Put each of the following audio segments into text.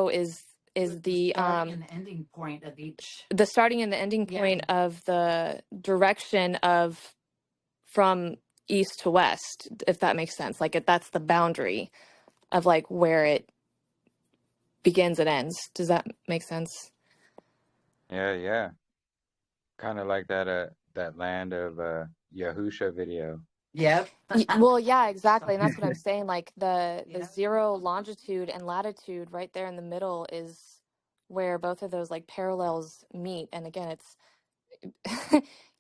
is the start and ending point of each. the starting and the ending point of the direction of from east to west, if that makes sense. Like that's the boundary of like where it begins and ends. Does that make sense? Yeah. Kind of like that land of Yahusha video. Yep. Well, yeah, exactly. And that's what I'm saying. Like the zero longitude and latitude right there in the middle is where both of those like parallels meet. And again, it's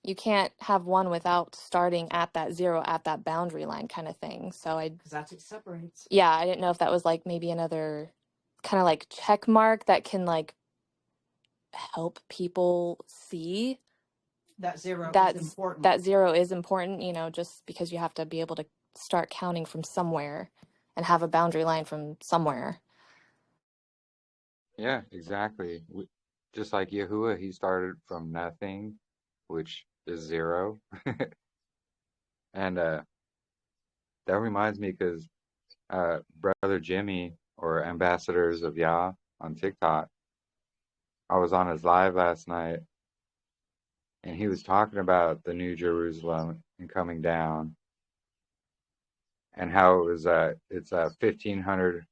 you can't have one without starting at that zero, at that boundary line kind of thing. So because that's what separates. Yeah, I didn't know if that was like maybe another kind of like check mark that can like help people see that zero is important. That zero is important, you know, just because you have to be able to start counting from somewhere and have a boundary line from somewhere. Yeah, exactly. Just like Yahuah, he started from nothing, which is zero. And that reminds me because Brother Jimmy, or Ambassadors of Yah on TikTok, I was on his live last night, and he was talking about the New Jerusalem and coming down, and how it was it's 1,500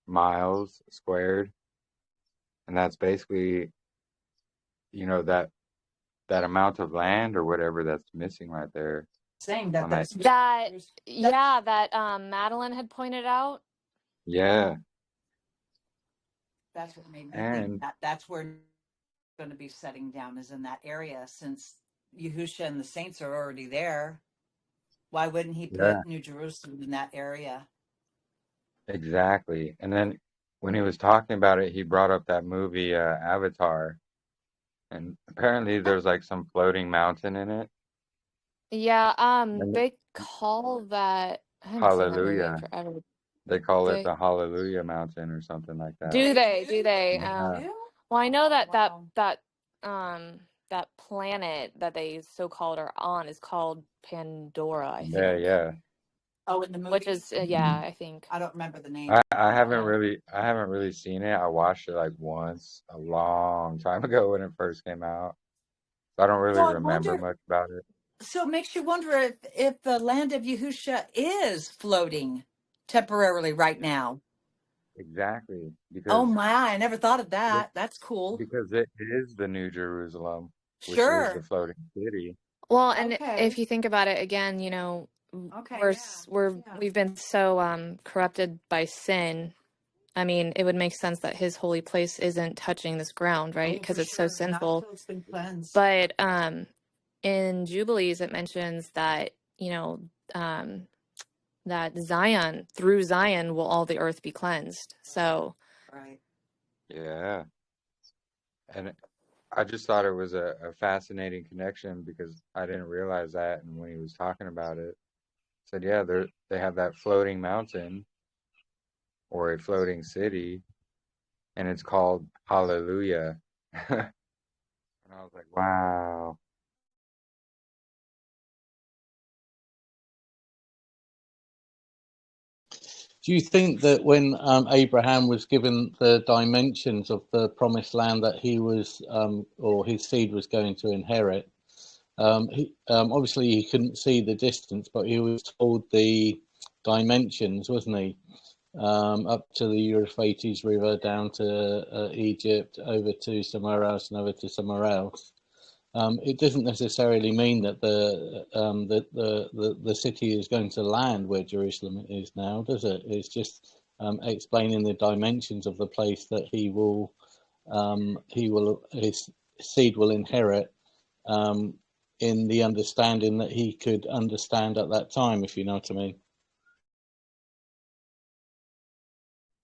miles squared, and that's basically, you know, that amount of land or whatever that's missing right there. Saying that that Madeline had pointed out. Yeah. That's what made me think that's where it's going to be setting down, is in that area, since Yahusha and the saints are already there. Why wouldn't he put New Jerusalem in that area? Exactly. And then when he was talking about it, he brought up that movie Avatar, and apparently there's like some floating mountain in it. Yeah, they call that, I haven't seen that movie in Hallelujah. forever. They call it the Hallelujah Mountain or something like that. Do they? Yeah. Well, I know that planet that they so-called are on is called Pandora, I think. Yeah. Oh, in the movie? Which is I think. I don't remember the name. I haven't really seen it. I watched it like once a long time ago when it first came out. So I don't really remember much about it. So it makes you wonder if the land of Yahusha is floating temporarily right now. Exactly. Because, oh my, I never thought of that. That's cool. Because it is the New Jerusalem, which Sure. is the floating city. Well, and if you think about it again, you know, we've been so corrupted by sin. I mean, it would make sense that his holy place isn't touching this ground, right? Because it's so sinful. But in Jubilees, it mentions that, you know, that Zion, through Zion, will all the earth be cleansed. So, right. Yeah. And I just thought it was a fascinating connection because I didn't realize that. And when he was talking about it, said, yeah, they have that floating mountain or a floating city, and it's called Hallelujah. And I was like, wow. Do you think that when Abraham was given the dimensions of the promised land that he was, or his seed was going to inherit, obviously he couldn't see the distance, but he was told the dimensions, wasn't he? Up to the Euphrates River, down to Egypt, over to somewhere else, and over to somewhere else. It doesn't necessarily mean that the city is going to land where Jerusalem is now, does it? It's just explaining the dimensions of the place that his seed will inherit, in the understanding that he could understand at that time, if you know what I mean.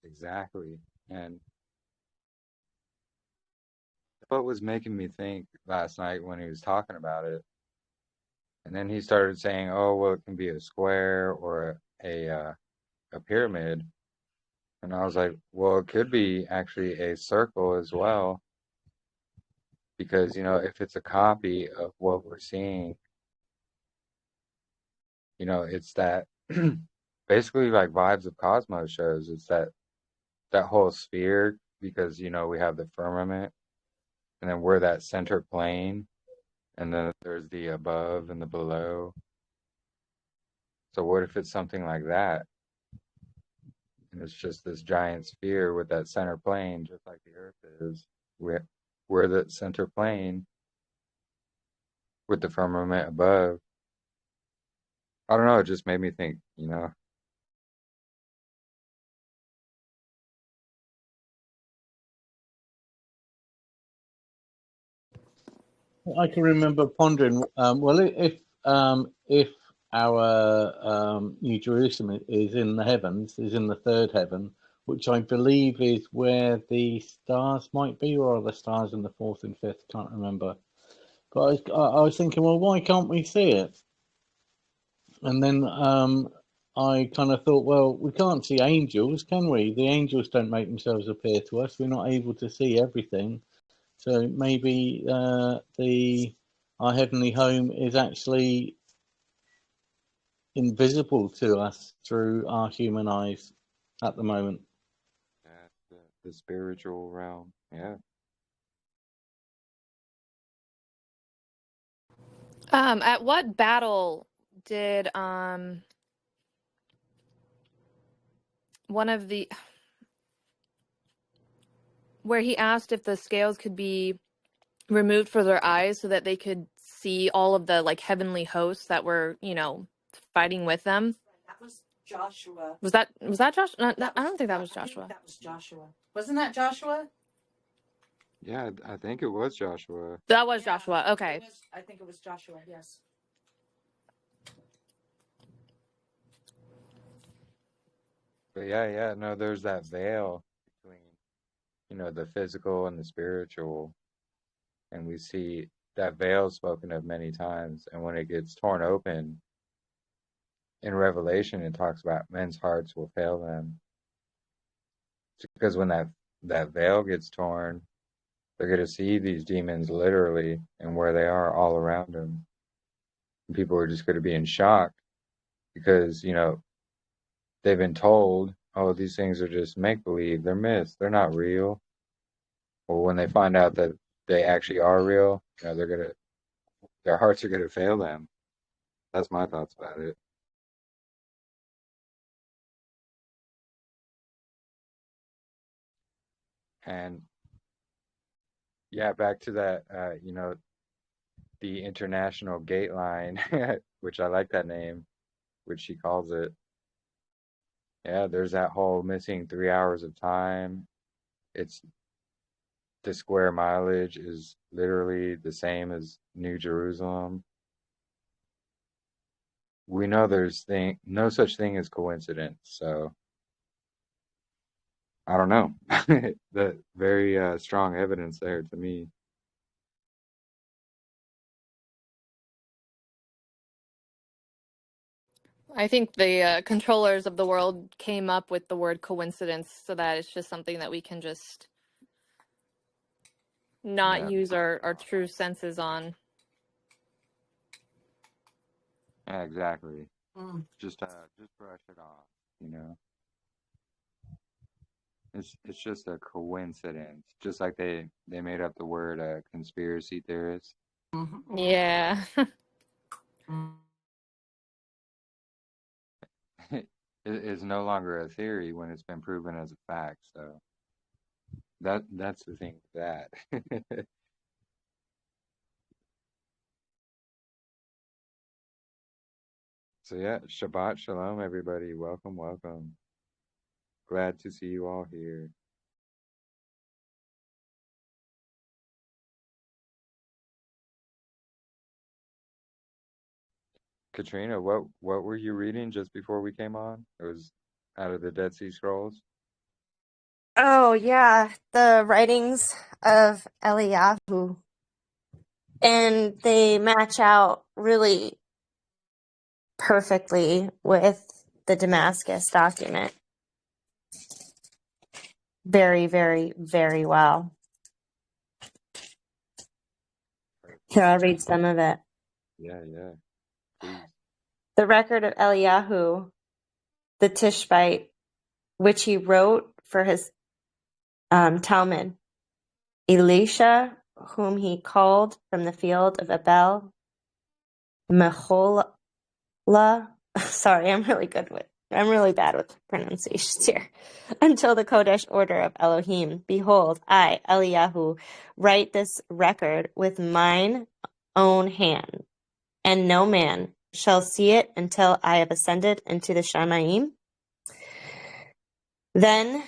Exactly. And what was making me think last night when he was talking about it, and then he started saying, oh, well, it can be a square or a pyramid. And I was like, well, it could be actually a circle as well. Because, you know, if it's a copy of what we're seeing, you know, it's that basically like Vibes of Cosmos shows. It's that whole sphere because, you know, we have the firmament, and then we're that center plane, and then there's the above and the below. So what if it's something like that? And it's just this giant sphere with that center plane, just like the Earth is. We're the center plane with the firmament above. I don't know, it just made me think, you know. I can remember pondering, well, if our New Jerusalem is in the heavens, is in the third heaven, which I believe is where the stars might be, or are the stars in the fourth and fifth? Can't remember. But I was thinking, well, why can't we see it? And then I kind of thought, well, we can't see angels, can we? The angels don't make themselves appear to us. We're not able to see everything. So maybe our heavenly home is actually invisible to us through our human eyes at the moment. Yeah, the spiritual realm. Yeah. At what battle did one of the where he asked if the scales could be removed for their eyes so that they could see all of the like heavenly hosts that were, you know, fighting with them? That was Joshua. Was that Joshua? No, I don't think that was Joshua. That was Joshua. Wasn't that Joshua? Yeah, I think it was Joshua. That was Joshua. Okay. I think it was Joshua, yes. But yeah, no, there's that veil between, you know, the physical and the spiritual. And we see that veil spoken of many times. And when it gets torn open in Revelation, it talks about men's hearts will fail them. It's because when that veil gets torn, they're going to see these demons literally and where they are all around them. And people are just going to be in shock because, you know, they've been told, oh, these things are just make-believe. They're myths. They're not real. Well, when they find out that they actually are real, you know, their hearts are going to fail them. That's my thoughts about it. And yeah, back to that, you know, the International Gate Line, which I like that name, which she calls it. Yeah, there's that whole missing 3 hours of time. It's the square mileage is literally the same as New Jerusalem. We know there's no such thing as coincidence, so I don't know. The very strong evidence there to me. I think the controllers of the world came up with the word coincidence so that it's just something that we can just not use our true senses on. Yeah, exactly. Just brush it off, you know. It's just a coincidence, just like they made up the word conspiracy theorist. Yeah. It is no longer a theory when it's been proven as a fact. So that's the thing with that. So yeah, Shabbat Shalom, everybody. Welcome, welcome. Glad to see you all here. Katrina, what were you reading just before we came on? It was out of the Dead Sea Scrolls. Oh, yeah, the writings of Eliyahu. And they match out really perfectly with the Damascus document. Very, very, very well. Here, I'll read some of it. Yeah, please. The record of Eliyahu, the Tishbite, which he wrote for his Talmud. Elisha, whom he called from the field of Abel Meholah. Sorry, I'm really bad with pronunciations here. Until the Kodesh order of Elohim. Behold, I, Eliyahu, write this record with mine own hand, and no man shall see it until I have ascended into the Shamayim. Then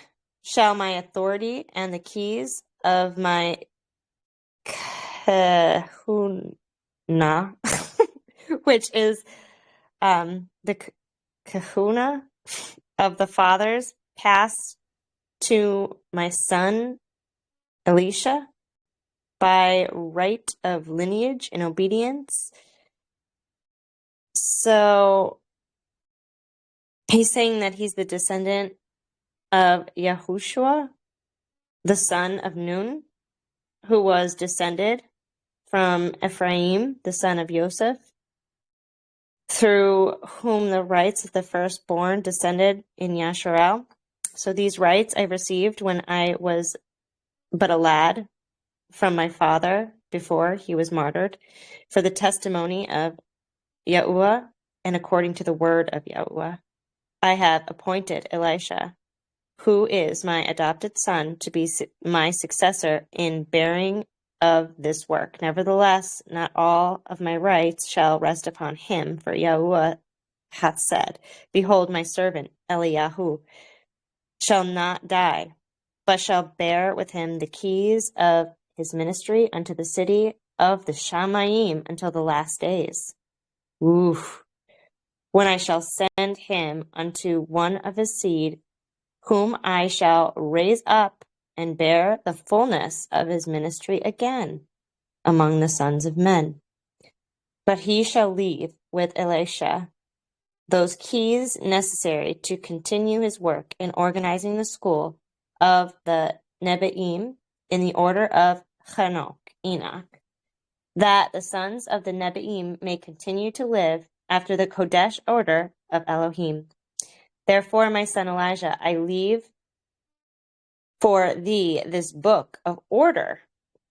shall my authority and the keys of my kahuna, which is the kahuna of the fathers, pass to my son Elisha by right of lineage and obedience. So he's saying that he's the descendant of Yahushua, the son of Nun, who was descended from Ephraim, the son of Joseph, through whom the rights of the firstborn descended in Yasharel. So these rights I received when I was but a lad from my father before he was martyred, for the testimony of Yahuah and according to the word of Yahuah. I have appointed Elisha, who is my adopted son, to be my successor in bearing of this work. Nevertheless, not all of my rights shall rest upon him, for Yahuah hath said, Behold, my servant Eliyahu shall not die, but shall bear with him the keys of his ministry unto the city of the Shamayim until the last days. Oof. When I shall send him unto one of his seed, whom I shall raise up and bear the fullness of his ministry again among the sons of men. But he shall leave with Elisha those keys necessary to continue his work in organizing the school of the Nebi'im in the order of Enoch, that the sons of the Nebi'im may continue to live after the Kodesh order of Elohim. Therefore, my son Elijah, I leave for thee this book of order,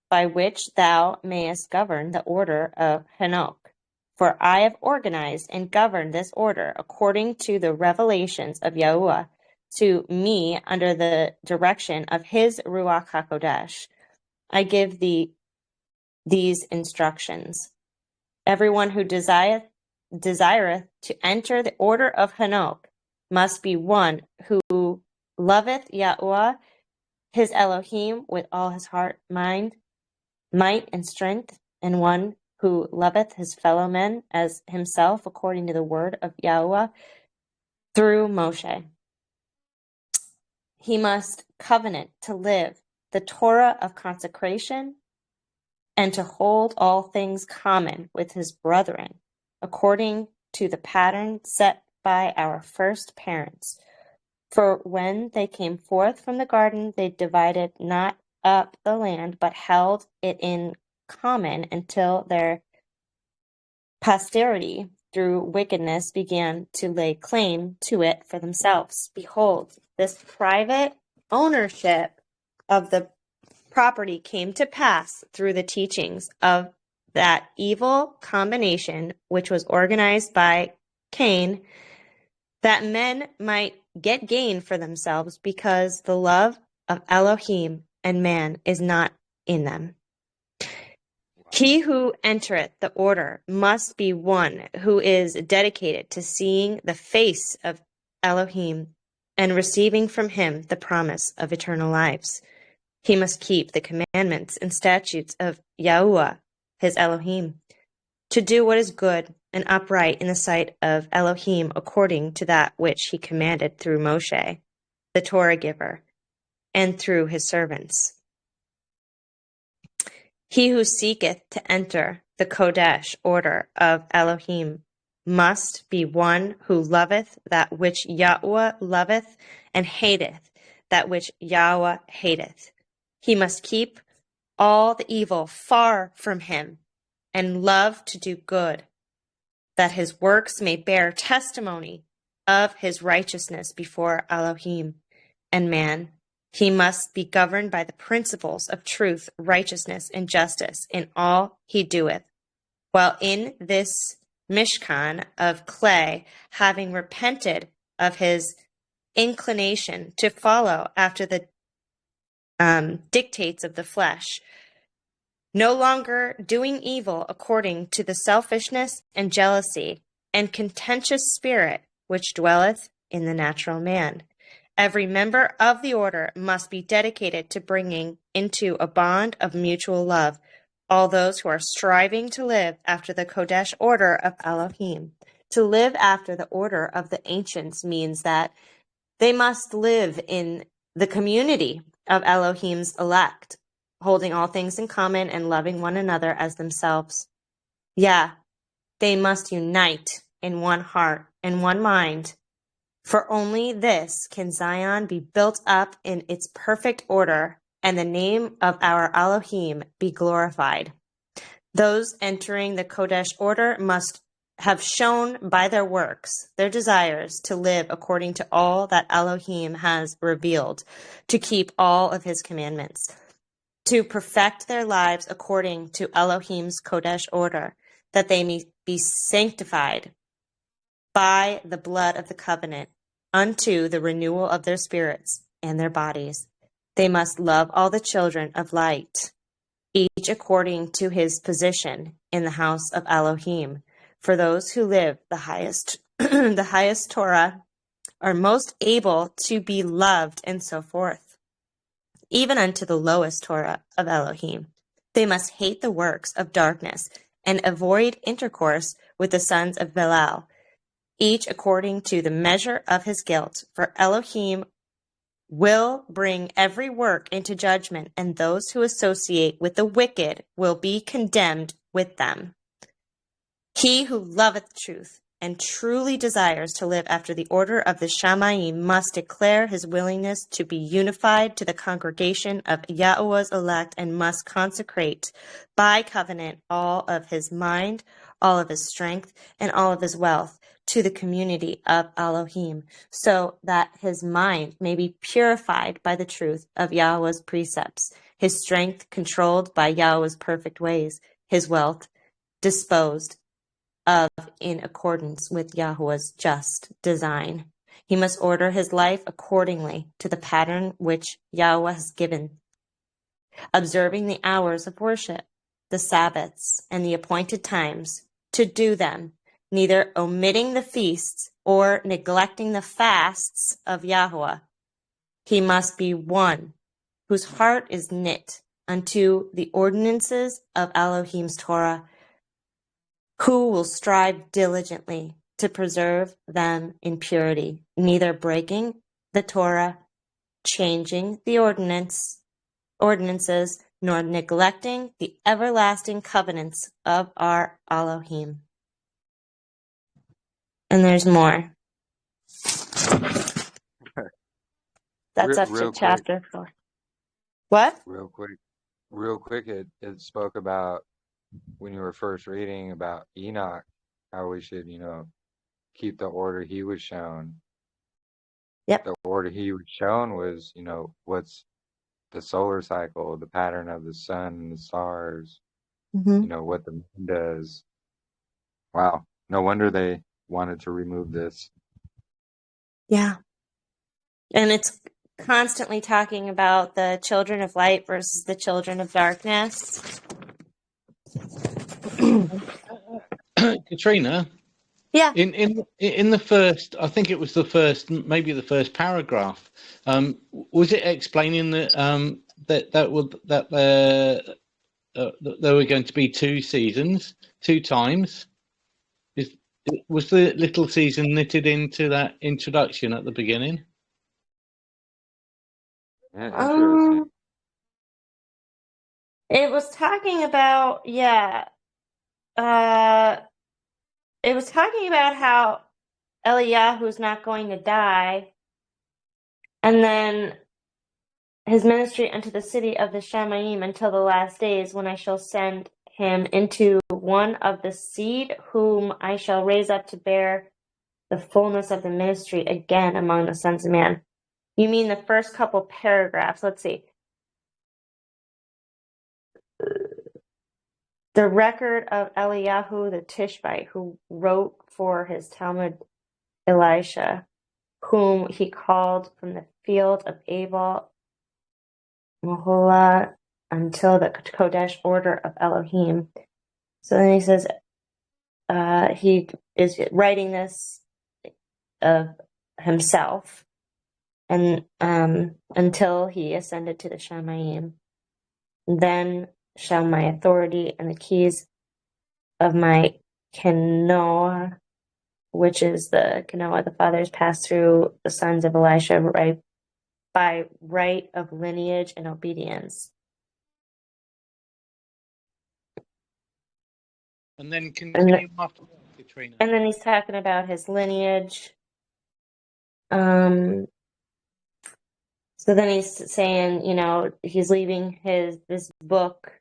by which thou mayest govern the order of Enoch. For I have organized and governed this order according to the revelations of Yahuah to me under the direction of his Ruach HaKodesh. I give thee these instructions. Everyone who desireth to enter the order of Enoch must be one who loveth Yahuah, his Elohim, with all his heart, mind, might, and strength, and one who loveth his fellow men as himself, according to the word of Yahuah through Moshe. He must covenant to live the Torah of consecration and to hold all things common with his brethren, according to the pattern set by our first parents. For when they came forth from the garden, they divided not up the land, but held it in common until their posterity, through wickedness, began to lay claim to it for themselves. Behold, this private ownership of the property came to pass through the teachings of that evil combination which was organized by Cain, that men might get gain for themselves, because the love of Elohim and man is not in them. He who entereth the order must be one who is dedicated to seeing the face of Elohim and receiving from him the promise of eternal lives. He must keep the commandments and statutes of Yahuah, his Elohim, to do what is good and upright in the sight of Elohim, according to that which he commanded through Moshe, the Torah giver, and through his servants. He who seeketh to enter the Kodesh order of Elohim must be one who loveth that which Yahuah loveth, and hateth that which Yahuah hateth. He must keep all the evil far from him, and love to do good, that his works may bear testimony of his righteousness before Elohim and man, He must be governed by the principles of truth, righteousness, and justice in all he doeth. While in this Mishkan of clay, having repented of his inclination to follow after the dictates of the flesh, no longer doing evil according to the selfishness and jealousy and contentious spirit which dwelleth in the natural man. Every member of the order must be dedicated to bringing into a bond of mutual love all those who are striving to live after the Kodesh order of Elohim. To live after the order of the ancients means that they must live in the community of Elohim's elect, holding all things in common and loving one another as themselves. Yeah, they must unite in one heart and one mind, for only this can Zion be built up in its perfect order and the name of our Elohim be glorified. Those entering the Kodesh order must have shown by their works their desires to live according to all that Elohim has revealed, to keep all of his commandments, to perfect their lives according to Elohim's Kodesh order, that they may be sanctified by the blood of the covenant unto the renewal of their spirits and their bodies. They must love all the children of light, each according to his position in the house of Elohim. For those who live the highest, the highest Torah are most able to be loved and so forth, even unto the lowest Torah of Elohim. They must hate the works of darkness and avoid intercourse with the sons of Belial, each according to the measure of his guilt. For Elohim will bring every work into judgment, and those who associate with the wicked will be condemned with them. He who loveth truth and truly desires to live after the order of the Shamayim must declare his willingness to be unified to the congregation of Yahuah's elect, and must consecrate by covenant all of his mind, all of his strength, and all of his wealth to the community of Elohim, so that his mind may be purified by the truth of Yahuah's precepts, his strength controlled by Yahuah's perfect ways, his wealth disposed of in accordance with Yahuah's just design. He must order his life accordingly to the pattern which Yahuah has given, observing the hours of worship, the Sabbaths, and the appointed times, to do them, neither omitting the feasts or neglecting the fasts of Yahuah. He must be one whose heart is knit unto the ordinances of Elohim's Torah, who will strive diligently to preserve them in purity, neither breaking the Torah, changing the ordinances, nor neglecting the everlasting covenants of our Elohim. And there's more. That's up to Real quick, chapter 4. What? real quick, it spoke about when you were first reading about Enoch, how we should, keep the order he was shown. Yep. The order he was shown was, what's the solar cycle, the pattern of the sun and the stars, what the moon does. Wow. No wonder they wanted to remove this. Yeah. And it's constantly talking about the children of light versus the children of darkness. Katrina, Yeah. in the first, I think it was maybe the first paragraph. Was it explaining that there were going to be 2 seasons, 2 times? Was the little season knitted into that introduction at the beginning? Yeah, interesting. It was talking about, it was talking about how Eliyahu's not going to die, and then his ministry unto the city of the Shamayim until the last days, when I shall send him into one of the seed, whom I shall raise up to bear the fullness of the ministry again among the sons of man. You mean the first couple paragraphs? Let's see. The record of Eliyahu the Tishbite, who wrote for his Talmud Elisha, whom he called from the field of Abel Mahola until the Kodesh order of Elohim. So then he says he is writing this of himself, and until he ascended to the Shamayim. Then shall my authority and the keys of my Kenoah, which is the Kenoah the fathers, pass through the sons of Elisha by right of lineage and obedience. And then continue after that, Katrina. And then he's talking about his lineage. So then he's saying, he's leaving this book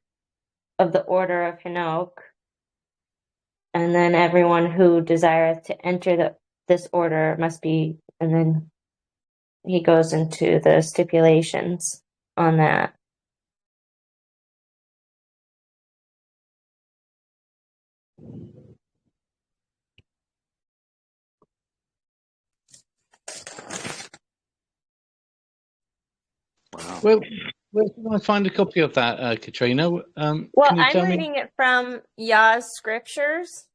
of the order of Henoch, and then everyone who desireth to enter this order must be, and then he goes into the stipulations on that. Wow. Well, where can I find a copy of that, Katrina? Well, can you I'm tell me? reading it from Yah's scriptures.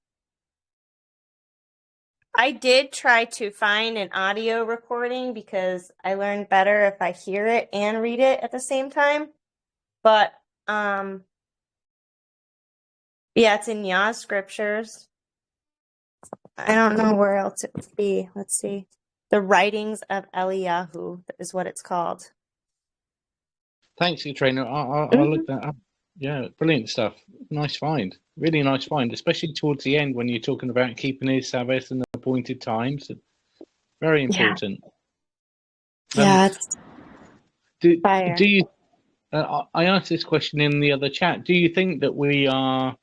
I did try to find an audio recording because I learn better if I hear it and read it at the same time. But yeah, it's in Yah's scriptures. I don't know where else it would be. Let's see. The Writings of Eliyahu is what it's called. Thanks, Katrina. I'll look that up. Yeah, brilliant stuff. Nice find. Really nice find, especially towards the end when you're talking about keeping his Sabbath and appointed times. Very important. Yeah, it's fire. Do you? I asked this question in the other chat. Do you think that we are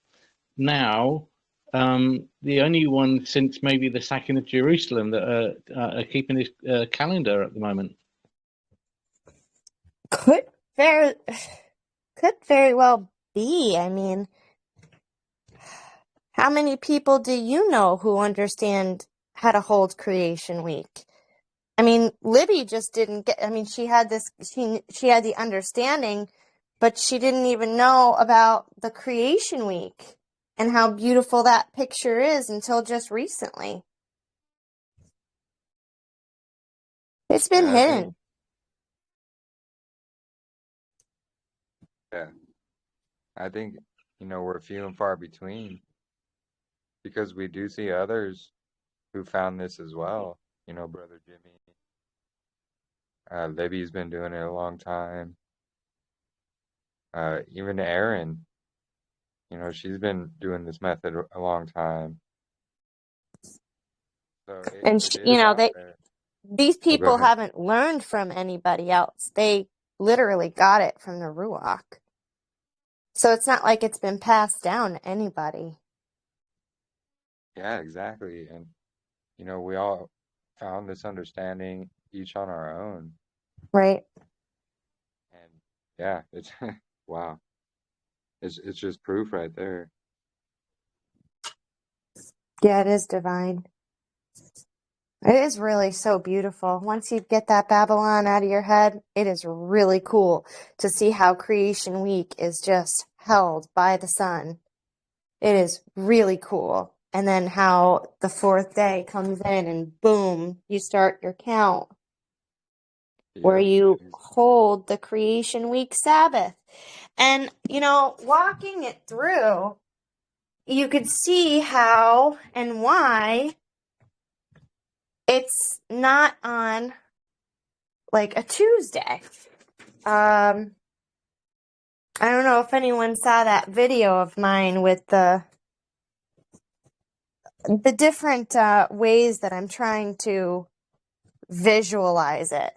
now the only one since maybe the sacking of Jerusalem that are keeping his calendar at the moment? Could very well be. I mean, how many people do you know who understand how to hold Creation Week? I mean, Libby just didn't get, I mean, she had the understanding, but she didn't even know about the Creation Week and how beautiful that picture is until just recently. It's been hidden. I think, we're few and far between because we do see others who found this as well. Brother Jimmy. Libby's been doing it a long time. Even Erin, she's been doing this method a long time. So these people haven't learned from anybody else. They literally got it from the Ruach. So it's not like it's been passed down to anybody. Yeah, exactly. And, we all found this understanding each on our own. Right. And yeah, it's wow. It's just proof right there. Yeah, it is divine. It is really so beautiful. Once you get that Babylon out of your head, it is really cool to see how Creation Week is just held by the sun. It is really cool. And then how the fourth day comes in and boom, you start your count. Where you hold the Creation Week Sabbath. And, walking it through, you could see how and why it's not on like a Tuesday. I don't know if anyone saw that video of mine with the different ways that I'm trying to visualize it.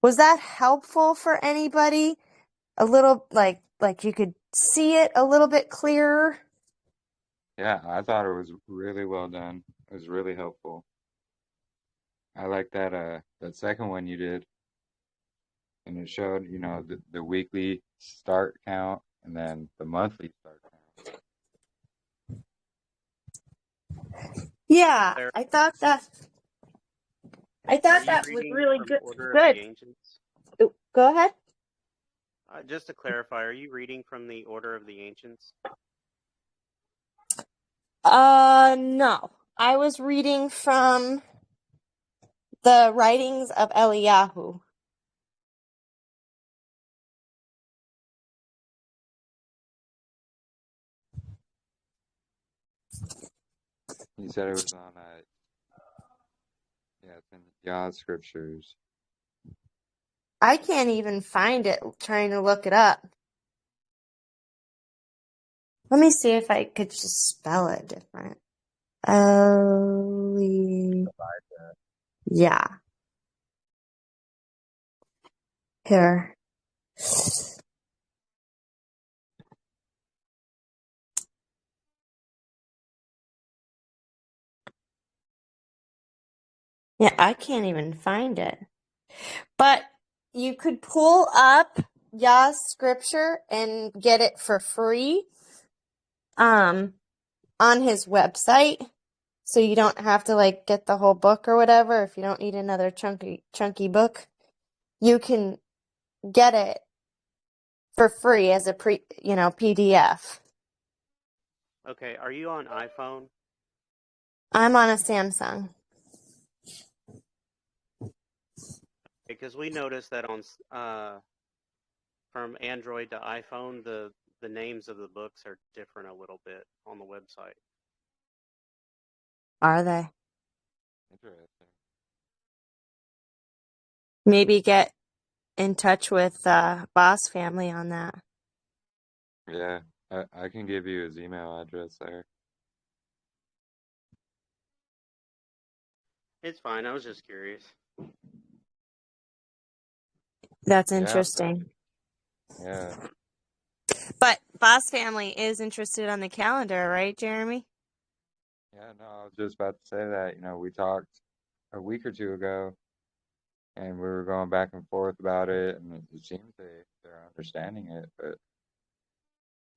Was that helpful for anybody? A little like you could see it a little bit clearer? Yeah, I thought it was really well done. It was really helpful. I like that second one you did, and it showed, the weekly start count and then the monthly start count. Yeah, Claire, I thought are you that was reading really from good. Order of Good. the Ancients? Ooh, go ahead. Just to clarify, are you reading from the Order of the Ancients? No. I was reading from the writings of Eliyahu. You said it was on, yeah, it's in Yah's scriptures. I can't even find it trying to look it up. Let me see if I could just spell it different. Yeah. Here. Yeah, I can't even find it. But you could pull up Yah's scripture and get it for free on his website. So you don't have to like get the whole book or whatever. If you don't need another chunky book, you can get it for free as a PDF. Okay, are you on iPhone? I'm on a Samsung. Because we noticed that on from Android to iPhone, the names of the books are different a little bit on the website. Are they? Interesting. Maybe get in touch with Boss Family on that. Yeah, I can give you his email address there. It's fine. I was just curious. That's Yeah, interesting. yeah, But Boss Family is interested on the calendar, right, Jeremy? yeah. No, I was just about to say that. We talked a week or two ago, and we were going back and forth about it, and it seems they're understanding it. But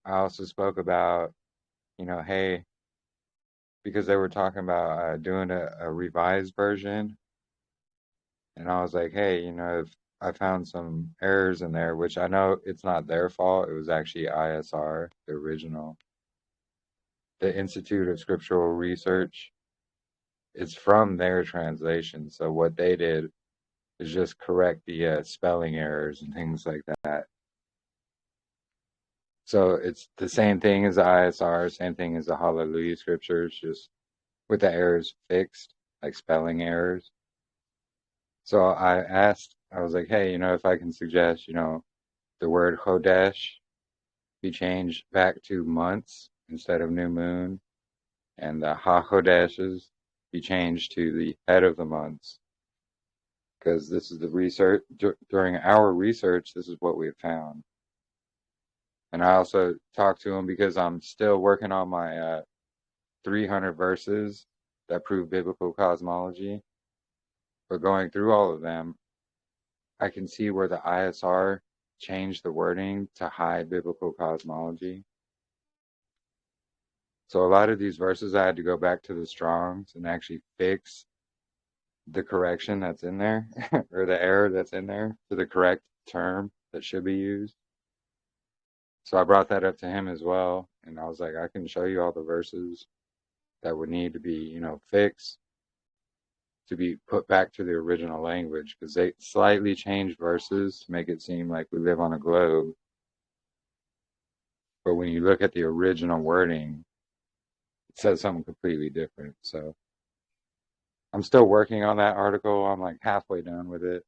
I also spoke about, hey, because they were talking about doing a revised version, and I was like, hey, if I found some errors in there, which I know it's not their fault. It was actually ISR, the original, the Institute of Scriptural Research. It's from their translation. So what they did is just correct the spelling errors and things like that. So it's the same thing as the ISR, same thing as the Hallelujah scriptures, just with the errors fixed, like spelling errors. So I was like, hey, if I can suggest, the word Chodesh be changed back to months instead of new moon, and the Ha-Chodeshes be changed to the head of the months. Because this is the research, during our research, this is what we have found. And I also talked to him because I'm still working on my 300 verses that prove biblical cosmology. But going through all of them, I can see where the ISR changed the wording to hide biblical cosmology. So a lot of these verses, I had to go back to the Strongs and actually fix the correction that's in there, or the error that's in there, to the correct term that should be used. So I brought that up to him as well, and I was like, I can show you all the verses that would need to be, fixed to be put back to the original language, because they slightly changed verses to make it seem like we live on a globe. But when you look at the original wording, it says something completely different. So I'm still working on that article. I'm like halfway done with it.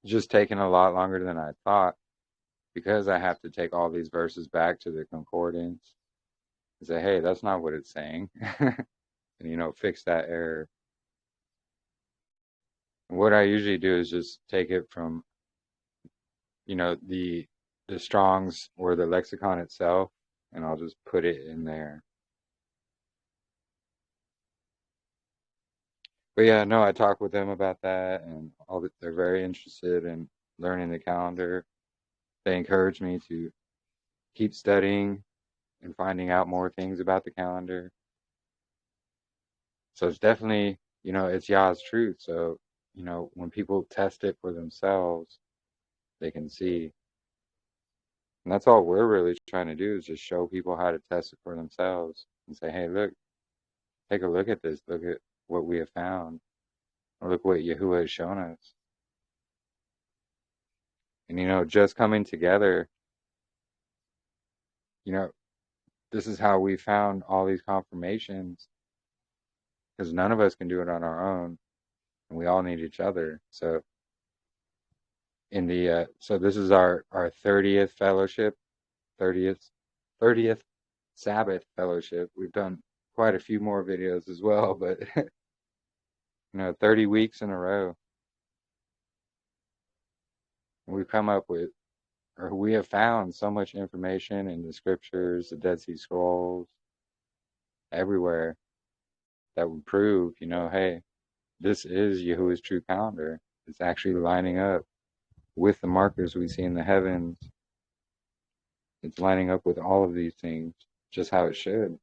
Just taking a lot longer than I thought, because I have to take all these verses back to the concordance and say, hey, that's not what it's saying. And, fix that error. And what I usually do is just take it from, the Strong's or the lexicon itself, and I'll just put it in there. But yeah, no, I talked with them about that, and all that. They're very interested in learning the calendar. They encourage me to keep studying and finding out more things about the calendar. So it's definitely, it's Yah's truth. So, when people test it for themselves, they can see. And that's all we're really trying to do, is just show people how to test it for themselves and say, hey, look, take a look at this. Look at what we have found. Or look what Yahuah has shown us. And, just coming together, this is how we found all these confirmations, because none of us can do it on our own, and we all need each other. So so this is our 30th fellowship, 30th Sabbath fellowship. We've done quite a few more videos as well, but 30 weeks in a row. We've come up with, or we have found so much information in the scriptures, the Dead Sea Scrolls, everywhere, that would prove, hey, this is Yahuwah's true calendar. It's actually lining up with the markers we see in the heavens. It's lining up with all of these things, just how it should.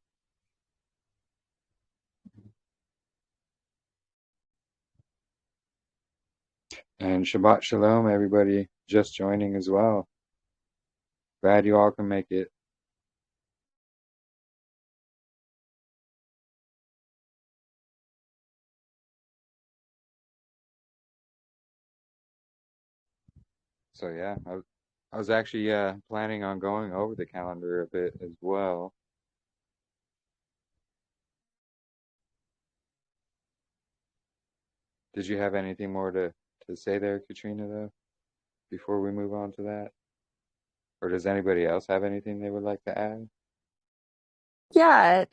And Shabbat Shalom, everybody just joining as well. Glad you all can make it. So yeah, I was actually planning on going over the calendar a bit as well. Did you have anything more to say there, Katrina, though, before we move on to that? Or does anybody else have anything they would like to add? Yeah,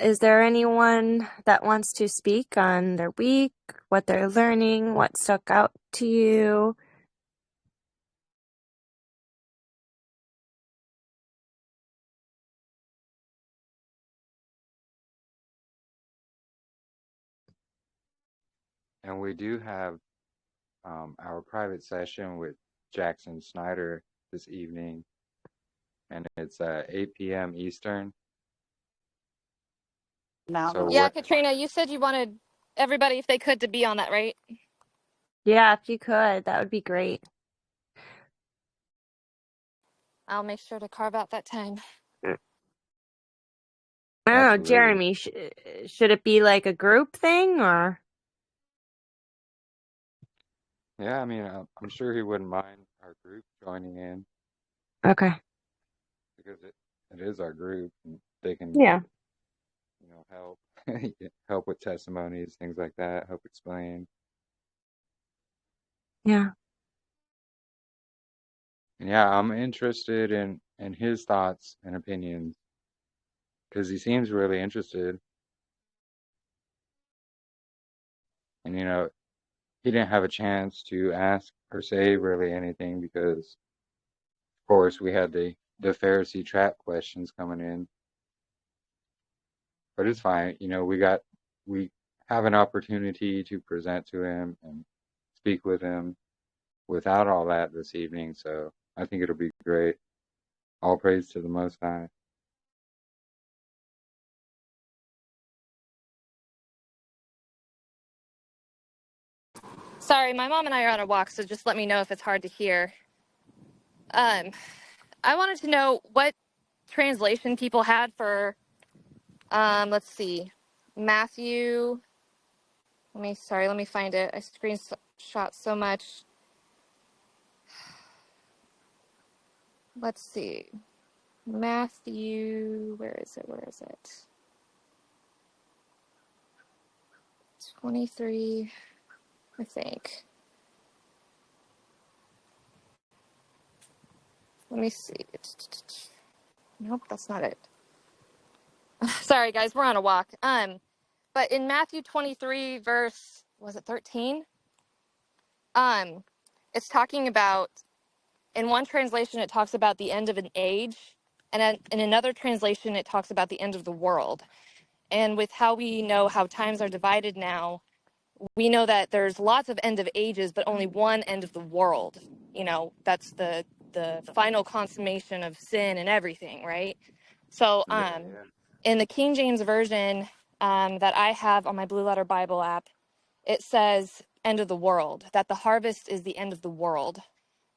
is there anyone that wants to speak on their week, what they're learning, what stuck out to you? And we do have our private session with Jackson Snyder this evening, and it's 8 p.m. Eastern. So Yeah, what? Katrina, you said you wanted everybody, if they could, to be on that, right? Yeah, if you could, that would be great. I'll make sure to carve out that time. I don't know, Absolutely. Jeremy, should it be like a group thing or? Yeah, I mean, I'm sure he wouldn't mind our group joining in, Okay. because it is our group, and they can, Yeah. help help with testimonies, things like that, help explain. Yeah. And yeah, I'm interested in his thoughts and opinions, because he seems really interested. And he didn't have a chance to ask or say really anything, because of course we had the Pharisee trap questions coming in. But it's fine. We have an opportunity to present to him and speak with him without all that this evening. So I think it'll be great. All praise to the Most High. Sorry, my mom and I are on a walk, so just let me know if it's hard to hear. I wanted to know what translation people had for, let's see, Matthew. Let me find it. I screenshot so much. Let's see. Matthew, where is it? 23, I think. Let me see. Nope, that's not it. Sorry, guys, we're on a walk. But in Matthew 23, verse, was it 13? It's talking about, in one translation, it talks about the end of an age, and in another translation, it talks about the end of the world. And with how we know how times are divided now, we know that there's lots of end of ages, but only one end of the world. You know, that's the final consummation of sin and everything, right? So Yeah, in the King James Version that I have on my Blue Letter Bible app, it says end of the world, that the harvest is the end of the world.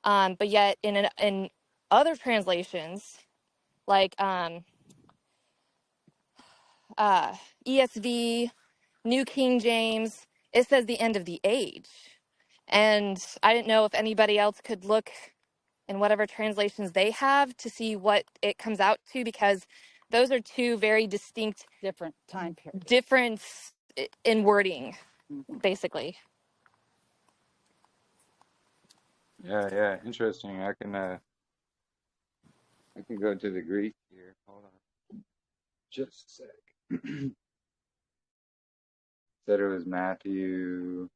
But yet in other translations, like ESV, New King James, it says the end of the age. And I didn't know if anybody else could look in whatever translations they have to see what it comes out to, because those are two very distinct Different time period. difference in wording, basically. yeah. Interesting. I can go to the Greek here. Hold on, just a sec. Said it was Matthew.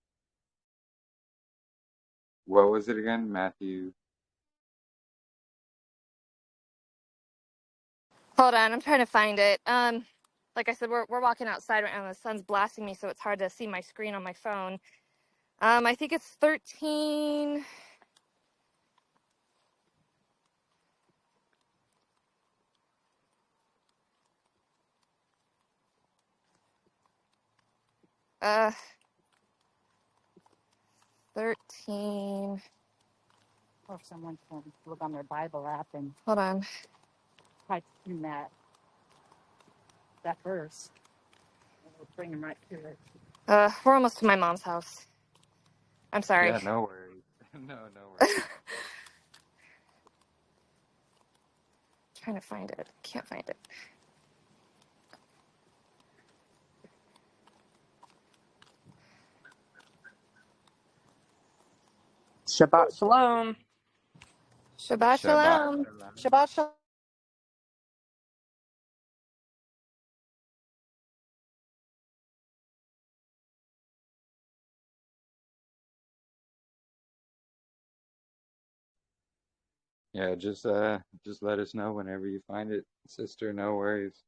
What was it again? Matthew. Hold on, I'm trying to find it. Like I said, we're walking outside right now, and the sun's blasting me, so it's hard to see my screen on my phone. I think it's 13. Uh, 13. Or if someone can look on their Bible app and Hold on. type in that verse, and it'll bring them right to it. We're almost to my mom's house. I'm sorry. Yeah, no worries. No worries. Trying to find it. Can't find it. Shabbat Shalom. Shabbat Shabbat Shalom. shalom. Shabbat Shalom. Yeah, just let us know whenever you find it, sister. No worries.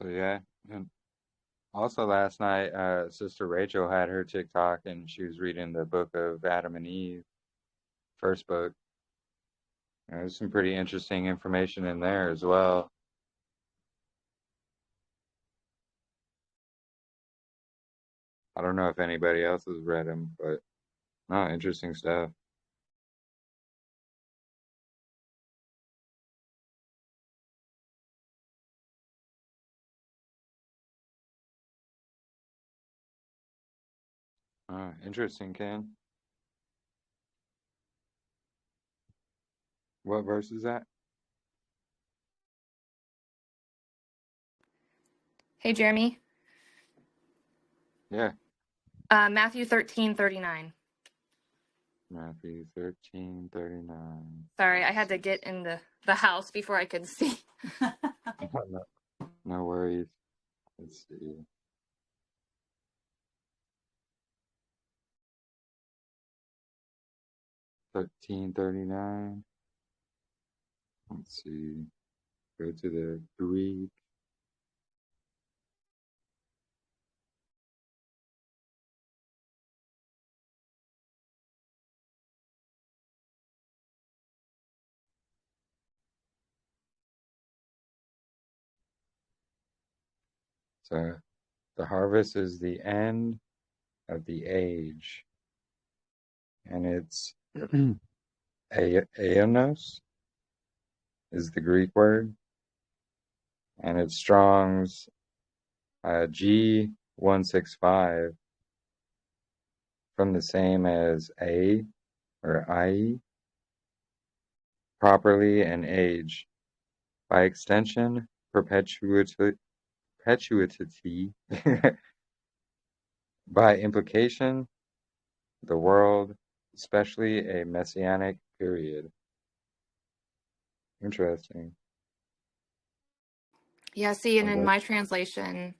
So yeah, and also last night, Sister Rachel had her TikTok and she was reading the book of Adam and Eve, first book. There's some pretty interesting information in there as well. I don't know if anybody else has read them, but no, interesting stuff. Interesting, Ken. What verse is that? Hey, Jeremy. Yeah, Matthew 13:39. Matthew 13:39. Sorry, I had to get in the house before I could see. No worries. Let's see. 13:39. Let's see. Go to the Greek. So the harvest is the end of the age, and it's aeonos is the Greek word, and it's Strong's G165, from the same as a or I, properly, and age. By extension, perpetuity. By implication, the world, especially a messianic period. Interesting. Yeah, see, and So in that, my translation,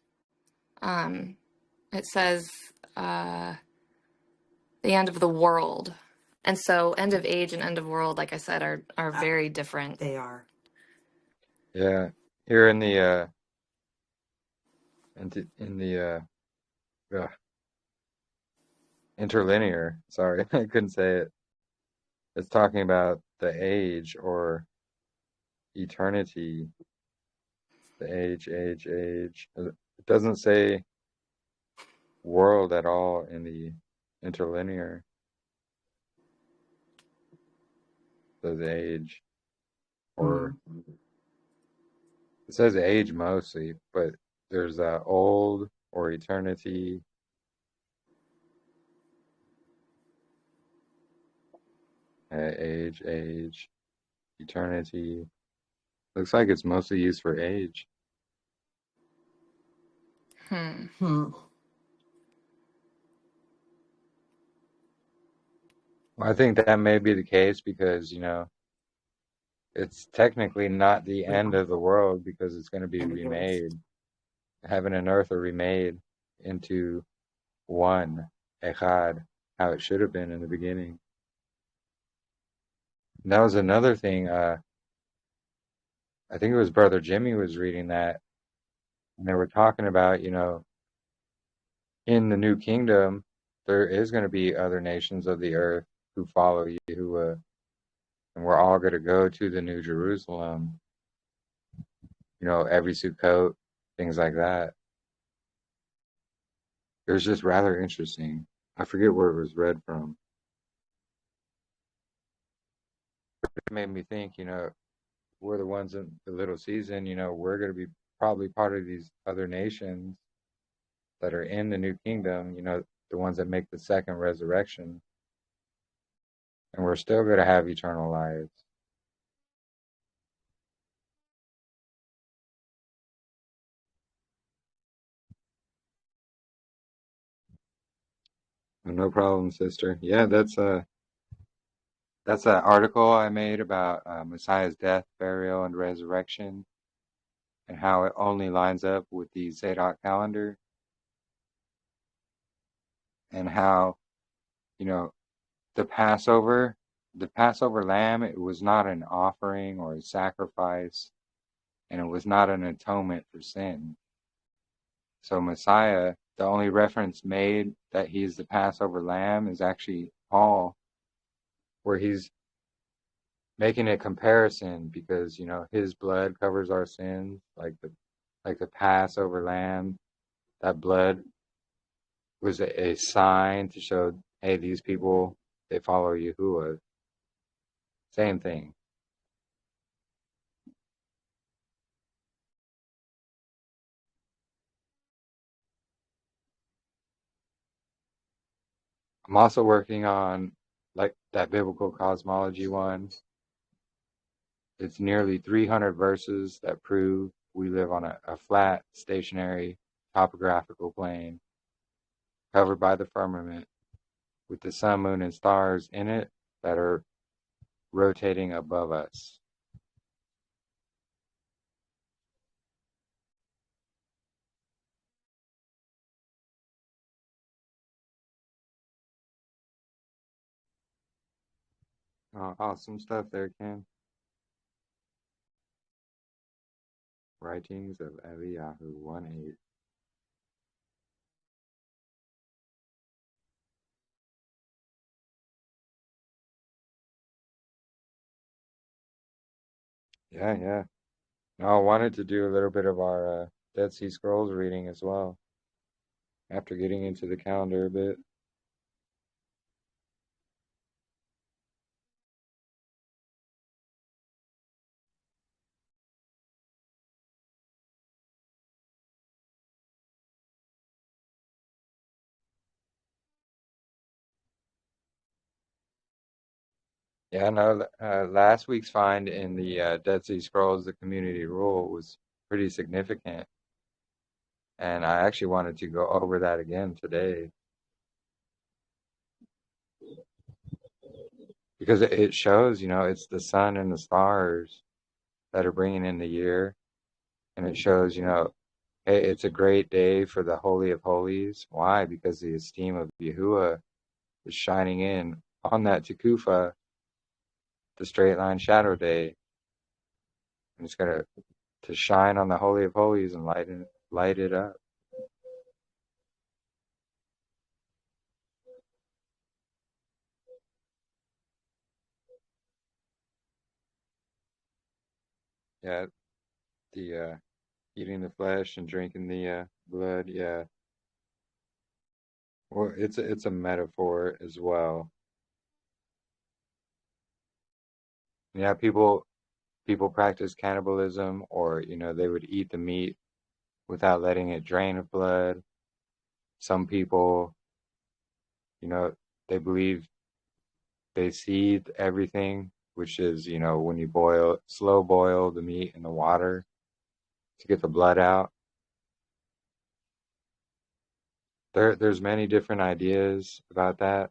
it says the end of the world. And so end of age and end of world, like I said, are very different. They are. Yeah. Here in the interlinear, sorry, I couldn't say it. It's talking about the age or eternity. The age. It doesn't say world at all in the interlinear. It says age. Or it says age mostly, but there's old or eternity. Age, eternity. Looks like it's mostly used for age. Well, I think that may be the case because, it's technically not the end of the world because it's going to be remade. Heaven and earth are remade into one, Echad, how it should have been in the beginning. And that was another thing. I think it was Brother Jimmy was reading that, and they were talking about, in the new kingdom, there is going to be other nations of the earth who follow Yahuah, and we're all going to go to the New Jerusalem, every Sukkot, things like that. It was just rather interesting. I forget where it was read from. It made me think, we're the ones in the little season, we're going to be probably part of these other nations that are in the new kingdom, the ones that make the second resurrection. And we're still going to have eternal lives. No problem, sister. Yeah, that's an article I made about Messiah's death, burial, and resurrection, and how it only lines up with the Zadok calendar, and how, the Passover lamb, it was not an offering or a sacrifice, and it was not an atonement for sin. So Messiah, the only reference made that he's the Passover lamb is actually Paul, where he's making a comparison because, his blood covers our sins, like the Passover lamb. That blood was a sign to show, hey, these people, they follow Yahuah. Same thing. I'm also working on like that biblical cosmology one. It's nearly 300 verses that prove we live on a flat, stationary, topographical plane covered by the firmament with the sun, moon, and stars in it that are rotating above us. Awesome stuff there, Ken. Writings of Eliyahu 1:8. Yeah. No, I wanted to do a little bit of our Dead Sea Scrolls reading as well, after getting into the calendar a bit. Yeah, no, last week's find in the Dead Sea Scrolls, the community rule, was pretty significant. And I actually wanted to go over that again today because it shows, it's the sun and the stars that are bringing in the year. And it shows, hey, it's a great day for the Holy of Holies. Why? Because the esteem of Yahuah is shining in on that Tekufa, the straight line shadow day. And it's going to shine on the Holy of Holies and light it up. Yeah, the eating the flesh and drinking the blood. Yeah, well, it's a metaphor as well. Yeah, people practice cannibalism, or they would eat the meat without letting it drain of blood. Some people, they believe they seethe everything, which is, when you slow boil the meat in the water to get the blood out. There's many different ideas about that.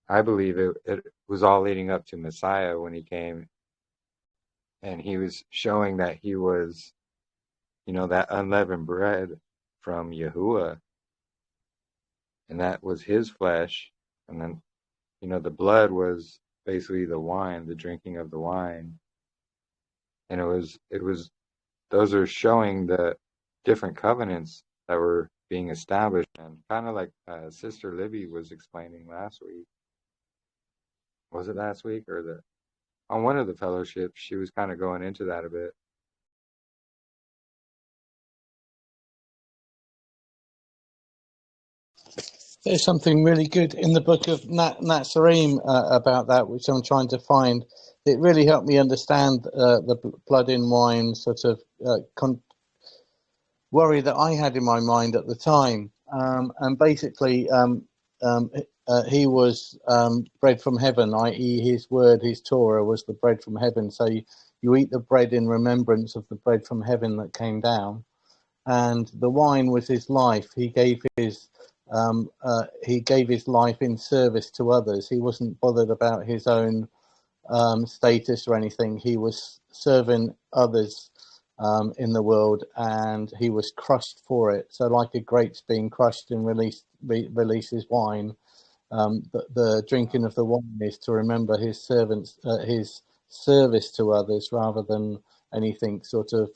I believe it was all leading up to Messiah when he came, and he was showing that he was, that unleavened bread from Yahuah, and that was his flesh. And then, the blood was basically the wine, the drinking of the wine. And it was those are showing the different covenants that were being established, and kind of like Sister Libby was explaining last week. Was it last week or on one of the fellowships? She was kind of going into that a bit. There's something really good in the book of Nazarene about that, which I'm trying to find. It really helped me understand the blood in wine sort of worry that I had in my mind at the time. And basically, he was bread from heaven, i.e. his word, his Torah was the bread from heaven. So you eat the bread in remembrance of the bread from heaven that came down. And the wine was his life. He gave his life in service to others. He wasn't bothered about his own status or anything. He was serving others in the world, and he was crushed for it. So like a grape's being crushed and releases wine, the drinking of the wine is to remember his his service to others rather than anything sort of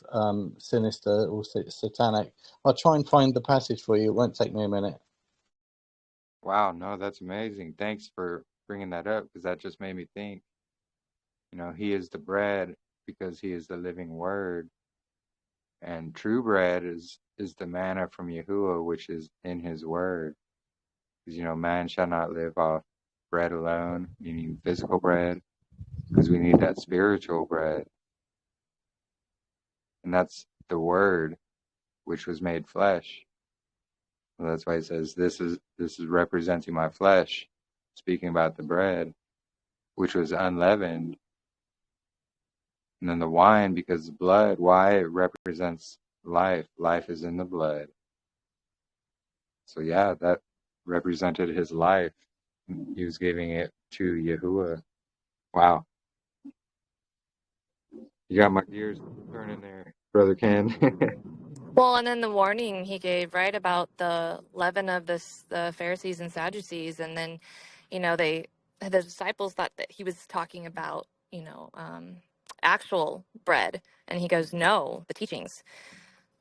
sinister or satanic. I'll try and find the passage for you. It won't take me a minute. Wow, no, that's amazing. Thanks for bringing that up, because that just made me think. He is the bread because he is the living word, and true bread is the manna from Yahuah, which is in his word. Because man shall not live off bread alone, meaning physical bread, because we need that spiritual bread. And that's the word which was made flesh. Well, that's why it says this is representing my flesh, speaking about the bread, which was unleavened. And then the wine, because the blood, why? It represents life. Life is in the blood. So yeah, that represented his life. He was giving it to Yahuah. Wow. You got my gears turning there, Brother Ken. Well, and then the warning he gave, right, about the leaven of the Pharisees and Sadducees, and then, the disciples thought that he was talking about, actual bread, and he goes, no, the teachings.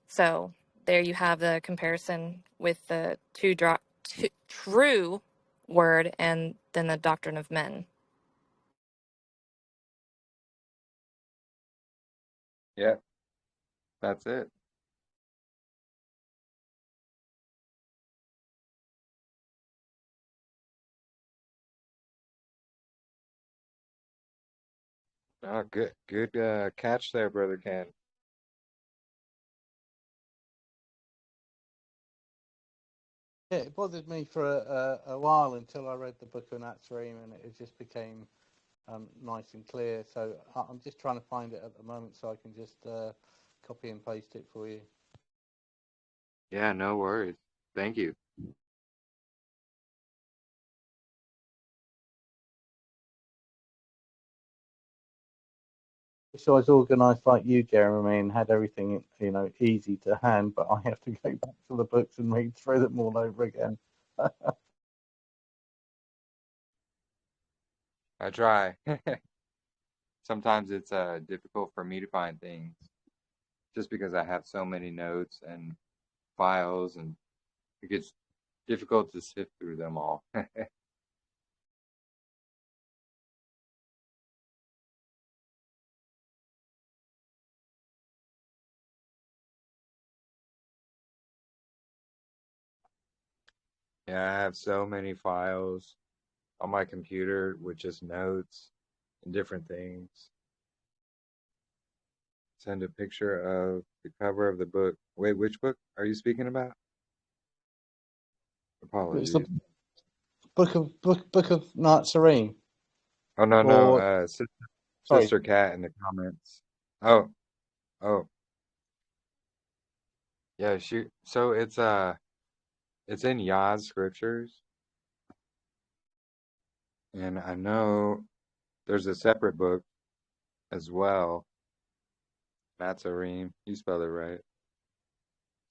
So there you have the comparison with the true word and then the doctrine of men. Yeah, that's it. Oh, good catch there, Brother Ken. Yeah, it bothered me for a while until I read the book of Nazarene, and it just became nice and clear. So I'm just trying to find it at the moment so I can just copy and paste it for you. Yeah, no worries. Thank you. So I was organised like you, Jeremy, and had everything, easy to hand, but I have to go back to the books and read through them all over again. I try. Sometimes it's difficult for me to find things just because I have so many notes and files, and it gets difficult to sift through them all. Yeah, I have so many files on my computer with just notes and different things. Send a picture of the cover of the book. Wait, which book are you speaking about? It's the Apologies. book of Nazarene, Oh, no, no. or sorry, Sister Cat in the comments. Oh, oh, yeah. So it's in Yah's scriptures, and I know there's a separate book as well. Nazarene. You spelled it right.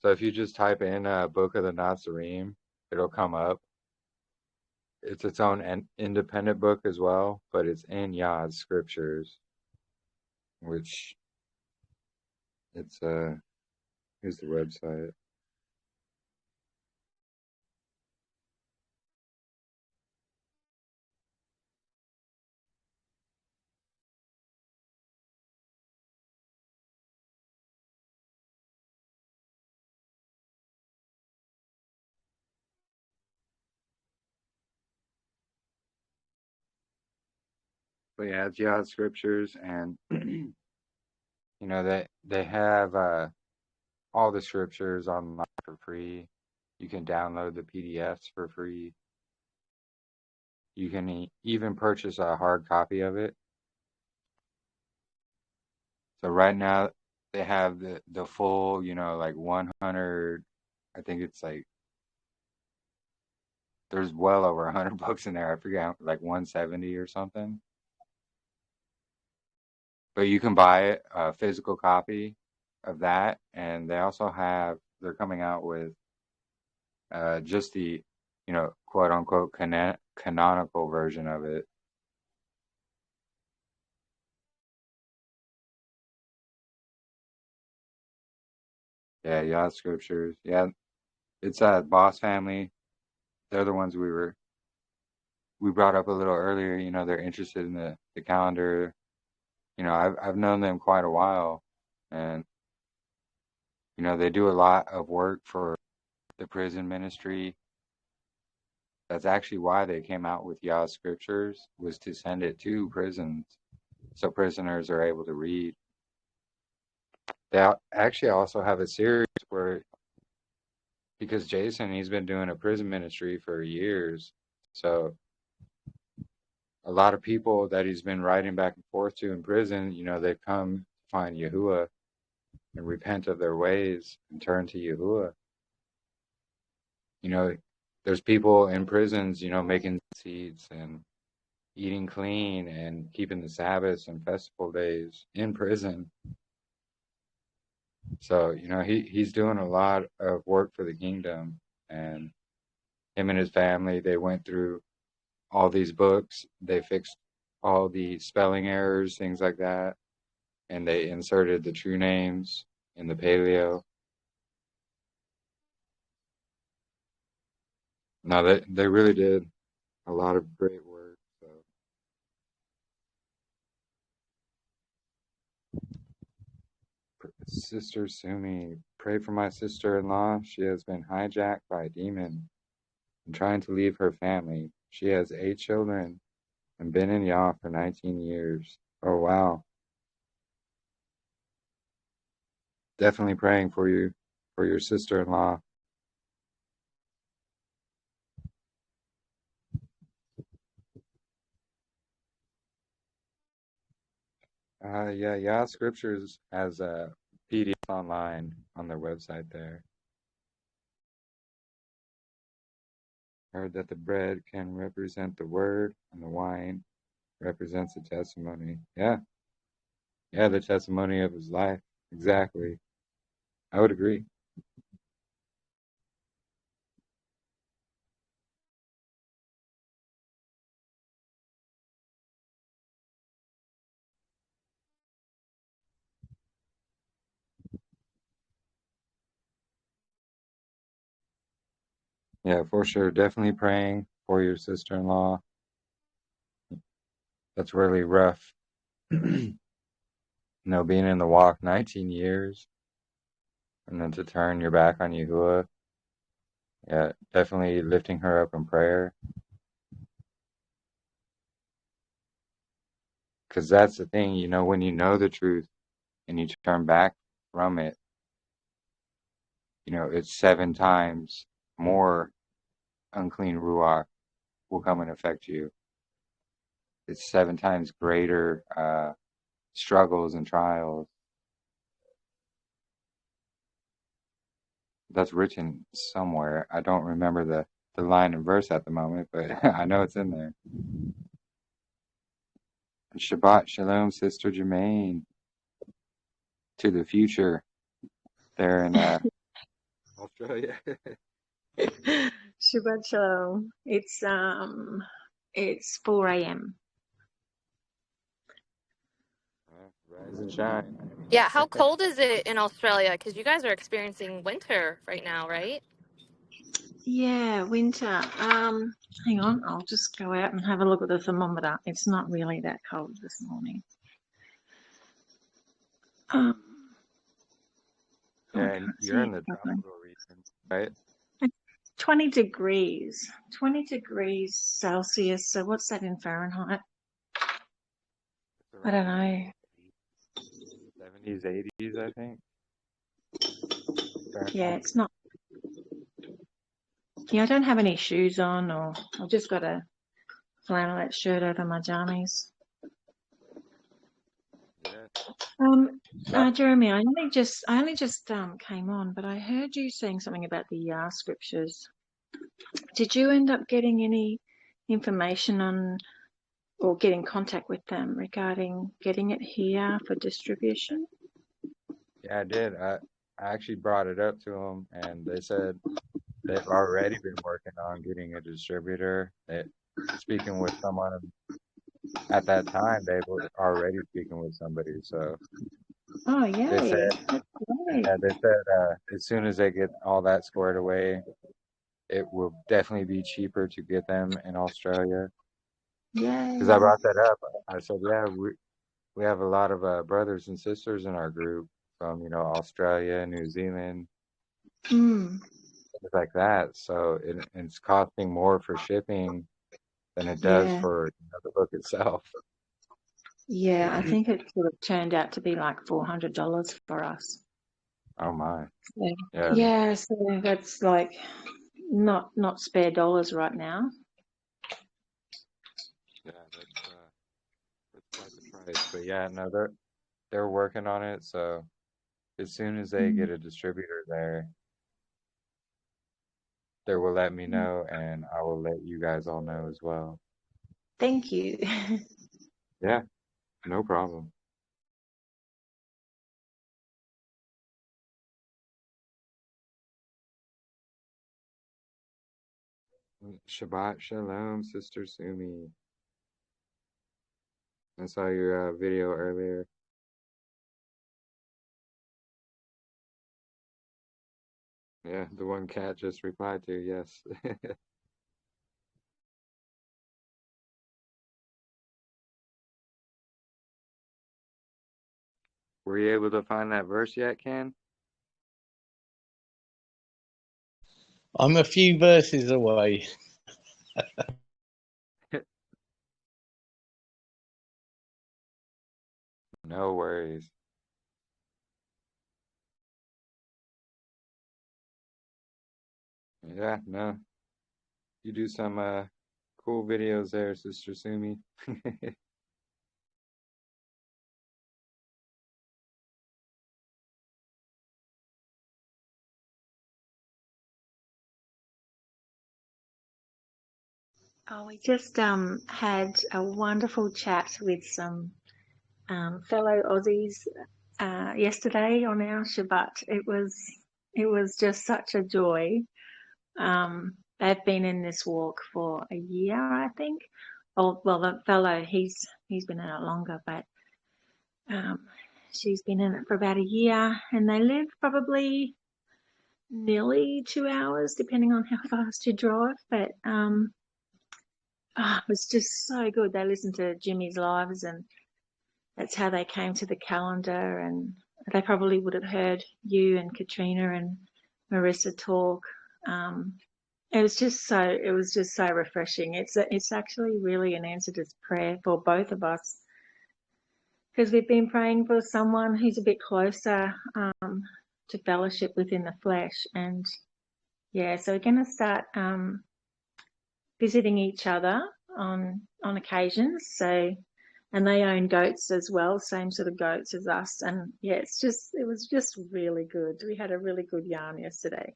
So if you just type in Book of the Nazarene, it'll come up. It's its own independent book as well, but it's in Yah's scriptures, which it's here's the website. But yeah, it's Yah's scriptures, and you know they have all the scriptures online for free. You can download the PDFs for free. You can even purchase a hard copy of it. So right now they have the full, like 100. I think it's like there's well over 100 books in there. I forget, like 170 or something. But you can buy it, a physical copy of that, and they're coming out with just the, quote unquote canonical version of it. Yeah, Yah scriptures. Yeah, it's Boss Family. They're the ones we brought up a little earlier. They're interested in the calendar. I've known them quite a while, and they do a lot of work for the prison ministry. That's actually why they came out with Yah scriptures, was to send it to prisons so prisoners are able to read. They actually also have a series where, because Jason, he's been doing a prison ministry for years, so a lot of people that he's been writing back and forth to in prison, they've come to find Yahuah and repent of their ways and turn to Yahuah. There's people in prisons, making seeds and eating clean and keeping the Sabbaths and festival days in prison. So, he's doing a lot of work for the kingdom, and him and his family, they went through all these books. They fixed all the spelling errors, things like that, and they inserted the true names in the paleo. No, they really did a lot of great work. So, Sister Sumi, pray for my sister-in-law. She has been hijacked by a demon and trying to leave her family. She has 8 children and been in Yah for 19 years. Oh, wow. Definitely praying for you, for your sister-in-law. Yeah, Yah Scriptures has a PDF online on their website there. Heard that the bread can represent the word and the wine represents the testimony. Yeah, the testimony of his life. Exactly. I would agree. Yeah, for sure. Definitely praying for your sister-in-law. That's really rough. Being in the walk 19 years and then to turn your back on Yahuah. Yeah, definitely lifting her up in prayer. Because that's the thing, when you know the truth and you turn back from it, it's 7 times more unclean ruach will come and affect you. It's 7 times greater struggles and trials. That's written somewhere. I don't remember the line and verse at the moment, but I know it's in there. Shabbat Shalom, Sister Jermaine. To the future there in Australia. Shabbat Shalom. It's 4 a.m. Rise and shine. Yeah, how cold is it in Australia? Because you guys are experiencing winter right now, right? Yeah, winter. Hang on, I'll just go out and have a look at the thermometer. It's not really that cold this morning. I Yeah, and can't you're see in it the properly. tropical region, right? 20 degrees. 20 degrees Celsius. So what's that in Fahrenheit? It's I don't around know. 70s, 80s, I think. Yeah, Fahrenheit. it's not. Yeah, I don't have any shoes on, or I've just got a flannelette shirt over my jammies. Yeah. Jeremy, I only just came on, but I heard you saying something about the Yah scriptures. Did you end up getting any information on or get in contact with them regarding getting it here for distribution? Yeah, I did. I actually brought it up to them, and they said they've already been working on getting a distributor. Speaking with someone at that time, they were already speaking with somebody. So Oh, they said, yay. That's great. as soon as they get all that squared away, it will definitely be cheaper to get them in Australia. Yay. Because I brought that up. I said, yeah, we have a lot of brothers and sisters in our group from, Australia, New Zealand, things like that. So it's costing more for shipping than it does Yeah. for the book itself. Yeah, I think it sort of turned out to be like $400 for us. Oh my. Yeah. Yeah. Yeah, so that's like not spare dollars right now. Yeah, that's quite the price. But yeah, no, they're working on it. So as soon as they get a distributor there, they will let me know, and I will let you guys all know as well. Thank you. Yeah, no problem. Shabbat Shalom, Sister Sumi. I saw your video earlier. Yeah, the one Cat just replied to, yes. Were you able to find that verse yet, Ken? I'm a few verses away. No worries. Yeah, no. You do some cool videos there, Sister Sumi. Oh, we just had a wonderful chat with some fellow Aussies yesterday on our Shabbat. It was just such a joy. They've been in this walk for a year, I think. Oh, well, the fellow he's been in it longer, but she's been in it for about a year, and they live probably nearly 2 hours, depending on how fast you drive. But it was just so good. They listened to Jimmy's lives, and that's how they came to the calendar. And they probably would have heard you and Katrina and Marissa talk. It was just so refreshing. It's actually really an answer to prayer for both of us, because we've been praying for someone who's a bit closer to fellowship within the flesh. And yeah, so we're going to start visiting each other on occasions. So, and they own goats as well, same sort of goats as us. And yeah, it was just really good. We had a really good yarn yesterday.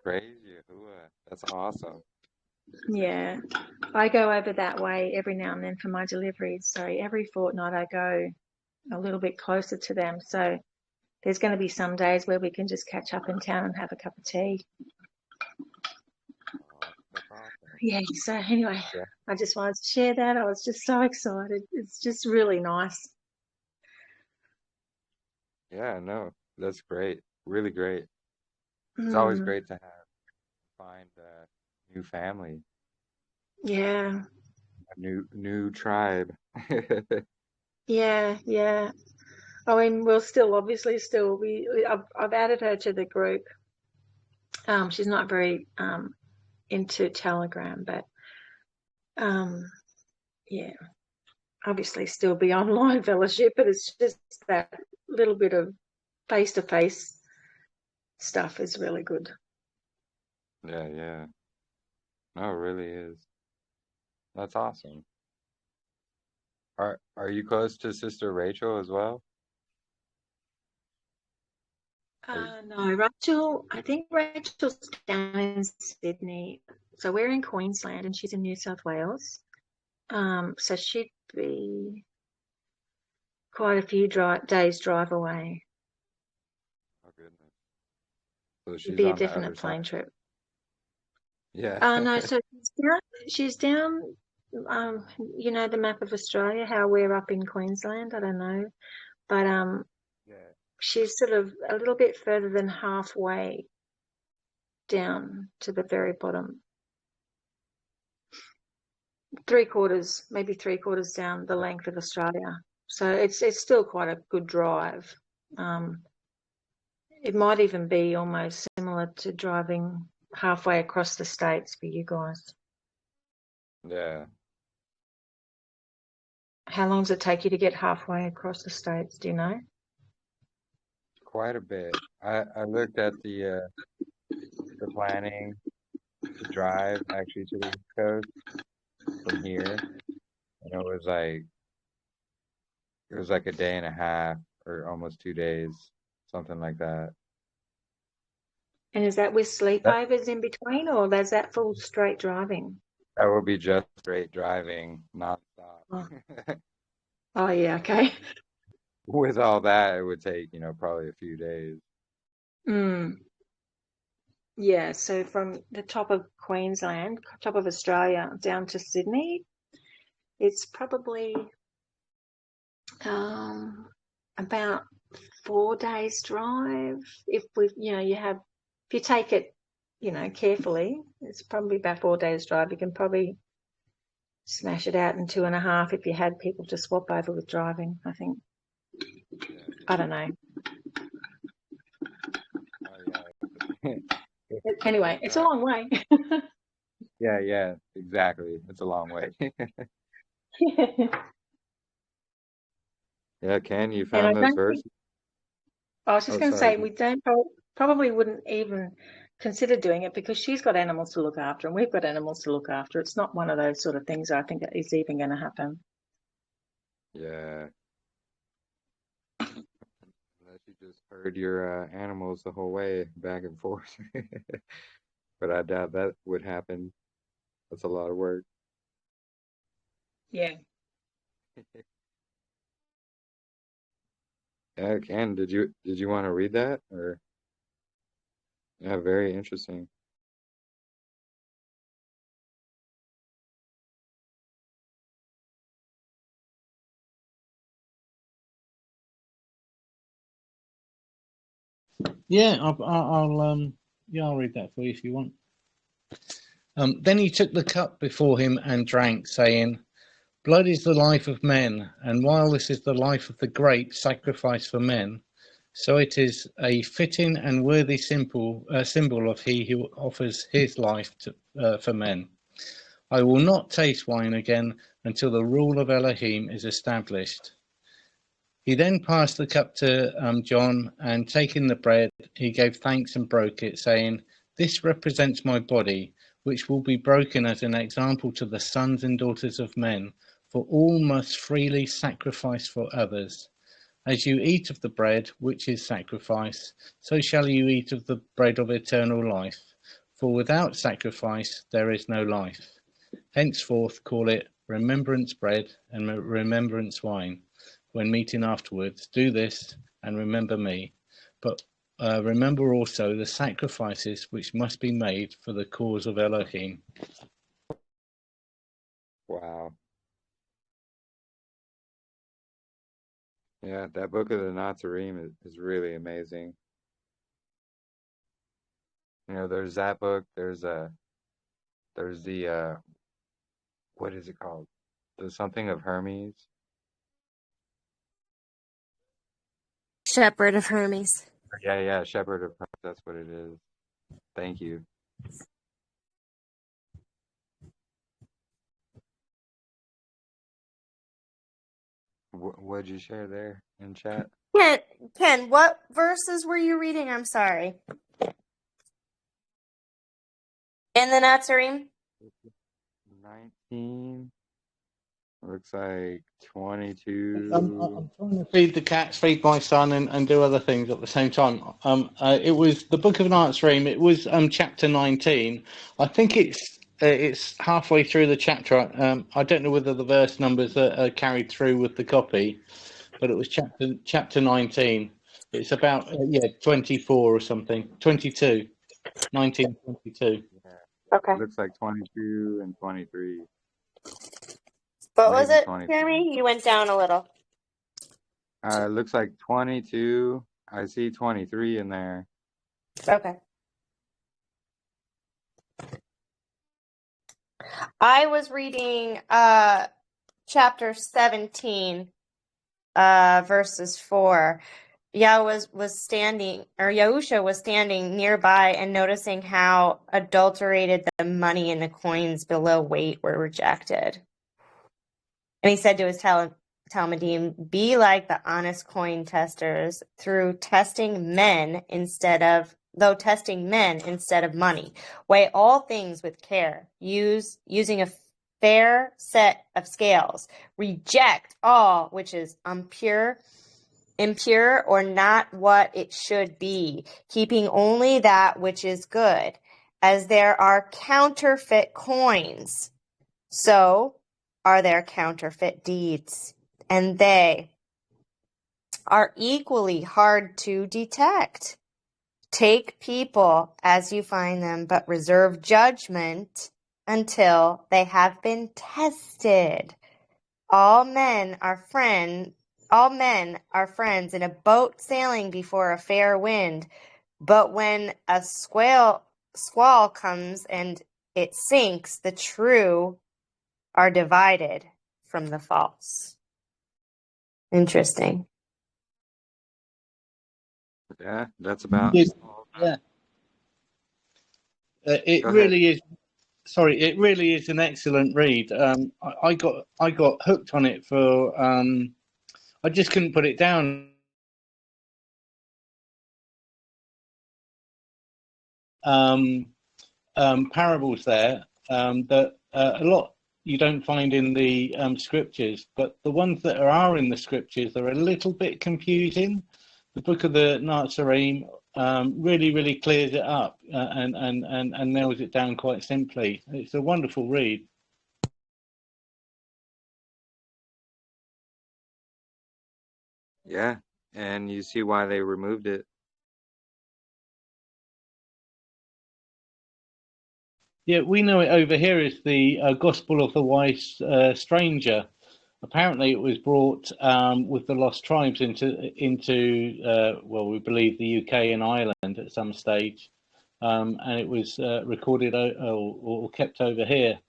Praise Yahuah. That's awesome. Yeah, I go over that way every now and then for my deliveries. So every fortnight I go a little bit closer to them. So there's going to be some days where we can just catch up in town and have a cup of tea. Oh, that's awesome. Yeah, so anyway, Yeah. I just wanted to share that. I was just so excited. It's just really nice. Yeah, no, that's great. Really great. It's always great to find a new family, Yeah, a new tribe. yeah. I mean, we'll obviously I've added her to the group. She's not very into Telegram, but yeah, obviously still be online fellowship, but it's just that little bit of face-to-face stuff is really good. Yeah, yeah. No, it really is. That's awesome. Are you close to Sister Rachel as well? No, Rachel, I think Rachel's down in Sydney. So we're in Queensland and she's in New South Wales. So she'd be quite a few days drive away. Oh goodness. So It'd she's be a on the other definite side. plane trip. Yeah. No, so she's down, you know, the map of Australia, how we're up in Queensland, I don't know. But Yeah. she's sort of a little bit further than halfway down to the very bottom. Maybe three quarters down the length of Australia. So it's still quite a good drive. It might even be almost similar to driving halfway across the states for you guys. Yeah. How long does it take you to get halfway across the states? Do you know? Quite a bit. I looked at the planning to drive actually to the East Coast from here, and it was like a day and a half or almost 2 days, something like that. And is that with That sleepovers in between, or is that full straight driving? that would be just straight driving, nonstop. Oh, oh yeah, okay. With all that, it would take, probably a few days. Yeah, so from the top of Queensland, top of Australia, down to Sydney, it's probably about 4 days drive. If you take it, carefully, it's probably about 4 days drive. You can probably smash it out in 2.5 if you had people to swap over with driving, I think. Yeah. I don't know. Oh, yeah. Anyway, it's a long way. Yeah, exactly. It's a long way. Yeah, Ken, you And I found those don't think, verses? I was just Oh, going to sorry. say, we don't probably wouldn't even consider doing it because she's got animals to look after and we've got animals to look after. It's not one of those sort of things I think is even going to happen. Yeah. Unless you just herd your animals the whole way back and forth. But I doubt that would happen. That's a lot of work. Yeah. Yeah, Ken, did you want to read that? Or yeah, very interesting. Yeah, I'll read that for you if you want. Then he took the cup before him and drank, saying, "Blood is the life of men, and while this is the life of the great sacrifice for men, so it is a fitting and worthy symbol of he who offers his life for men. I will not taste wine again until the rule of Elohim is established." He then passed the cup to John, and taking the bread, he gave thanks and broke it, saying, "This represents my body, which will be broken as an example to the sons and daughters of men, for all must freely sacrifice for others. As you eat of the bread, which is sacrifice, so shall you eat of the bread of eternal life. For without sacrifice there is no life. Henceforth call it remembrance bread and remembrance wine. When meeting afterwards, do this and remember me. But remember also the sacrifices which must be made for the cause of Elohim." Wow. Yeah, that book of the Nazarene is really amazing. You know, there's that book. There's the what is it called? The something of Hermes. Shepherd of Hermes. Yeah, Shepherd of Hermes. That's what it is. Thank you. What'd you share there in chat? Ken, what verses were you reading? I'm sorry. In the Nazarene? 19. Looks like 22. I'm trying to feed the cats, feed my son, and do other things at the same time. It was the Book of Nazarene. It was chapter 19. I think it's halfway through the chapter. I don't know whether the verse numbers are carried through with the copy, but it was chapter 19. It's about 24 or something. 22. 1922. Yeah. Okay. Looks like 22 and 23. What was Maybe it, 23. Jeremy? You went down a little. Looks like 22. I see 23 in there. Okay. I was reading chapter 17, verses 4. Yahusha was standing nearby and noticing how adulterated the money and the coins below weight were rejected. And he said to his Talmudim, "Be like the honest coin testers, testing men instead of money. Weigh all things with care, using a fair set of scales. Reject all which is impure, or not what it should be, keeping only that which is good, as there are counterfeit coins, so are there counterfeit deeds, and they are equally hard to detect. Take people as you find them, but reserve judgment until they have been tested. All men are friends in a boat sailing before a fair wind, but when a squall comes and it sinks, the true are divided from the false." Interesting. Yeah, that's about. Yeah. It Go ahead. really is. Sorry, it really is an excellent read. I got hooked on it for. I just couldn't put it down. Parables there that a lot you don't find in the scriptures, but the ones that are in the scriptures are a little bit confusing. The Book of the Nazarene really clears it up and nails it down quite simply. It's a wonderful read. Yeah, and you see why they removed it. Yeah, we know it over here as the Gospel of the Wise Stranger, apparently it was brought with the lost tribes into well, we believe the UK and Ireland at some stage, and it was recorded or kept over here.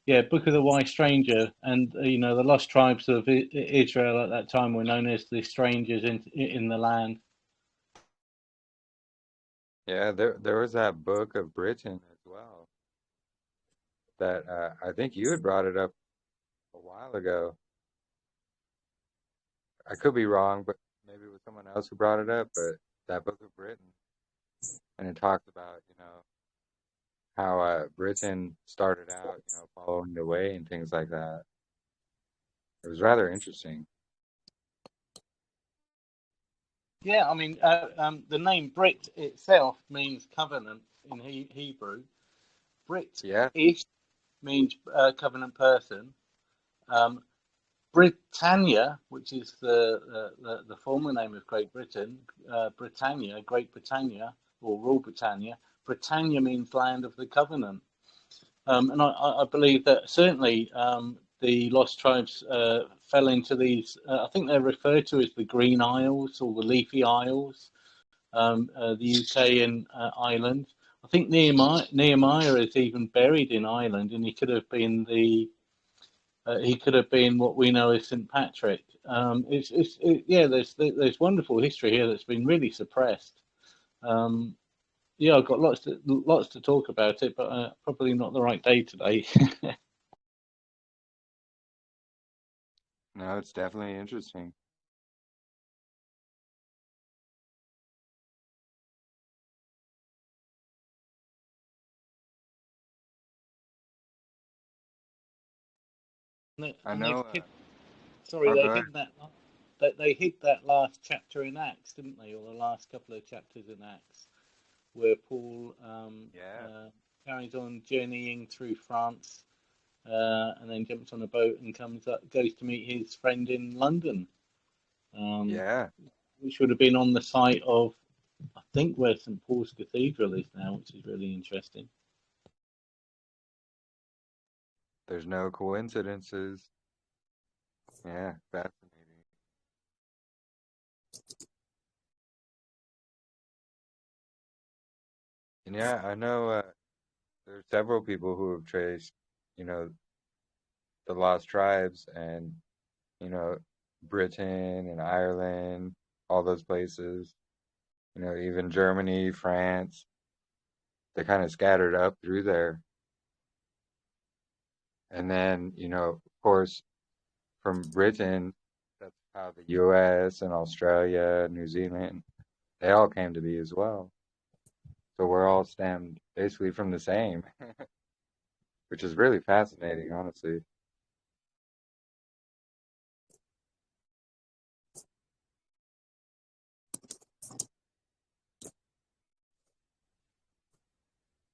Yeah, Book of the Wise Stranger, and the lost tribes of Israel at that time were known as the strangers in the land. Yeah, there was that book of Britain as well that I think you had brought it up a while ago. I could be wrong, but maybe it was someone else who brought it up, but that book of Britain, and it talks about, how Britain started out, following the way and things like that. It was rather interesting. Yeah, I mean, the name Brit itself means covenant in Hebrew. Brit Yeah, ish means covenant person. Britannia, which is the former name of Great Britain, Britannia, Great Britannia, or Rule Britannia. Britannia means land of the covenant. And I believe that certainly the lost tribes fell into these, I think they're referred to as the Green Isles or the Leafy Isles, the UK and Ireland. I think Nehemiah is even buried in Ireland, and he could have been what we know as St. Patrick. Yeah, there's wonderful history here that's been really suppressed. Yeah, I've got lots to talk about it, but probably not the right day today. no, it's definitely interesting. I know. Sorry, Oh, they go ahead. hid they hid that last chapter in Acts, didn't they, or the last couple of chapters in Acts, where Paul carries on journeying through France, and then jumps on a boat and goes to meet his friend in London. Yeah, Which would have been on the site of, I think, where St. Paul's Cathedral is now, which is really interesting. there's no coincidences. Yeah, fascinating. And yeah, I know there's several people who have traced, you know, the lost tribes and, you know, Britain and Ireland, all those places, even Germany, France, they kind of scattered up through there. And then, of course, from Britain, that's how the US and Australia, New Zealand, they all came to be as well. So we're all stemmed basically from the same, which is really fascinating, honestly.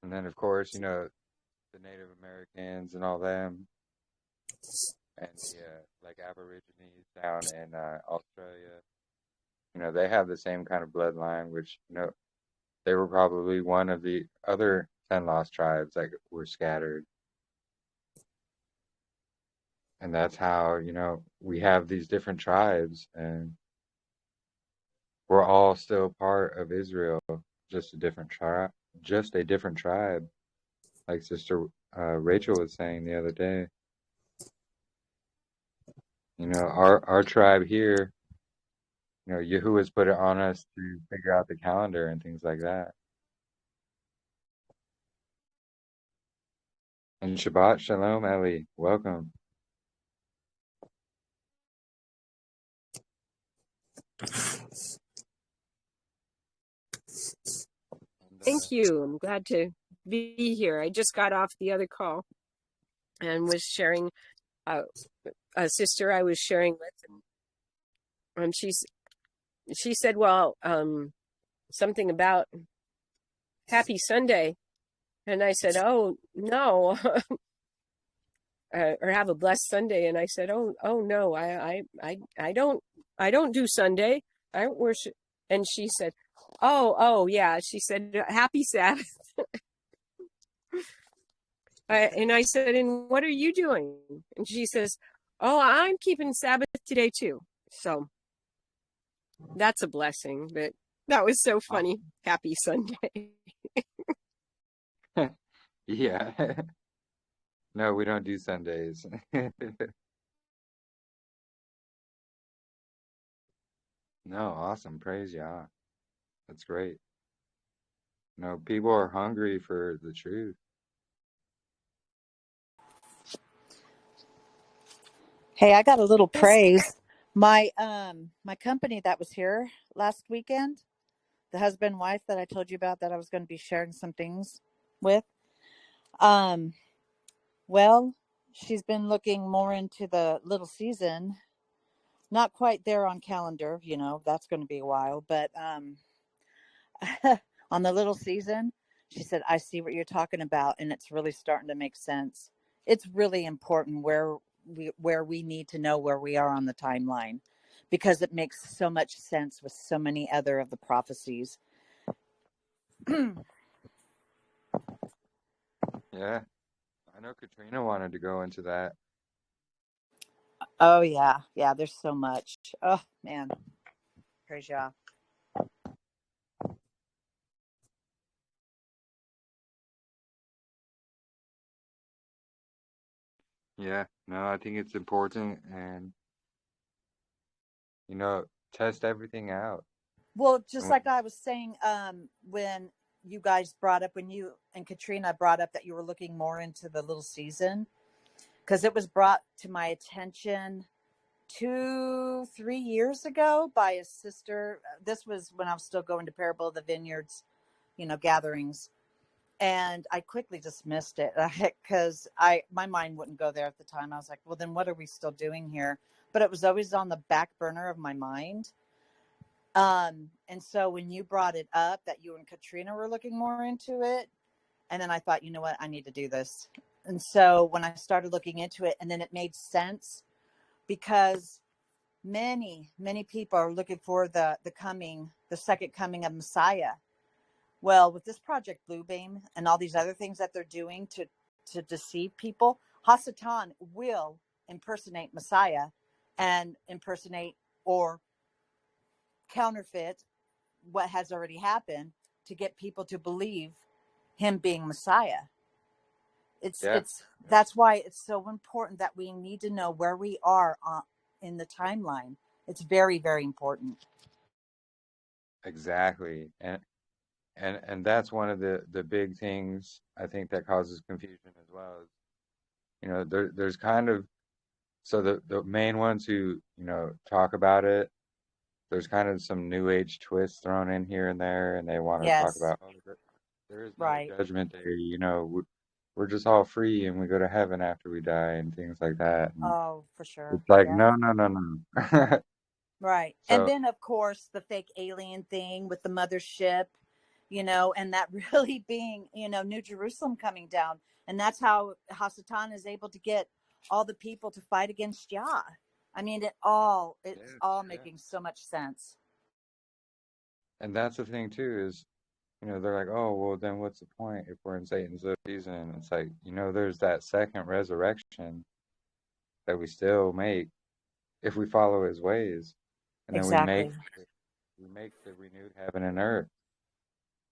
And then, of course, the Native Americans and all them, and the like Aborigines down in Australia, they have the same kind of bloodline, which, they were probably one of the other 10 lost tribes that were scattered. And that's how, we have these different tribes, and we're all still part of Israel, just a different tribe, like Sister Rachel was saying the other day. Our tribe here, Yahuwah's put it on us to figure out the calendar and things like that. And Shabbat Shalom, Ellie. Welcome. Thank you. I'm glad to be here. I just got off the other call and was sharing a sister I was sharing with, and she said, well, something about Happy Sunday, and I said, oh no, or have a blessed Sunday, and I said, oh no, I don't do Sunday. I don't worship. And she said, oh yeah, she said, Happy Sabbath. And I said, and what are you doing? And she says, oh, I'm keeping Sabbath today too. So that's a blessing. But that was so funny. Happy Sunday. Yeah. No, we don't do Sundays. No, awesome. Praise Yah. That's great. No, people are hungry for the truth. Hey, I got a little Yes. praise. My my company that was here last weekend, the husband and wife that I told you about that I was going to be sharing some things with. Um, well, she's been looking more into the little season. Not quite there on calendar, that's going to be a while, but on the little season, she said, I see what you're talking about, and it's really starting to make sense. It's really important where we need to know where we are on the timeline, because it makes so much sense with so many other of the prophecies. Yeah. I know Katrina wanted to go into that. Oh yeah. Yeah, there's so much. Oh man. Praise Yah. Yeah. No, I think it's important and, test everything out. Well, just like I was saying, when you guys brought up, when you and Katrina brought up that you were looking more into the little season, because it was brought to my attention 2-3 years ago by a sister. This was when I was still going to Parable of the Vineyards, gatherings. And I quickly dismissed it because my mind wouldn't go there at the time. I was like, well, then what are we still doing here? But it was always on the back burner of my mind. And so when you brought it up that you and Katrina were looking more into it, and then I thought, you know what, I need to do this. And so when I started looking into it, and then it made sense, because many people are looking for the second coming of Messiah. Well, with this Project Bluebeam and all these other things that they're doing to deceive people, Hasatan will impersonate Messiah and impersonate or counterfeit what has already happened to get people to believe him being Messiah. That's why it's so important that we need to know where we are in the timeline. It's very, very important. Exactly. And that's one of the big things I think that causes confusion as well. There's kind of, so the main ones who, talk about it, there's kind of some new age twists thrown in here and there, and they want to talk Yes. about, there is no Right. judgment day, we're just all free and we go to heaven after we die and things like that. And Oh, for sure. it's like, Yeah. no. Right. And So, then, of course, the fake alien thing with the mothership, and that really being, New Jerusalem coming down. And that's how Hasatan is able to get all the people to fight against Yah. I mean, it's all making so much sense. and that's the thing too, is, they're like, oh, well, then what's the point if we're in Satan's season? It's like, there's that second resurrection that we still make if we follow his ways. And then Exactly. we make the renewed heaven and earth.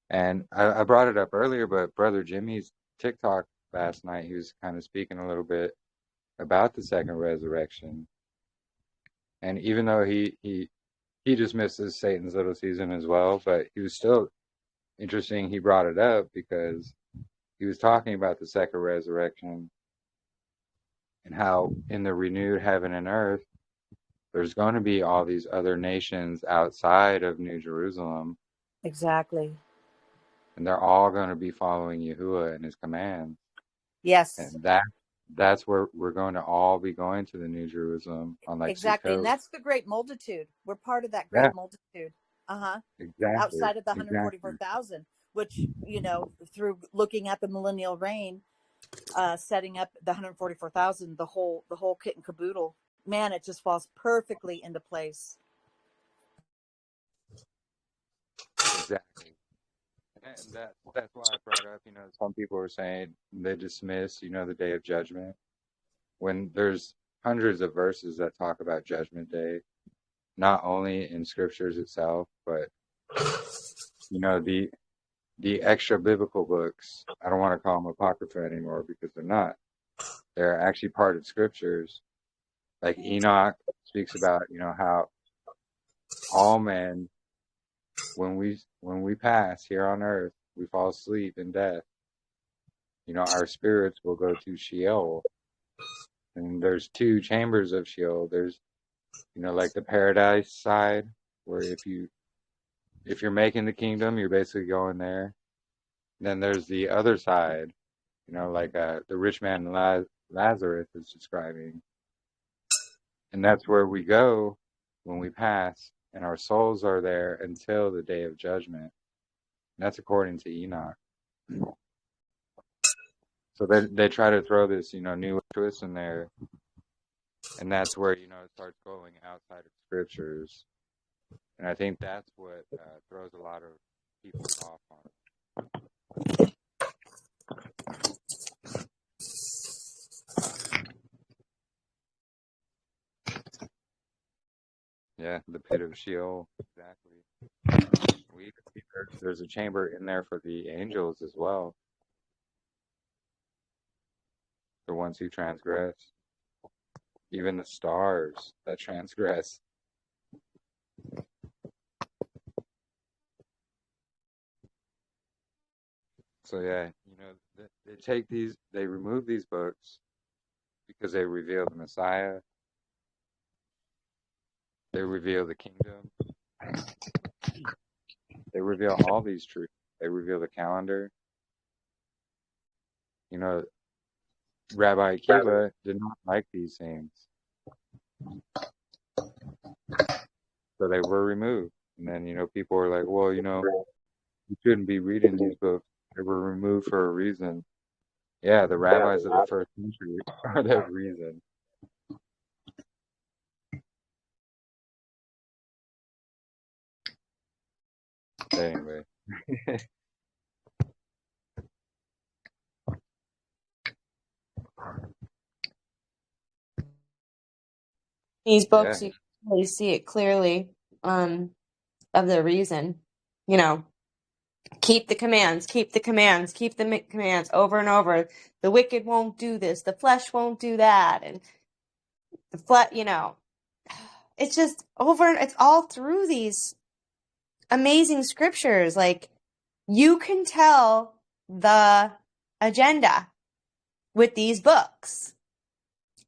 And I brought it up earlier, but Brother Jimmy's TikTok last night, he was kind of speaking a little bit about the second resurrection. And even though he dismisses Satan's little season as well, but he was still interesting. He brought it up because he was talking about the second resurrection and how in the renewed heaven and earth, there's going to be all these other nations outside of New Jerusalem. Exactly. And they're all going to be following Yahuah and his commands. Yes. And that's where we're going to all be going to the New Jerusalem on Exactly. Sukkot. And that's the great multitude. We're part of that great multitude. Exactly. Outside of the 144,000, which, through looking at the millennial reign, setting up the 144,000, the whole kit and caboodle, man, it just falls perfectly into place. Exactly. and that's why I brought up, some people are saying they dismiss, the Day of Judgment, when there's hundreds of verses that talk about Judgment Day, not only in scriptures itself, but the extra biblical books. I don't want to call them apocrypha anymore because they're not. They're actually part of scriptures. Like Enoch speaks about, how all men, when we pass here on earth, we fall asleep in death. Our spirits will go to Sheol, and there's two chambers of Sheol. There's, like the paradise side, where if you're making the kingdom, you're basically going there. Then there's the other side, like the rich man Lazarus is describing, and that's where we go when we pass, and our souls are there until the day of judgment. And that's according to Enoch. So they try to throw this, new twist in there, and that's where, it starts going outside of scriptures. And I think that's what throws a lot of people off on it. Yeah, the pit of Sheol, exactly. There's a chamber in there for the angels as well, the ones who transgress, even the stars that transgress. So yeah, they remove these books because they reveal the Messiah, they reveal the kingdom, they reveal all these truths, they reveal the calendar. Rabbi Akiva did not like these things, so they were removed. And then, people were like, well, you shouldn't be reading these books. They were removed for a reason. Yeah, the rabbis of the first century are that reason. Anyway. These books, Yeah. you can really see it clearly of the reason. Keep the commands, keep the commands, keep the commands over and over. The wicked won't do this. The flesh won't do that. And the flesh, it's just over. It's all through these amazing scriptures. Like, you can tell the agenda with these books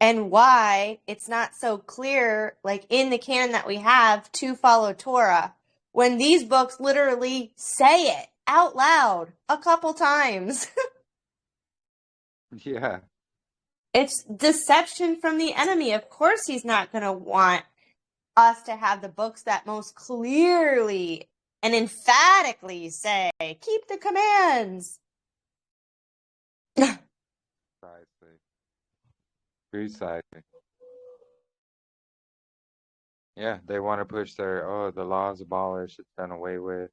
and why it's not so clear, like in the canon that we have, to follow Torah, when these books literally say it out loud a couple times. Yeah. It's deception from the enemy. Of course he's not going to want us to have the books that most clearly and emphatically say, keep the commands. Precisely. Yeah, they want to push the law's abolished, it's done away with,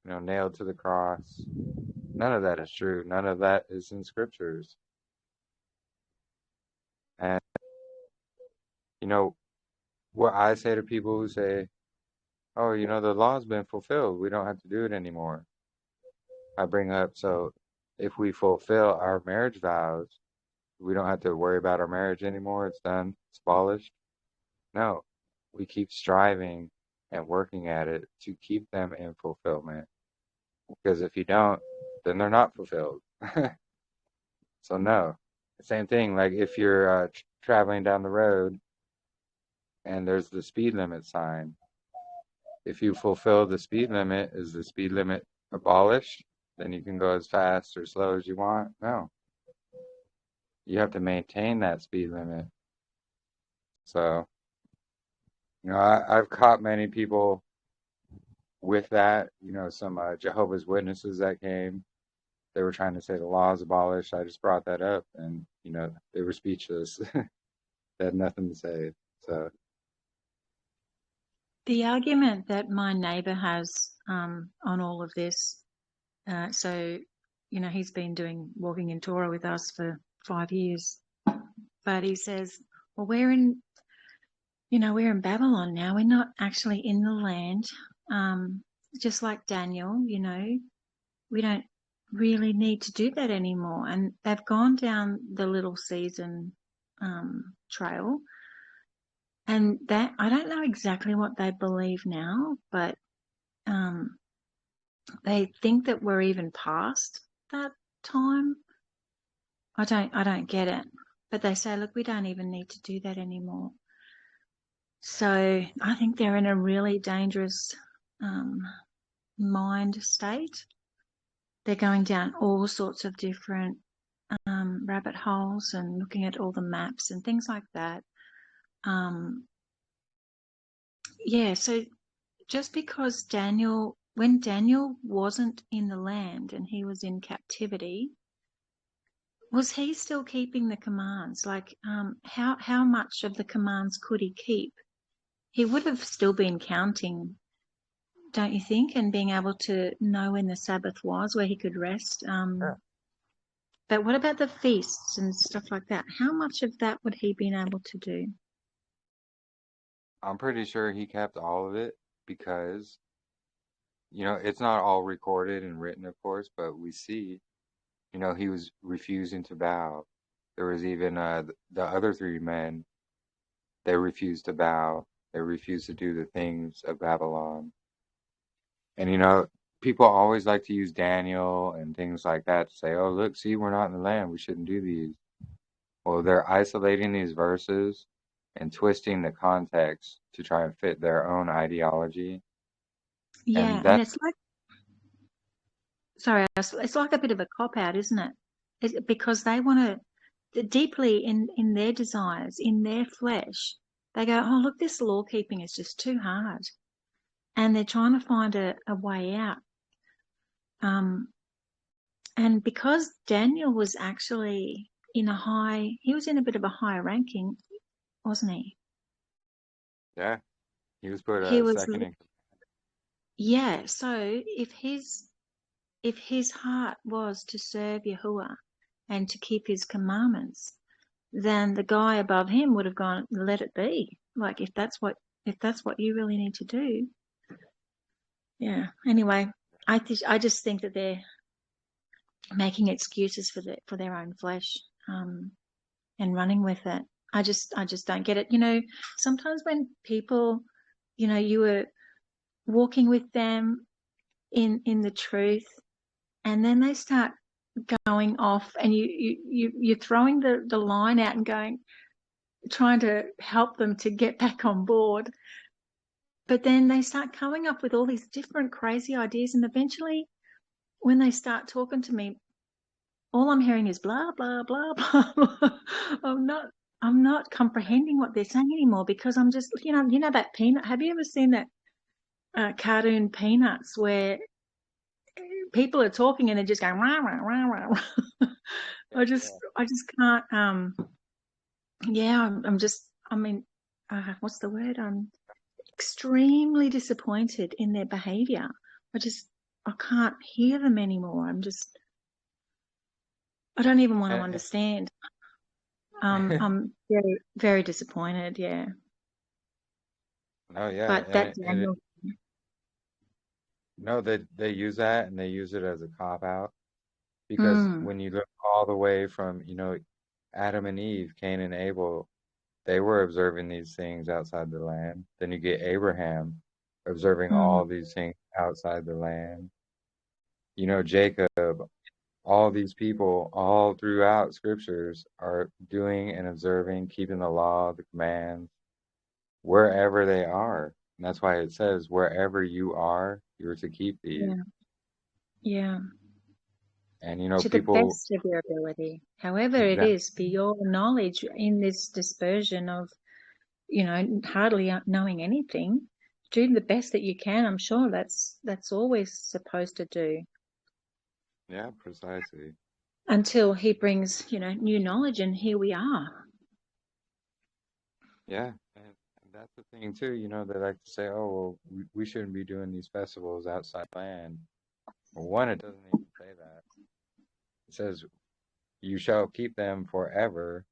nailed to the cross. None of that is true. None of that is in scriptures. And, what I say to people who say, oh, the law's been fulfilled, we don't have to do it anymore. I bring up, so if we fulfill our marriage vows, we don't have to worry about our marriage anymore. It's done. It's abolished. No, we keep striving and working at it to keep them in fulfillment. Because if you don't, then they're not fulfilled. So no, same thing. Like if you're traveling down the road and there's the speed limit sign, if you fulfill the speed limit, is the speed limit abolished? Then you can go as fast or slow as you want? No. You have to maintain that speed limit. So, I've caught many people with that. Some Jehovah's Witnesses that came, they were trying to say the law is abolished. I just brought that up, and they were speechless. They had nothing to say. So the argument that my neighbour has on all of this So, he's been walking in Torah with us for 5 years. But he says, well, we're in Babylon now. We're not actually in the land. Just like Daniel, we don't really need to do that anymore. And they've gone down the little season trail. And that, I don't know exactly what they believe now, but they think that we're even past that time. I don't get it. But they say, look, we don't even need to do that anymore. So I think they're in a really dangerous mind state. They're going down all sorts of different rabbit holes and looking at all the maps and things like that. So just because when Daniel wasn't in the land and he was in captivity, was he still keeping the commands? Like, how much of the commands could he keep? He would have still been counting, don't you think? And being able to know when the Sabbath was, where he could rest. Yeah. But what about the feasts and stuff like that? How much of that would he been able to do? I'm pretty sure he kept all of it because, it's not all recorded and written, of course, but we see, he was refusing to bow. There was even the other three men, they refused to bow. They refused to do the things of Babylon. And, people always like to use Daniel and things like that to say, oh, look, see, we're not in the land. We shouldn't do these. Well, they're isolating these verses and twisting the context to try and fit their own ideology. Yeah, and it's like, it's like a bit of a cop-out, isn't it? Because they want to, deeply in their desires, in their flesh, they go, oh, look, this law keeping is just too hard. And they're trying to find a way out. And because Daniel was actually he was in a bit of a high ranking, wasn't he? Yeah, he was put He was, second in. yeah. So if his heart was to serve Yahuah and to keep his commandments, then the guy above him would have gone, let it be. Like, if that's what you really need to do. Yeah. Anyway, I just think that they're making excuses for their own flesh, and running with it. I just don't get it. Sometimes when people, you were walking with them in the truth, and then they start going off, and you're throwing the line out and trying to help them to get back on board. But then they start coming up with all these different crazy ideas, and eventually when they start talking to me, all I'm hearing is blah, blah, blah, blah, blah. I'm not comprehending what they're saying anymore, because I'm just, that Peanut. Have you ever seen that cartoon Peanuts, where people are talking and they're just going rah, rah, rah, rah, rah. I just can't. What's the word? I'm extremely disappointed in their behavior. I can't hear them anymore. I don't even want to understand. I'm very, very disappointed. Yeah. Oh yeah, But that Daniel. No, they use that, and they use it as a cop out, because when you look all the way from, Adam and Eve, Cain and Abel, they were observing these things outside the land. Then you get Abraham observing all these things outside the land. Jacob, all these people all throughout scriptures are doing and observing, keeping the law, the commands, wherever they are. And that's why it says, wherever you are, you're to keep these. Yeah. And, to people. the best of your ability, however it is, be your knowledge in this dispersion of, hardly knowing anything. Do the best that you can. I'm sure that's always supposed to do. Yeah, precisely. Until he brings, new knowledge, and here we are. Yeah, and that's the thing too, they like to say, oh, well, we shouldn't be doing these festivals outside land. Well, one, it doesn't even It says, you shall keep them forever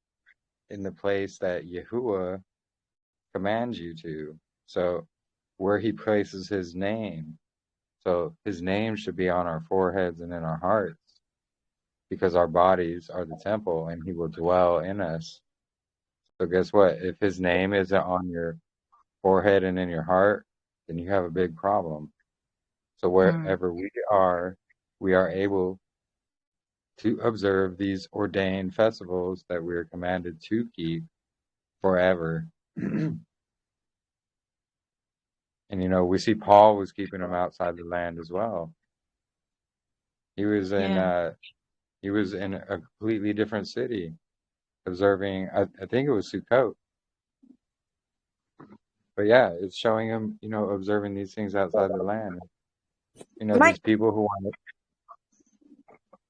in the place that Yahuah commands you to. So where he places his name. So his name should be on our foreheads and in our hearts, because our bodies are the temple and he will dwell in us. So guess what? If his name isn't on your forehead and in your heart, then you have a big problem. So wherever we are able to observe these ordained festivals that we are commanded to keep forever. And we see Paul was keeping them outside the land as well. He was in a completely different city, observing. I think it was Sukkot. But yeah, it's showing him, observing these things outside the land. These people who want to.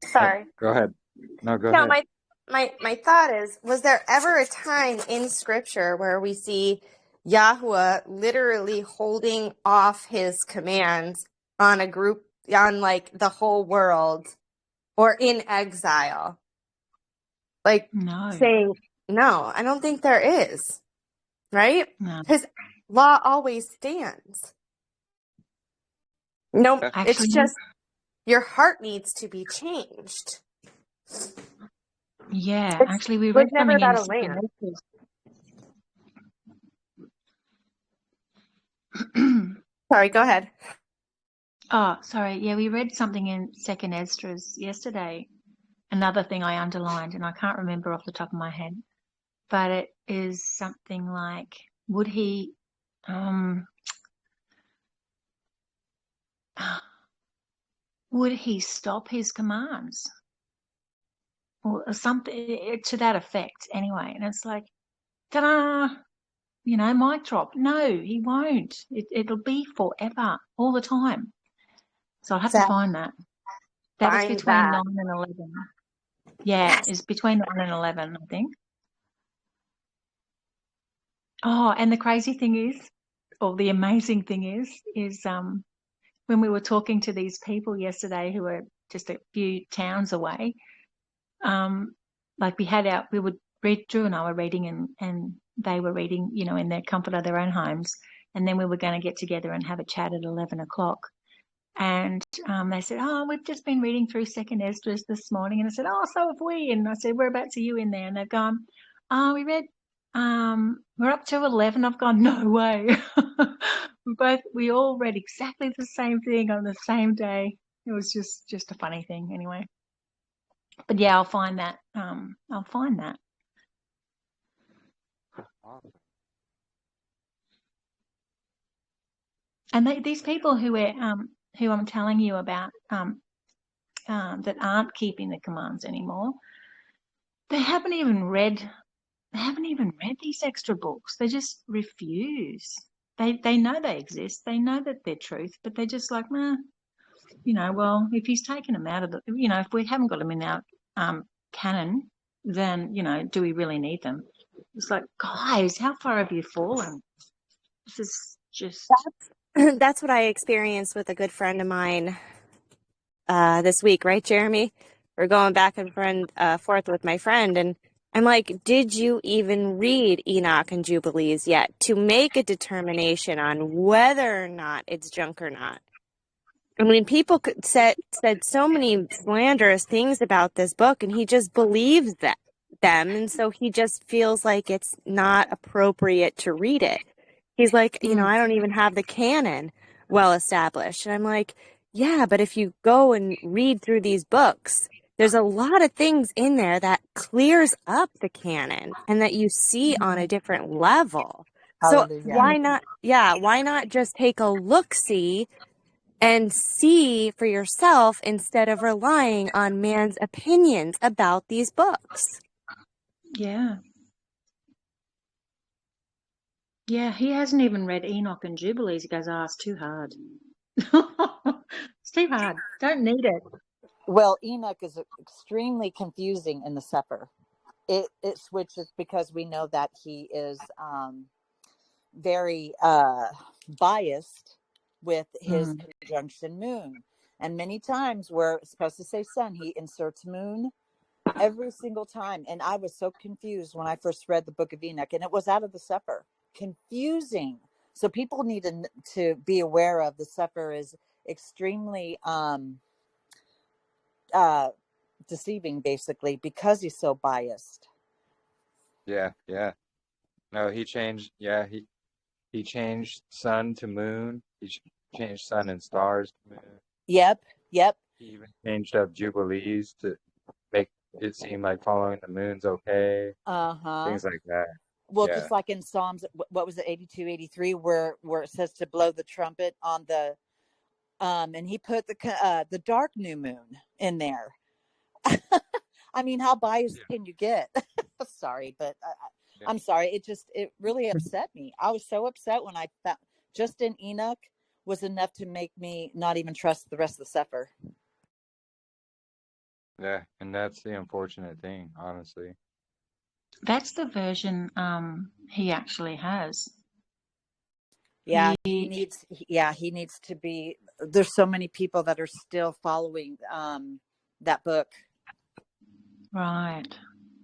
Sorry. Go ahead. No, go No, ahead. my thought is, was there ever a time in Scripture where we see Yahuah literally holding off his commands on a group, on like the whole world, or in exile? Like saying, no, I don't think there is, right? No. His law always stands. No, Actually, it's just your heart needs to be changed. Yeah, It's actually, we was read never something in about a land. Sorry, go ahead. Oh, sorry. Yeah, we read something in Second Esdras yesterday. Another thing I underlined, and I can't remember off the top of my head, but it is something like, would he stop his commands? Or something to that effect anyway. And it's like, ta-da, mic drop. No, he won't. It'll be forever, all the time. So I'll have to find that. That was between 9 and 11. Yeah, it's between 9 and 11, I think. Oh, and the crazy thing is, or the amazing thing is when we were talking to these people yesterday who were just a few towns away, like we would read, Drew and I were reading and they were reading, in their comfort of their own homes. And then we were going to get together and have a chat at 11 o'clock. And they said, oh, we've just been reading through Second Esdras this morning. And I said, oh, so have we. And I said, whereabouts are you in there? And they've gone, oh, we read, we're up to 11. I've gone, no way. We all read exactly the same thing on the same day. It was just a funny thing anyway. But yeah, I'll find that. Awesome. And these people who I'm telling you about, that aren't keeping the commands anymore, they haven't even read these extra books. They just refuse. They know they exist. They know that they're truth, but they're just like, well, if he's taken them out of the, if we haven't got them in our canon, then, do we really need them? It's like, guys, how far have you fallen? This is just... That's what I experienced with a good friend of mine this week, right, Jeremy? We're going back and forth with my friend, and I'm like, did you even read Enoch and Jubilees yet to make a determination on whether or not it's junk or not? I mean, people said so many slanderous things about this book, and he just believes them, and so he just feels like it's not appropriate to read it. He's like, I don't even have the canon well established. And I'm like, yeah, but if you go and read through these books, there's a lot of things in there that clears up the canon and that you see on a different level. Hallelujah. So why not just take a look-see and see for yourself instead of relying on man's opinions about these books? Yeah. Yeah, he hasn't even read Enoch and Jubilees. He goes, it's too hard. It's too hard. Don't need it. Well, Enoch is extremely confusing in the Sefer. It switches because we know that he is very biased with his conjunction moon. And many times where it's supposed to say sun, he inserts moon every single time. And I was so confused when I first read the Book of Enoch, and it was out of the Sefer. Confusing. So people need to be aware of the Sefer is extremely deceiving, basically, because he's so biased. Yeah, yeah. No, he changed. Yeah, he changed sun to moon. He changed sun and stars to moon. Yep. He even changed up jubilees to make it seem like following the moon's okay. Things like that. Well, Yeah. just like in Psalms, what was it, 82, 83, where it says to blow the trumpet on the, and he put the dark new moon in there. I mean, how biased can you get? Sorry, but I'm sorry. It really upset me. I was so upset when I found just in Enoch was enough to make me not even trust the rest of the Sefer. Yeah, and that's the unfortunate thing, honestly. That's the version he actually has. Yeah, he needs to be. There's so many people that are still following that book. Right.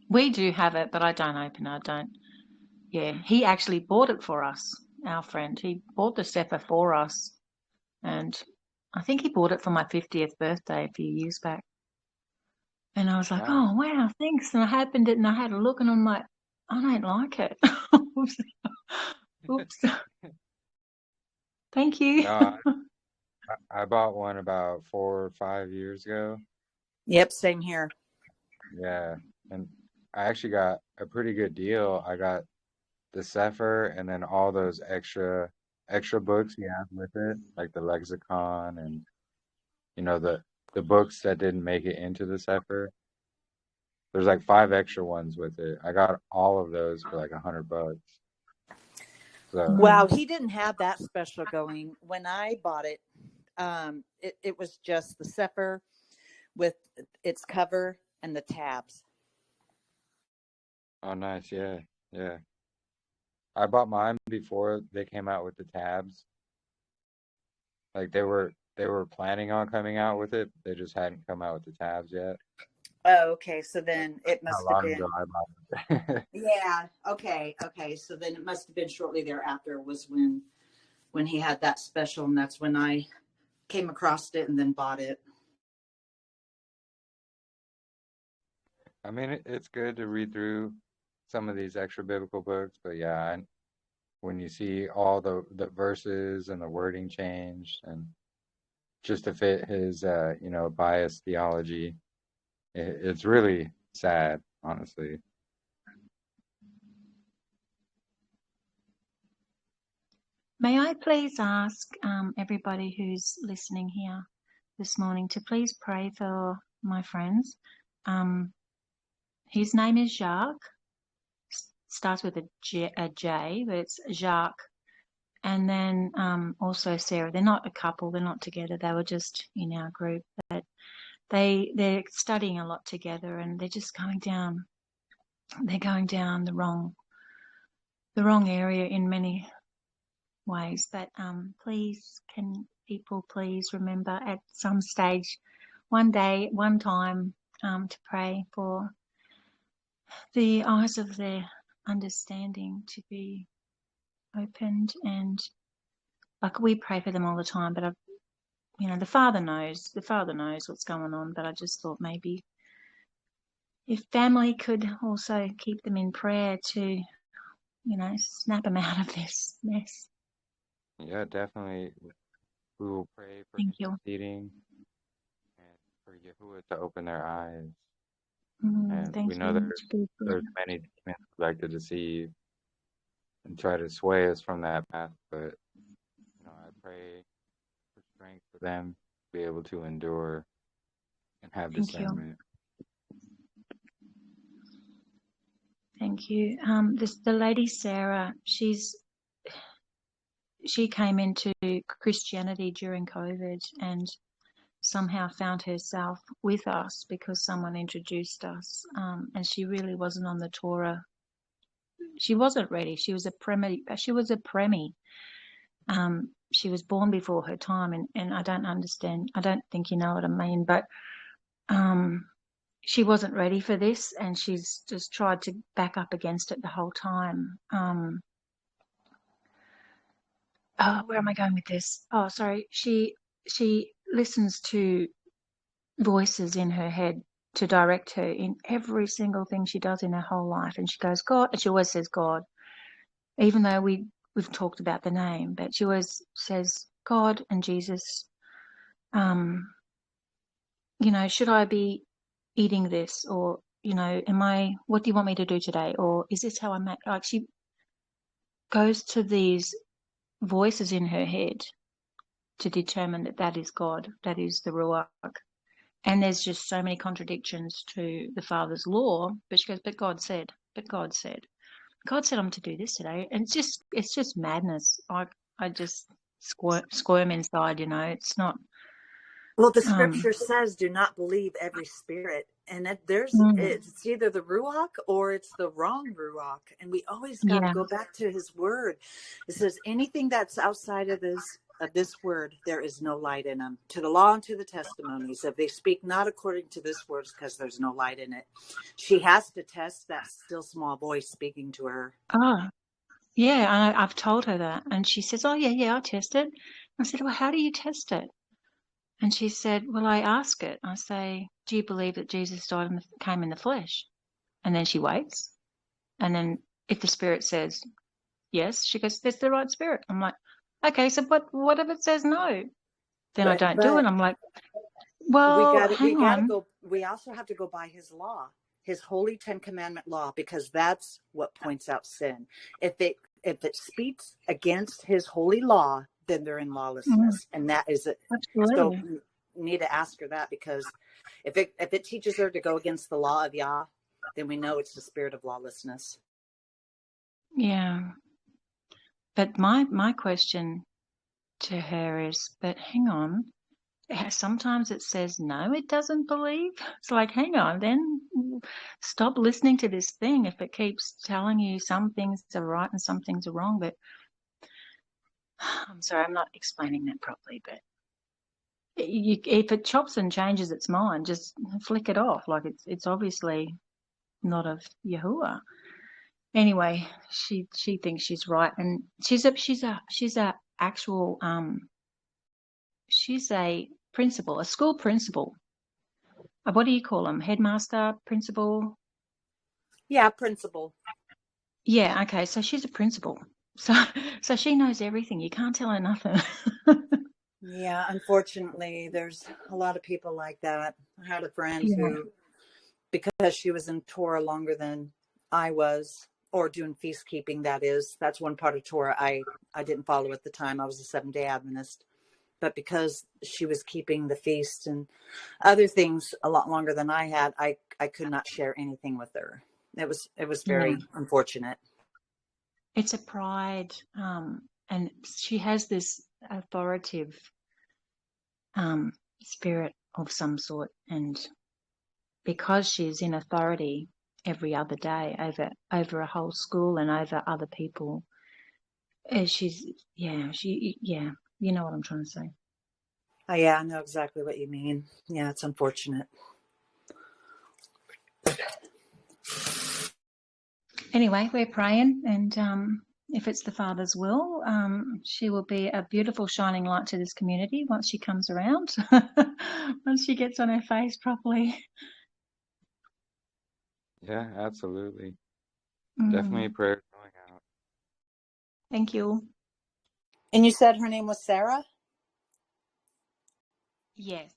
We do have it, but I don't open it. I don't. Yeah, he actually bought it for us, our friend. He bought the Sefer for us. And I think he bought it for my 50th birthday a few years back. And I was like, oh, wow, thanks. And I opened it and I had a look and I'm like, I don't like it. Oops. Thank you. No, I bought one about 4 or 5 years ago. Yep, same here. Yeah, and I actually got a pretty good deal. I got the Sefer and then all those extra books he has with it, like the lexicon and the books that didn't make it into the Sefer. There's like 5 extra ones with it. I got all of those for like $100. So wow, he didn't have that special going when I bought it. It was just the Sefer with its cover and the tabs. oh, nice, yeah. I bought mine before they came out with the tabs. Like they were planning on coming out with it. They just hadn't come out with the tabs yet. Oh, okay. So then it must have been. How long ago I bought it. Yeah. Okay. So then it must have been shortly thereafter was when he had that special, and that's when I came across it and then bought it. I mean, it's good to read through some of these extra biblical books, but yeah, when you see all the verses and the wording changed and just to fit his biased theology, it's really sad, honestly. May I please ask everybody who's listening here this morning to please pray for my friends. His name is Jacques. Starts with a J, but it's Jacques. And then also Sarah. They're not a couple. They're not together. They were just in our group. But they're studying a lot together, and they're just going down. They're going down the wrong area in many ways. But please, can people please remember at some stage, one day, one time, to pray for the eyes of their understanding to be opened. And like we pray for them all the time, but the Father knows what's going on. But I just thought maybe if family could also keep them in prayer to snap them out of this mess. Yeah, definitely. We will pray for interceding and for Yahuah to open their eyes. And we know there's many demons who like to deceive and try to sway us from that path, but I pray for strength for them to be able to endure and have discernment. Thank you. The lady Sarah, she came into Christianity during COVID and somehow found herself with us because someone introduced us, and she really wasn't on the Torah. She wasn't ready. She was a preemie. she was born before her time, and I don't understand. I don't think you know what I mean, but she wasn't ready for this, and she's just tried to back up against it the whole time. Where am I going with this? Oh, sorry. She listens to voices in her head to direct her in every single thing she does in her whole life, and she goes, God, and she always says God, even though we've talked about the name, but she always says God and Jesus. Should I be eating this, or what do you want me to do today, or is this how I make? Like, she goes to these voices in her head to determine that is God, that is the Ruach. And there's just so many contradictions to the Father's law, but she goes, but God said I'm to do this today. And it's just madness. I just squirm inside, it's not. Well, the scripture says, do not believe every spirit. And it's either the Ruach or it's the wrong Ruach. And we always got to go back to his word. It says anything that's outside of this word, there is no light in them. To the law and to the testimonies, if they speak not according to this word, because there's no light in it. She has to test that still small voice speaking to her. Oh, yeah, I've told her that. And she says, oh, yeah, I test it. I said, well, how do you test it? And she said, well, I ask it. I say, do you believe that Jesus died and came in the flesh? And then she waits. And then if the spirit says yes, she goes, that's the right spirit. I'm like, okay, so what if it says no? Then I don't do it. I'm like, well, hang on. We also have to go by his law, his holy 10 commandment law, because that's what points out sin. If it speaks against his holy law, then they're in lawlessness. And that is it. Absolutely. So you need to ask her that, because if it teaches her to go against the law of Yah, then we know it's the spirit of lawlessness. Yeah. But my question to her is, but hang on, sometimes it says no, it doesn't believe. It's like, hang on, then stop listening to this thing if it keeps telling you some things are right and some things are wrong. But I'm sorry, I'm not explaining that properly, but if it chops and changes its mind, just flick it off. Like, it's obviously not of Yahuah. Anyway, she thinks she's right, and she's a actual she's a principal, a school principal. What do you call them? Headmaster, principal? Yeah, principal. Yeah, okay. So she's a principal. So she knows everything. You can't tell her nothing. Yeah, unfortunately, there's a lot of people like that. I had a friend who, because she was in Torah longer than I was, or doing feast keeping, that's one part of Torah I didn't follow at the time. I was a 7-day Adventist. But because she was keeping the feast and other things a lot longer than I had, I could not share anything with her. It was very unfortunate. It's a pride, and she has this authoritative spirit of some sort, and because she's in authority every other day over a whole school and over other people, you know what I'm trying to say. Oh, yeah, I know exactly what you mean. Yeah, it's unfortunate. Anyway, we're praying, and if it's the Father's will, she will be a beautiful shining light to this community once she comes around, once she gets on her face properly. Yeah, absolutely. Definitely prayers going out. Thank you. And you said her name was Sarah? Yes,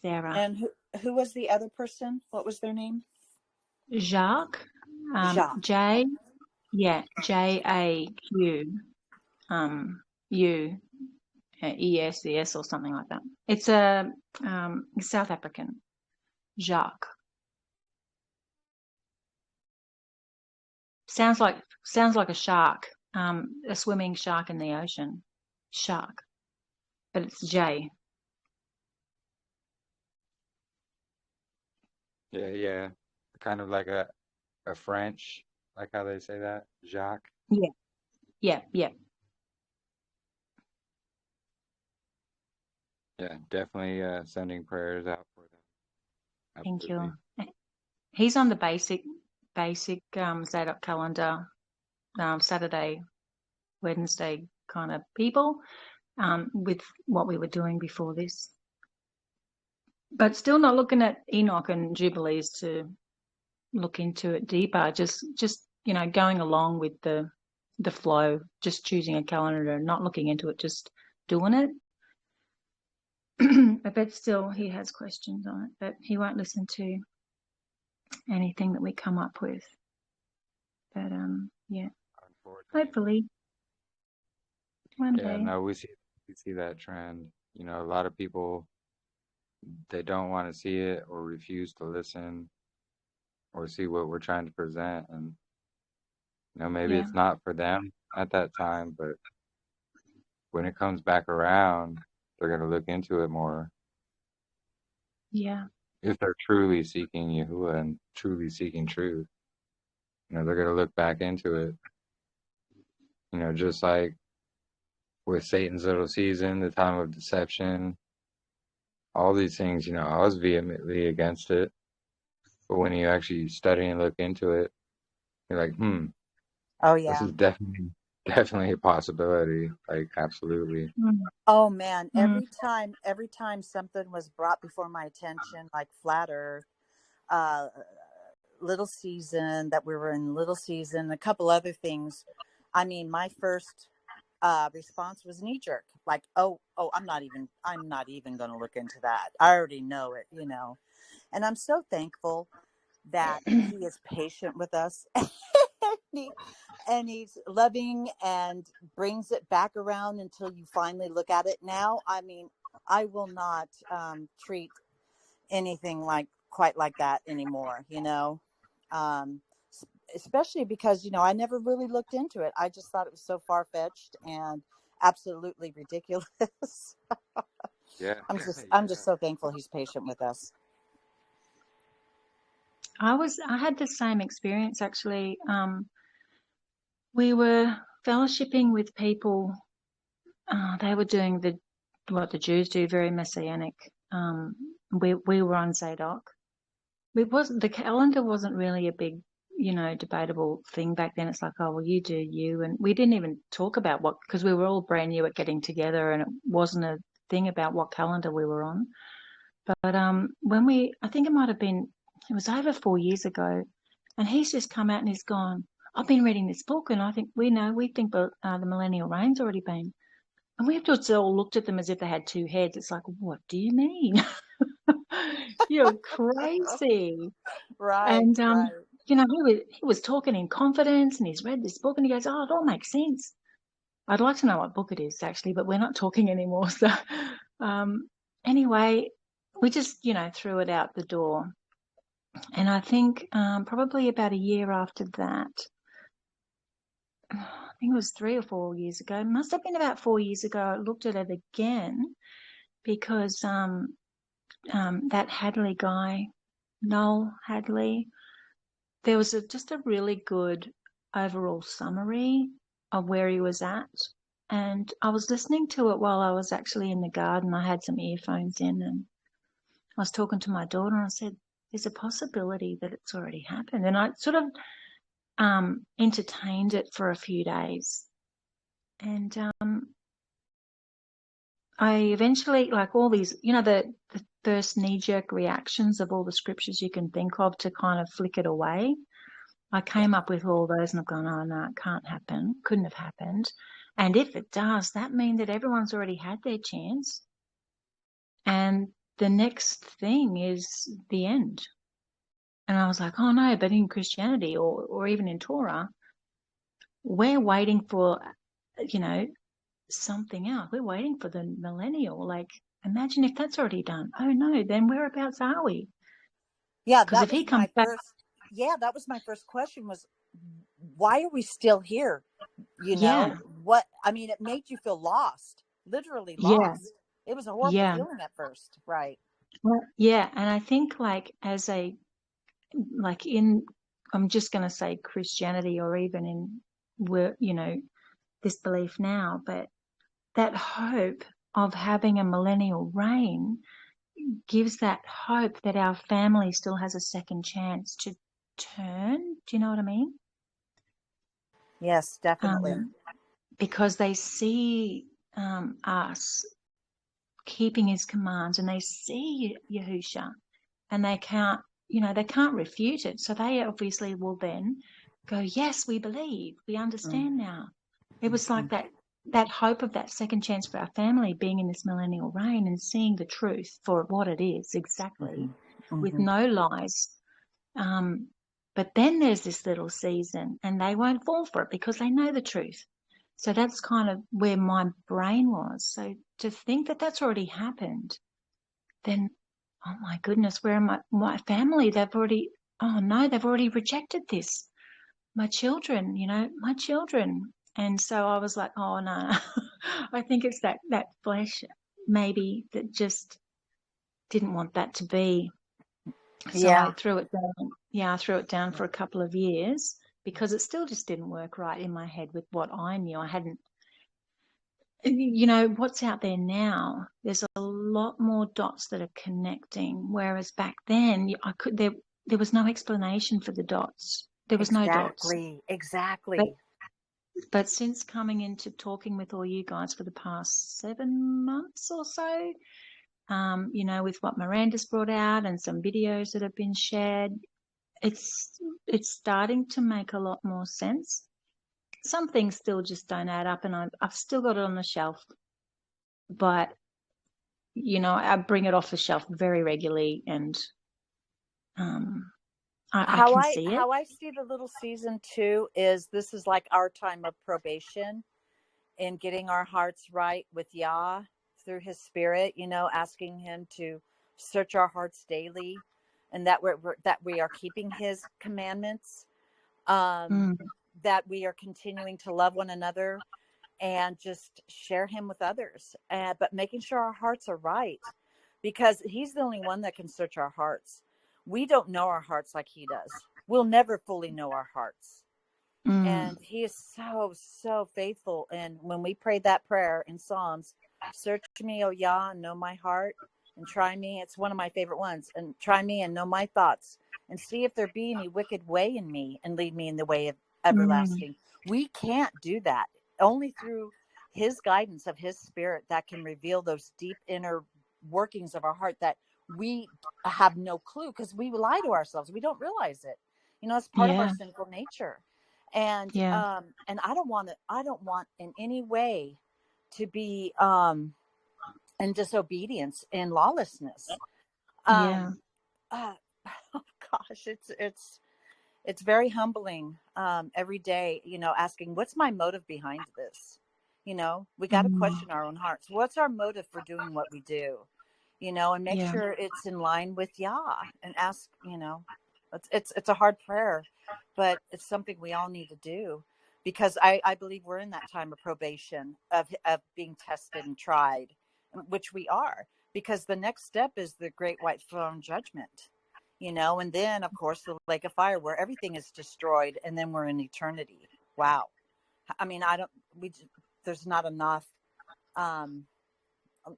Sarah. And who was the other person? What was their name? Jacques. Jacques. J-A-Q. U-E-S-E-S or something like that. It's a South African. Jacques. Sounds like a shark, a swimming shark in the ocean. Shark. But it's J. Yeah. Kind of like a French, like how they say that, Jacques. Yeah. Yeah, definitely sending prayers out for them. Thank Absolutely. you. He's on the basic Zadok calendar, Saturday, Wednesday kind of people, with what we were doing before this. But still not looking at Enoch and Jubilees to look into it deeper. Just going along with the flow, just choosing a calendar, not looking into it, just doing it. I bet still he has questions on it, but he won't listen to anything that we come up with. But yeah, hopefully one Yeah, day. no, we see that trend. You know, a lot of people, they don't want to see it or refuse to listen or see what we're trying to present, and maybe Yeah, it's not for them at that time, but when it comes back around, they're going to look into it more yeah, if they're truly seeking Yahuwah and truly seeking truth. They're going to look back into it. Just like with Satan's little season, the time of deception, all these things, I was vehemently against it. But when you actually study and look into it, you're like, Oh this yeah. is definitely a possibility. Like, absolutely. Oh man, mm. every time something was brought before my attention, like flat earth, little season, that we were in little season, a couple other things, I mean, my first response was knee jerk, like, oh, I'm not even going to look into that. I already know it, and I'm so thankful that he is patient with us. and he's loving and brings it back around until you finally look at it. Now, I mean, I will not treat anything quite like that anymore, um, especially because, I never really looked into it. I just thought it was so far-fetched and absolutely ridiculous. Yeah. I'm just so thankful he's patient with us. I had the same experience actually. We were fellowshipping with people. They were doing what the Jews do, very messianic. We were on Zadok. The calendar wasn't really a big, debatable thing back then. It's like, oh well, you do you, and we didn't even talk about because we were all brand new at getting together, and it wasn't a thing about what calendar we were on. But I think it was over 4 years ago, and he's just come out and he's gone, I've been reading this book, and I think we think the millennial reign's already been. And we have just all looked at them as if they had two heads. It's like, what do you mean? You're crazy. Right, And, right. he was talking in confidence, and he's read this book, and he goes, oh, it all makes sense. I'd like to know what book it is, actually, but we're not talking anymore. So anyway, we just, threw it out the door. And I think probably about a year after that, I think it was 3 or 4 years ago, must have been about 4 years ago, I looked at it again because that Hadley guy, Noel Hadley, there was just a really good overall summary of where he was at. And I was listening to it while I was actually in the garden. I had some earphones in, and I was talking to my daughter, and I said, there's a possibility that it's already happened. And I sort of entertained it for a few days. And I eventually, like all these, the first knee-jerk reactions of all the scriptures you can think of to kind of flick it away. I came up with all those, and I've gone, oh, no, it can't happen. Couldn't have happened. And if it does, that means that everyone's already had their chance. And the next thing is the end. And I was like, oh, no, but in Christianity or even in Torah, we're waiting for, something else. We're waiting for the millennial. Like, imagine if that's already done. Oh, no, then whereabouts are we? Yeah, Because if he comes back. That was my first question was, why are we still here? Yeah. What, I mean, it made you feel lost, literally lost. Yeah. It was a horrible feeling at first. Right. Well, yeah. And I think I'm just going to say Christianity or even in, this belief now, but that hope of having a millennial reign gives that hope that our family still has a second chance to turn. Do you know what I mean? Yes, definitely. Because they see us keeping his commands, and they see Yahusha, and they can't refute it. So they obviously will then go, yes, we believe, we understand now. It was like that hope of that second chance for our family being in this millennial reign and seeing the truth for what it is exactly, with no lies. But then there's this little season, and they won't fall for it because they know the truth. So that's kind of where my brain was. So to think that that's already happened, then, oh my goodness, where am my family? They've already rejected this. My children, my children. And so I was like, oh no, I think it's that flesh maybe that just didn't want that to be. So I threw it down. Yeah, I threw it down for a couple of years because it still just didn't work right in my head with what I knew. I hadn't, what's out there now, there's a lot more dots that are connecting, whereas back then there was no explanation for the dots. There was no dots. Exactly. But since coming into talking with all you guys for the past 7 months or so, with what Miranda's brought out and some videos that have been shared, it's starting to make a lot more sense. Some things still just don't add up, and I've still got it on the shelf, but I bring it off the shelf very regularly, and I can see it. How I see the little season too is this is like our time of probation in getting our hearts right with Yah through his spirit, asking him to search our hearts daily, and that we are keeping his commandments, that we are continuing to love one another and just share him with others, but making sure our hearts are right, because he's the only one that can search our hearts. We don't know our hearts like he does. We'll never fully know our hearts. And he is so, so faithful. And when we prayed that prayer in Psalms, search me, O Yah, and know my heart, and try me. It's one of my favorite ones. And try me and know my thoughts, and see if there be any wicked way in me, and lead me in the way of everlasting. We can't do that. Only through his guidance of his spirit that can reveal those deep inner workings of our heart that we have no clue, because we lie to ourselves. We don't realize it. It's part of our sinful nature. And and I don't want in any way to be in disobedience and lawlessness. Oh gosh, it's very humbling every day, asking, what's my motive behind this? We got to question our own hearts. What's our motive for doing what we do? And make sure it's in line with Yah, and ask, it's a hard prayer, but it's something we all need to do, because I believe we're in that time of probation, of being tested and tried, which we are, because the next step is the great white throne judgment, and then of course the lake of fire, where everything is destroyed, and then we're in eternity. Wow. I mean, there's not enough,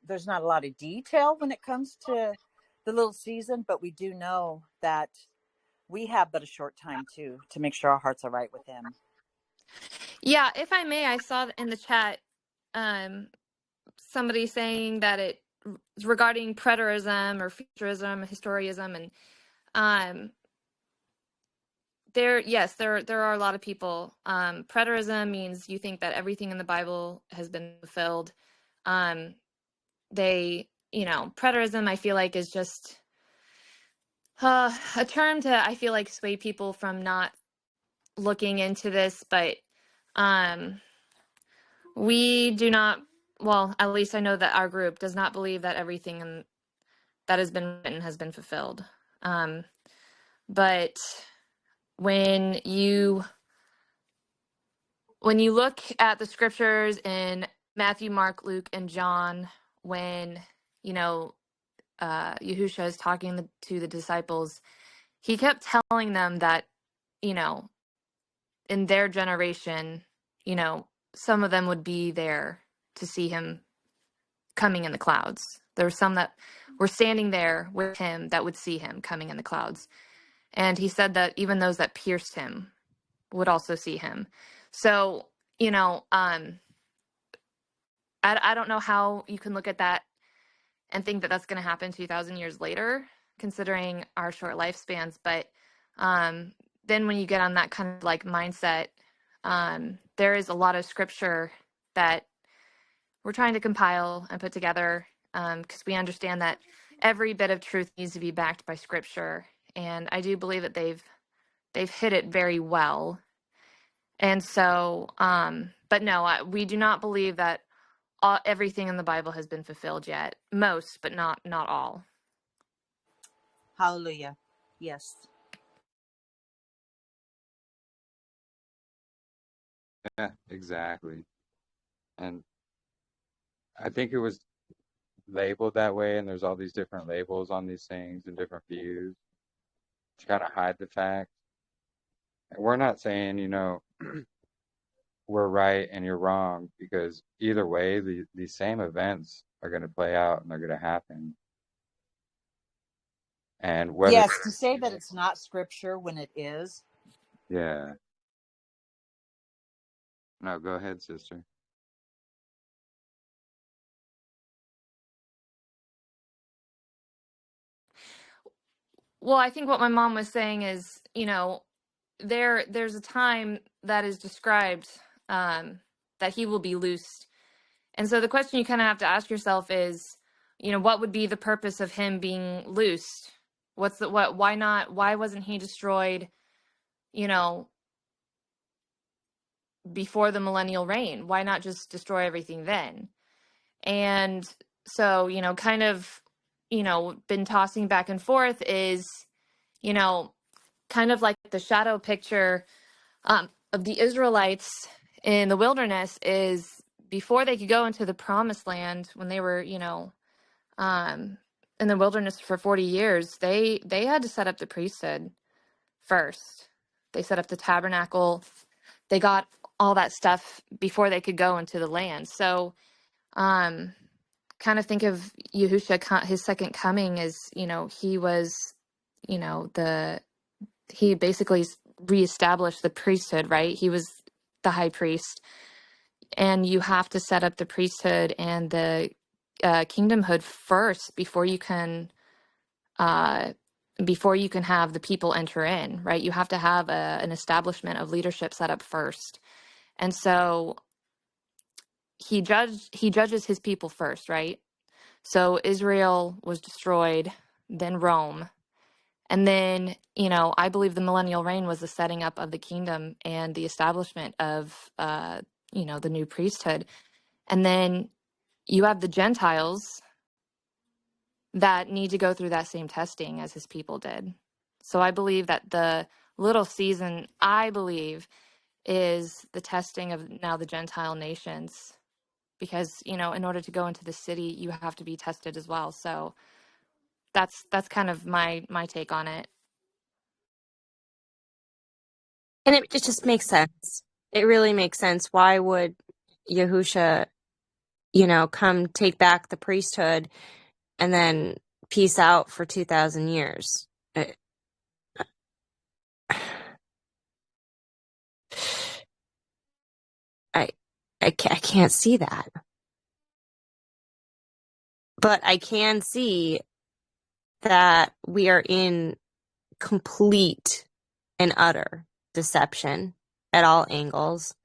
there's not a lot of detail when it comes to the little season, but we do know that we have but a short time to make sure our hearts are right with him. Yeah, if I may, I saw in the chat somebody saying that it's regarding preterism or futurism, historism, and there are a lot of people. Preterism means you think that everything in the Bible has been fulfilled. Preterism, I feel like, is just a term to, I feel like, sway people from not looking into this, but we do not, well, at least I know that our group does not believe that everything that has been written has been fulfilled. But when you look at the scriptures in Matthew, Mark, Luke, and John, when Yahushua is talking to the disciples, he kept telling them that in their generation, some of them would be there to see him coming in the clouds. There were some that were standing there with him that would see him coming in the clouds. And he said that even those that pierced him would also see him. So, I don't know how you can look at that and think that that's going to happen 2,000 years later, considering our short lifespans. But then when you get on that kind of like mindset, there is a lot of scripture that we're trying to compile and put together, because we understand that every bit of truth needs to be backed by scripture. And I do believe that they've hit it very well. And so, but no, we do not believe that everything in the Bible has been fulfilled yet. Most, but not all. Hallelujah. Yes. Yeah, exactly. And I think it was labeled that way, and there's all these different labels on these things and different views to kind of hide the fact. And we're not saying, we're right and you're wrong, because either way, these same events are going to play out and they're going to happen. And whether Yes, to say that it's not scripture when it is. Yeah. No, go ahead, sister. Well, I think what my mom was saying is, there's a time that is described, that he will be loosed. And so the question you kind of have to ask yourself is, what would be the purpose of him being loosed? Why wasn't he destroyed, before the millennial reign? Why not just destroy everything then? And so, kind of, been tossing back and forth is, kind of like the shadow picture of the Israelites in the wilderness is before they could go into the promised land, when they were, in the wilderness for 40 years, they had to set up the priesthood first. They set up the tabernacle. They got all that stuff before they could go into the land. So, kind of think of Yahushua, his second coming is, he was, he basically reestablished the priesthood, right? He was the high priest, and you have to set up the priesthood and the kingdomhood first before you can have the people enter in, right? You have to have an establishment of leadership set up first. And so he judges his people first, right? So Israel was destroyed, then Rome. And then, I believe the millennial reign was the setting up of the kingdom and the establishment of, the new priesthood. And then you have the Gentiles that need to go through that same testing as his people did. So I believe that the little season, is the testing of now the Gentile nations, because, in order to go into the city, you have to be tested as well. So that's kind of my take on it. And it just makes sense. It really makes sense. Why would Yahusha, come take back the priesthood and then peace out for 2,000 years? I can't see that. But I can see that we are in complete and utter deception at all angles.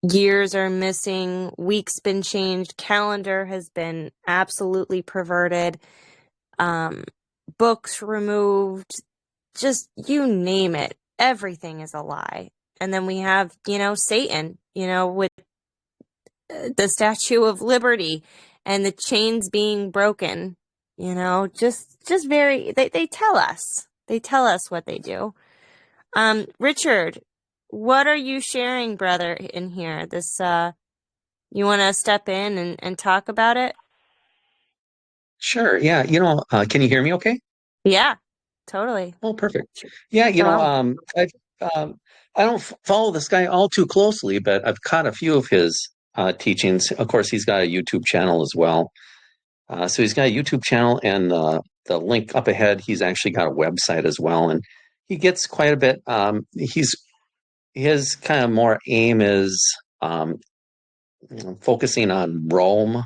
Years are missing, weeks been changed, calendar has been absolutely perverted, books removed, just you name it, everything is a lie. And then we have, Satan, with the Statue of Liberty and the chains being broken, just very, they tell us what they do. Richard, what are you sharing, brother, in here? This, you want to step in and talk about it? Sure. Yeah. Can you hear me okay? Yeah, totally. Oh, perfect. Yeah. I don't follow this guy all too closely, but I've caught a few of his teachings. Of course, he's got a YouTube channel as well. So he's got a YouTube channel, and the link up ahead, he's actually got a website as well, and he gets quite a bit. His kind of more aim is focusing on Rome,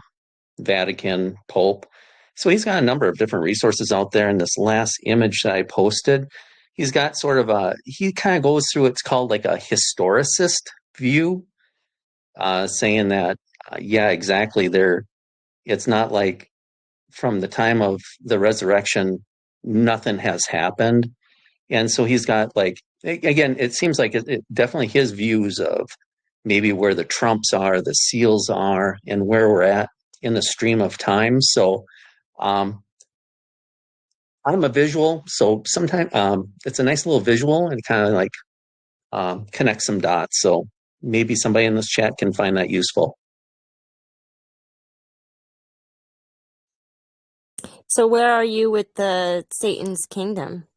Vatican, Pope. So he's got a number of different resources out there. And this last image that I posted, he's got sort of he kind of goes through, it's called like a historicist view, saying that, yeah, exactly. It's not like from the time of the resurrection, nothing has happened. And so he's got, like, again, it seems like it definitely his views of maybe where the trumps are, the seals are, and where we're at in the stream of time. So I'm a visual, so sometimes it's a nice little visual and kind of like connect some dots. So maybe somebody in this chat can find that useful. So where are you with the Satan's kingdom?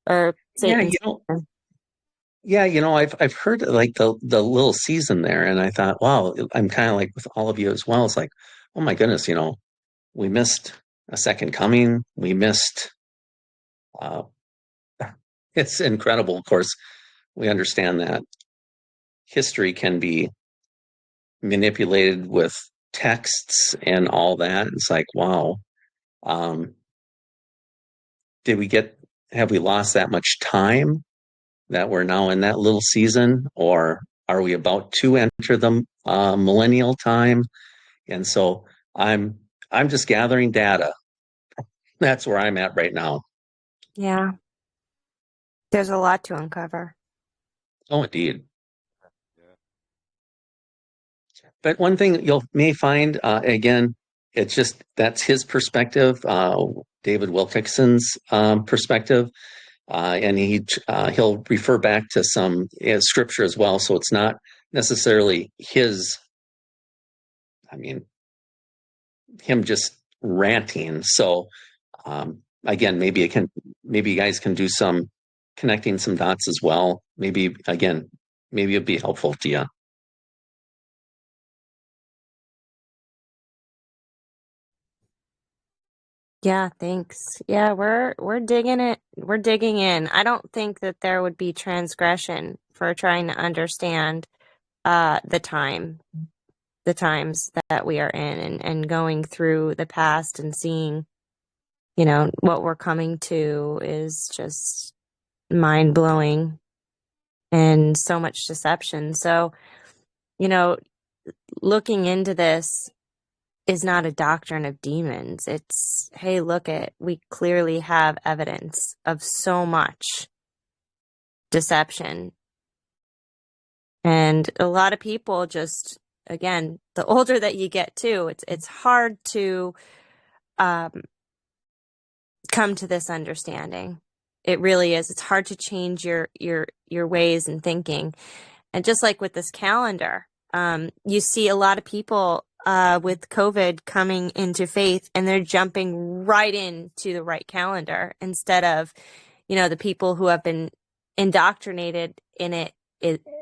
Or Satan's I've heard like the little season there, and I thought, wow, I'm kind of like with all of you as well. It's like, oh my goodness, we missed a second coming. We missed. It's incredible. Of course, we understand that history can be manipulated with texts and all that. It's like, wow, have we lost that much time that we're now in that little season, or are we about to enter the millennial time? And so I'm just gathering data. That's where I'm at right now. Yeah. There's a lot to uncover. Oh, indeed. But one thing you may find, again, it's just that's his perspective, David Wilkinson's perspective, and he'll refer back to some scripture as well. So it's not necessarily him just ranting. So again, maybe you guys can do some connecting some dots as well. Maybe it'd be helpful to you. Yeah, thanks. Yeah, we're digging it. We're digging in. I don't think that there would be transgression for trying to understand the times that we are in, and going through the past and seeing, what we're coming to is just mind-blowing and so much deception. So, looking into this is not a doctrine of demons. It's, hey, we clearly have evidence of so much deception. And a lot of people just, again, the older that you get too, it's hard to come to this understanding. It really is. It's hard to change your ways and thinking. And just like with this calendar, you see a lot of people with COVID coming into faith, and they're jumping right into the right calendar instead of, the people who have been indoctrinated in it,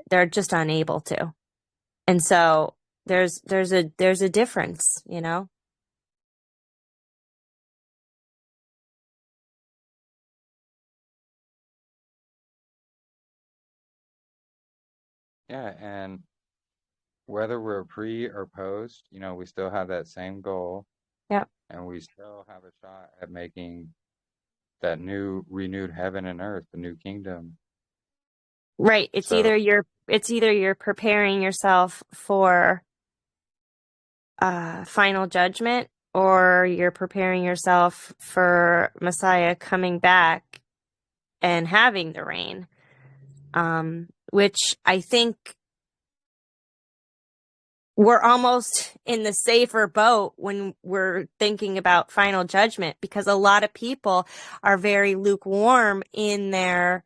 they're just unable to. And so there's a difference, Yeah, and whether we're pre or post, we still have that same goal. Yep. And we still have a shot at making that new renewed heaven and earth, the new kingdom. Right. It's either you're preparing yourself for final judgment, or you're preparing yourself for Messiah coming back and having the reign. Which I think we're almost in the safer boat when we're thinking about final judgment, because a lot of people are very lukewarm in their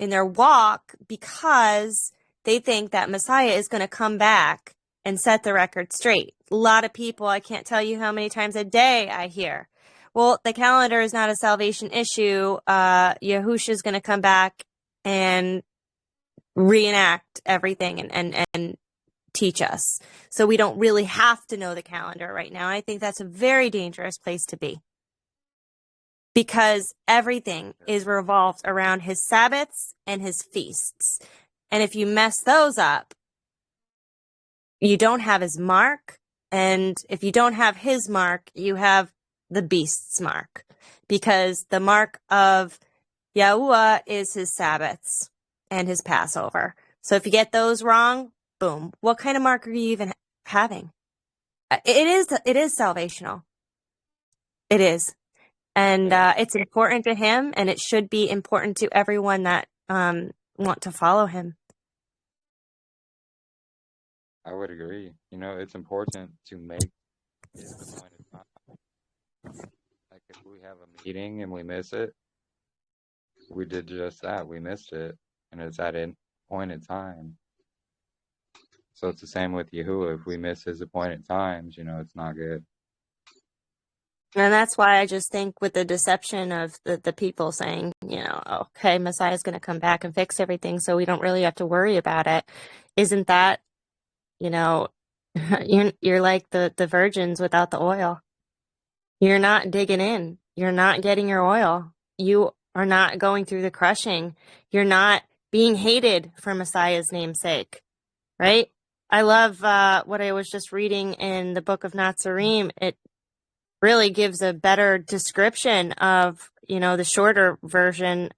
walk, because they think that Messiah is going to come back and set the record straight. A lot of people, I can't tell you how many times a day I hear, well, the calendar is not a salvation issue. Yahushua is going to come back and reenact everything and teach us. So we don't really have to know the calendar right now. I think that's a very dangerous place to be, because everything is revolved around his Sabbaths and his feasts. And if you mess those up, you don't have his mark. And if you don't have his mark, you have the beast's mark, because the mark of Yahuah is his Sabbaths and his Passover. So if you get those wrong, boom. What kind of mark are you even having? It is salvational. It is. And it's important to him, and it should be important to everyone that want to follow him. I would agree. It's important to make his appointed time. Like if we have a meeting and we miss it, we did just that. We missed it, and it's at an appointed time. So it's the same with Yahuah. If we miss his appointed times, it's not good. And that's why I just think with the deception of the people saying, okay, Messiah's going to come back and fix everything, so we don't really have to worry about it. Isn't that, you're like the virgins without the oil. You're not digging in. You're not getting your oil. You are not going through the crushing. You're not being hated for Messiah's name's sake, right? I love what I was just reading in the book of Nazarene. It really gives a better description of, the shorter version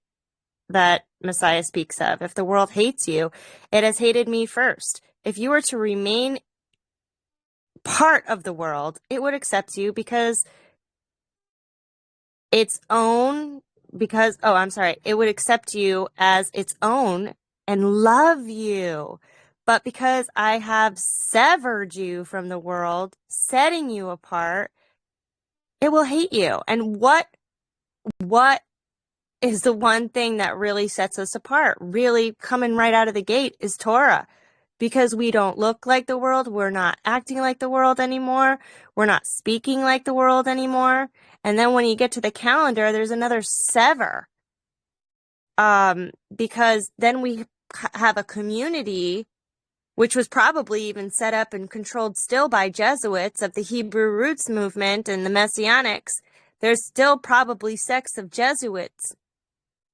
that Messiah speaks of. If the world hates you, it has hated me first. If you were to remain part of the world, it would accept you because it would accept you as its own and love you. But because I have severed you from the world, setting you apart, it will hate you. And what is the one thing that really sets us apart, really coming right out of the gate, is Torah. Because we don't look like the world, we're not acting like the world anymore, we're not speaking like the world anymore. And then when you get to the calendar, there's another sever. Because then we have a community, which was probably even set up and controlled still by Jesuits of the Hebrew Roots movement and the Messianics. There's still probably sects of Jesuits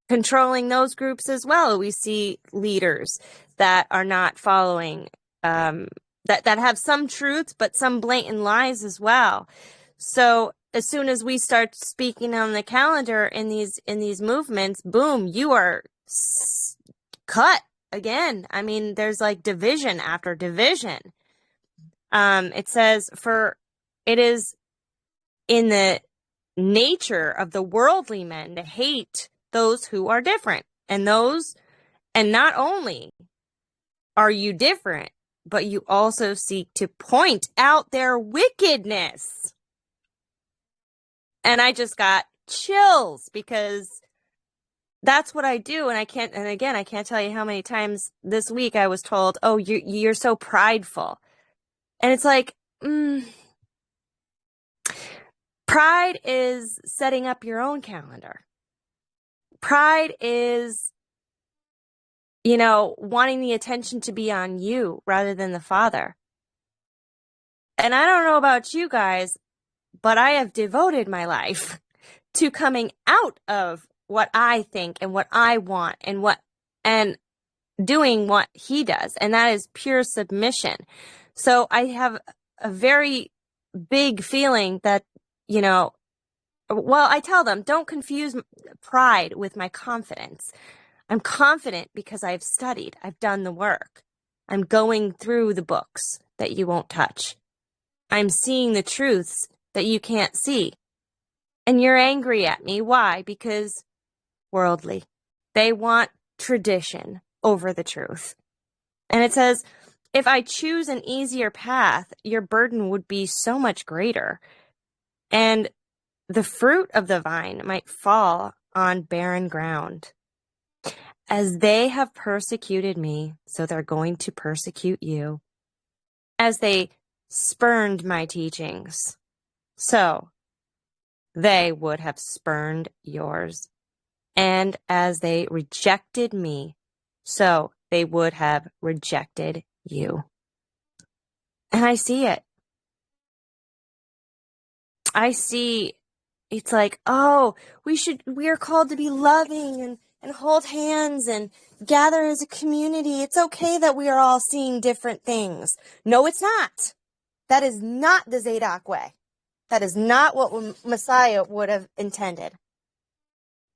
controlling those groups as well. We see leaders that are not following, that have some truths, but some blatant lies as well. So as soon as we start speaking on the calendar in these movements, boom, you are cut again. I mean, there's like division after division. It says, for it is in the nature of the worldly men to hate those who are different, and not only are you different, but you also seek to point out their wickedness. And I just got chills, because that's what I do. And I can't tell you how many times this week I was told, oh, you're so prideful. And it's like, pride is setting up your own calendar. Pride is, wanting the attention to be on you rather than the Father. And I don't know about you guys, but I have devoted my life to coming out of what I think and what I want and doing what he does. And that is pure submission. So I have a very big feeling that, I tell them, don't confuse pride with my confidence. I'm confident because I've studied. I've done the work. I'm going through the books that you won't touch. I'm seeing the truths that you can't see. And you're angry at me. Why? Because worldly. They want tradition over the truth. And it says, if I choose an easier path, your burden would be so much greater. And the fruit of the vine might fall on barren ground. As they have persecuted me, so they're going to persecute you. As they spurned my teachings, so they would have spurned yours. And as they rejected me, so they would have rejected you. And I see it. I see it's like, oh, we are called to be loving and hold hands and gather as a community. It's okay that we are all seeing different things. No, it's not. That is not the Zadok way. That is not what Messiah would have intended.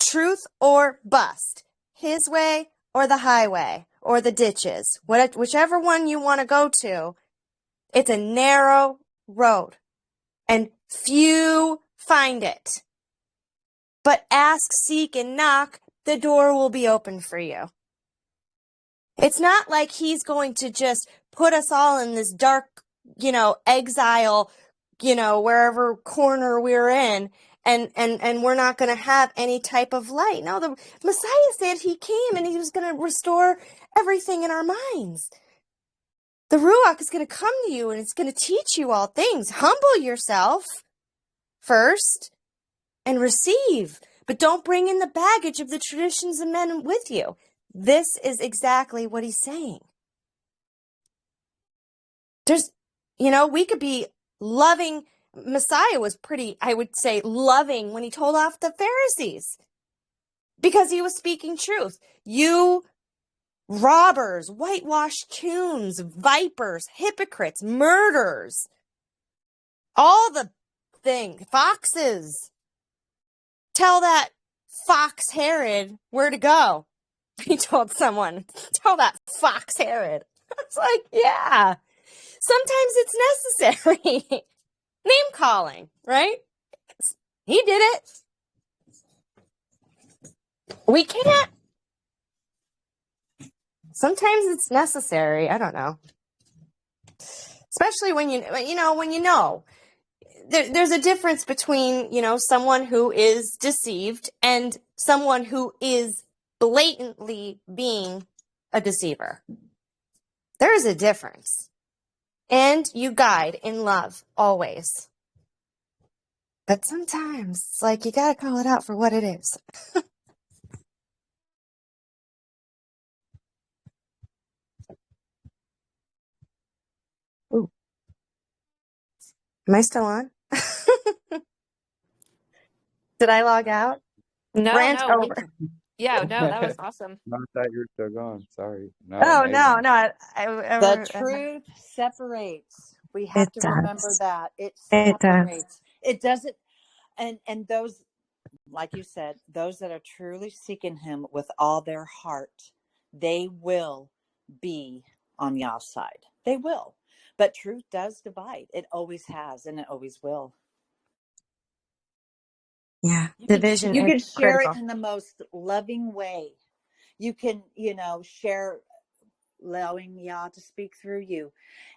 Truth or bust. His way or the highway or the ditches. Whichever one you want to go to, it's a narrow road. And few find it. But ask, seek, and knock, the door will be open for you. It's not like he's going to just put us all in this dark, exile, wherever corner we're in, and we're not going to have any type of light. No, the Messiah said he came and he was going to restore everything in our minds. The Ruach is going to come to you and it's going to teach you all things. Humble yourself first and receive, but don't bring in the baggage of the traditions of men with you. This is exactly what he's saying. We could be loving. Messiah was pretty, I would say, loving when he told off the Pharisees because he was speaking truth. You robbers, whitewashed tombs, vipers, hypocrites, murderers, all the things, foxes. Tell that fox Herod where to go. He told someone, tell that fox Herod. I was like, yeah, sometimes it's necessary. Name calling, right? He did it. We can't. Sometimes it's necessary. I don't know. Especially when you know. There's a difference between, someone who is deceived and someone who is blatantly being a deceiver. There is a difference. And you guide in love, always. But sometimes it's like you gotta call it out for what it is. Ooh. Am I still on? Did I log out? No, Rant no. over. Yeah, no, that was awesome. I thought you were still going. Sorry. No, Oh, amazing. no. The truth separates. We have It to does. remember that. It It does. separates. It doesn't. And those, like you said, those that are truly seeking him with all their heart, they will be on Yah's side. They will. But truth does divide. It always has, and it always will. Yeah, division You can is share critical. it in the most loving way. You can, share, allowing Yah to speak through you.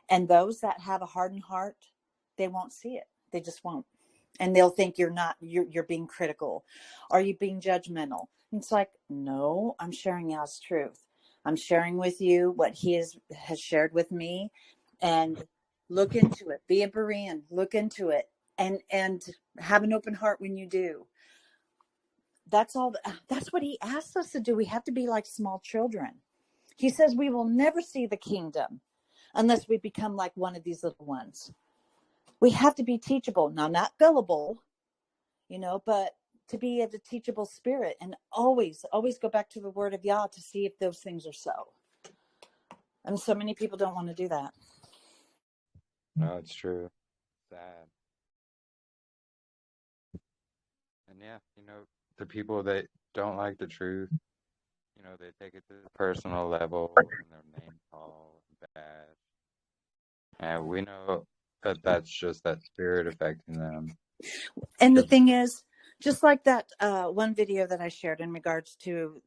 And those that have a hardened heart, they won't see it. They just won't. And they'll think you're being critical. Are you being judgmental? And it's like, no, I'm sharing Yah's truth. I'm sharing with you what he has shared with me. And look into it. Be a Berean. Look into it. And have an open heart when you do. That's all. That's what he asks us to do. We have to be like small children. He says we will never see the kingdom unless we become like one of these little ones. We have to be teachable. Now, not gullible, but to be of a teachable spirit, and always go back to the word of Yah to see if those things are so. And so many people don't want to do that. No, it's true. Sad. And yeah, the people that don't like the truth, they take it to the personal level and their name call and bad. And we know that that's just that spirit affecting them. And the thing is, just like that one video that I shared in regards to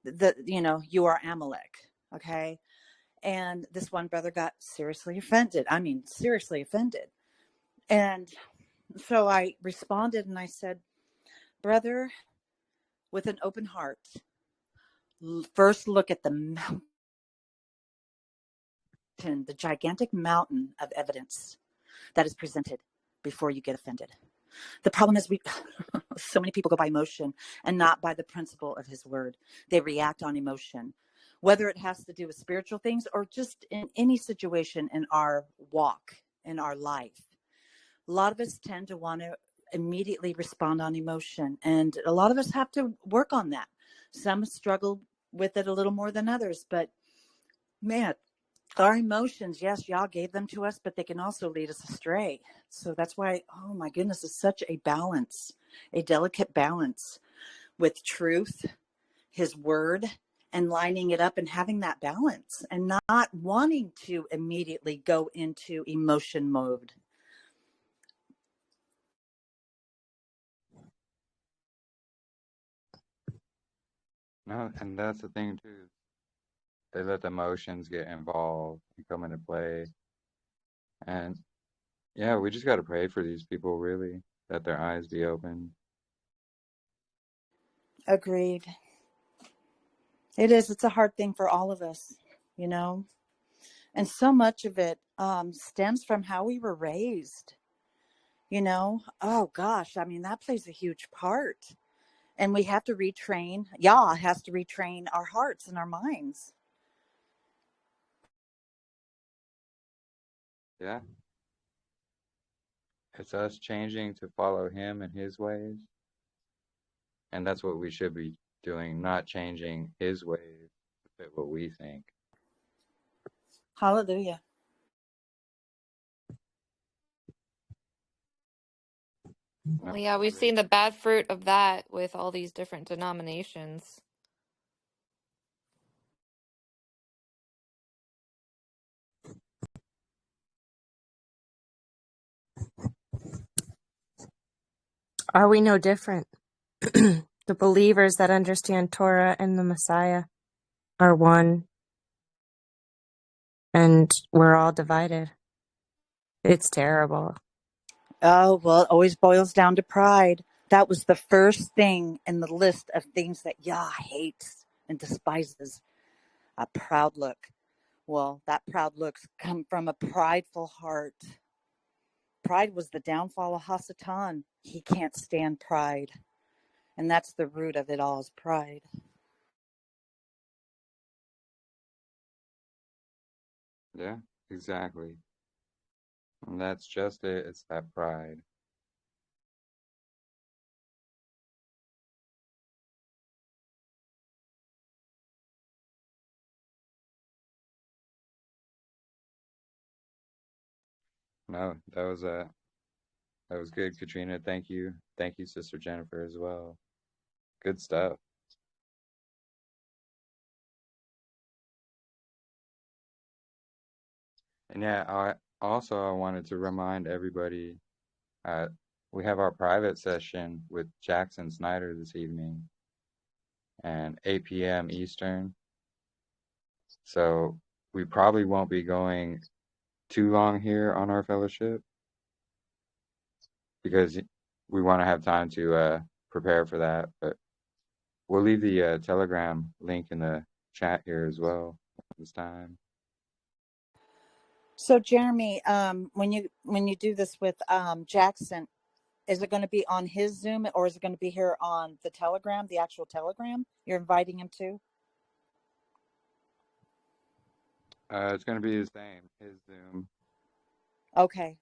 you are Amalek, okay? And this one brother got seriously offended. I mean, seriously offended. And so I responded and I said, brother, with an open heart, first look at the mountain, the gigantic mountain of evidence that is presented before you get offended. The problem is so many people go by emotion and not by the principle of his word. They react on emotion. whether it has to do with spiritual things or just in any situation in our walk, in our life. A lot of us tend to want to immediately respond on emotion, and a lot of us have to work on that. Some struggle with it a little more than others, but man, our emotions, yes, Yah gave them to us, but they can also lead us astray. So that's why, oh my goodness, it's such a balance, a delicate balance with truth, his word, and lining it up and having that balance and not wanting to immediately go into emotion mode. No, and that's the thing too. They let the emotions get involved and come into play. And yeah, we just got to pray for these people, really, that their eyes be open. Agreed. It is. It's a hard thing for all of us, you know, and so much of it stems from how we were raised, you know. Oh gosh, I mean, that plays a huge part. And we have to retrain, Yah has to retrain our hearts and our minds. Yeah. It's us changing to follow him and his ways. And that's what we should be doing, not changing his ways to fit what we think. Hallelujah. Well, yeah, we've seen the bad fruit of that with all these different denominations. Are we no different? The believers that understand Torah and the Messiah are one, and we're all divided. It's terrible. Oh, well, it always boils down to pride. That was the first thing in the list of things that Yah hates and despises. A proud look. Well, that proud looks come from a prideful heart. Pride was the downfall of Hasatan. He can't stand pride. And that's the root of it all, is pride. Yeah, exactly. And that's just it. It's that pride. No, that was good, Katrina. Thank you. Thank you, Sister Jennifer, as well. Good stuff. And yeah, I wanted to remind everybody, uh, we have our private session with Jackson Snyder this evening, and 8 p.m. Eastern. So we probably won't be going too long here on our fellowship because we want to have time to prepare for that. But we'll leave the Telegram link in the chat here as well this time. So, Jeremy, when you do this with Jackson, is it going to be on his Zoom or is it going to be here on the Telegram, the actual Telegram? You're inviting him to? It's going to be the same, his Zoom. Okay.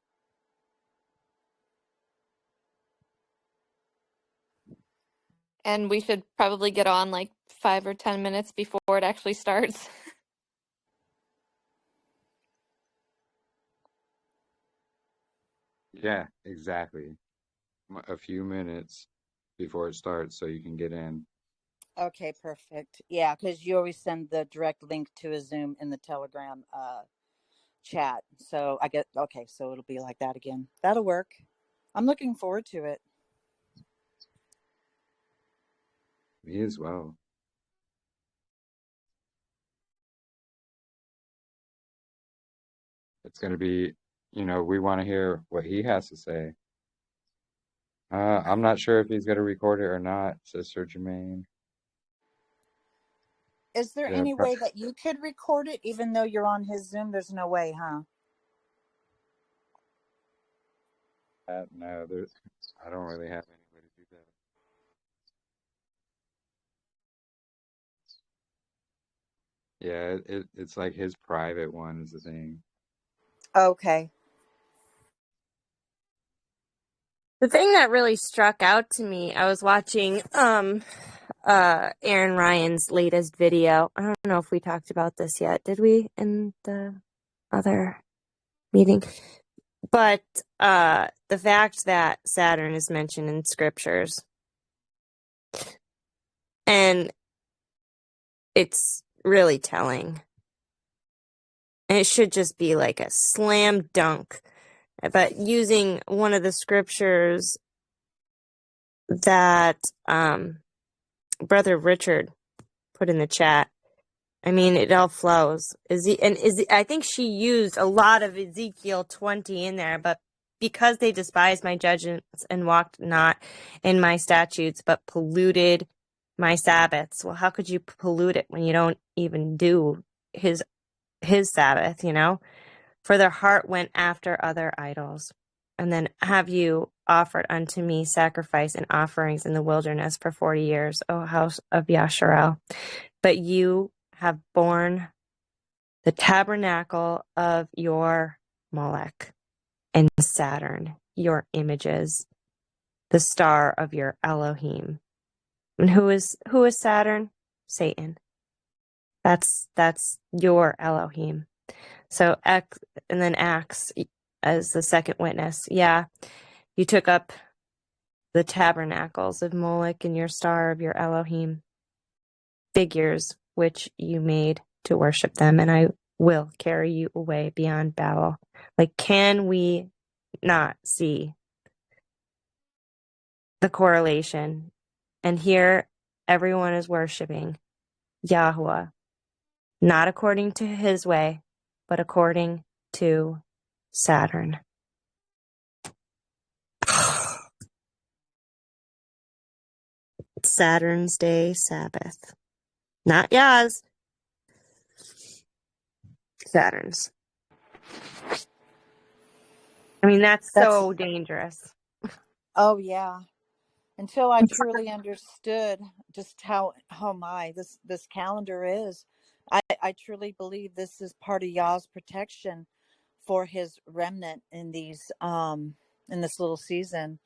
And we should probably get on like 5 or 10 minutes before it actually starts. Yeah, exactly. A few minutes before it starts so you can get in. Okay, perfect. Yeah, because you always send the direct link to a Zoom in the Telegram chat. So I get, okay, so it'll be like that again. That'll work. I'm looking forward to it. Me as well. It's going to be, we want to hear what he has to say. I'm not sure if he's going to record it or not, Sister Jermaine. Is there any way that you could record it even though you're on his Zoom? There's no way, huh? No, I don't really have any way to do that. Yeah, it's like his private one is the thing. Okay. The thing that really struck out to me, I was watching Aaron Ryan's latest video. I don't know if we talked about this yet. Did we in the other meeting? But the fact that Saturn is mentioned in scriptures, and it's really telling. And it should just be like a slam dunk. But using one of the scriptures that Brother Richard put in the chat, I mean, it all flows. I think she used a lot of Ezekiel 20 in there, but because they despised my judgments and walked not in my statutes, but polluted my Sabbaths. Well, how could you pollute it when you don't even do his Sabbath, you know? For their heart went after other idols. And then have you offered unto me sacrifice and offerings in the wilderness for 40 years, O house of Yasharel. But you have borne the tabernacle of your Molech and Saturn, your images, the star of your Elohim. And who is Saturn? Satan. That's your Elohim. So and then Acts as the second witness. Yeah, you took up the tabernacles of Molech and your star of your Elohim, figures which you made to worship them, and I will carry you away beyond Babel. Like, can we not see the correlation? And here everyone is worshiping Yahuah, not according to his way, but according to Saturn. Saturn's day Sabbath. Not Yah's. Saturn's. I mean, that's so dangerous. Oh, yeah. Until I truly understood just how this calendar is. I truly believe this is part of Yah's protection for his remnant in these in this little season.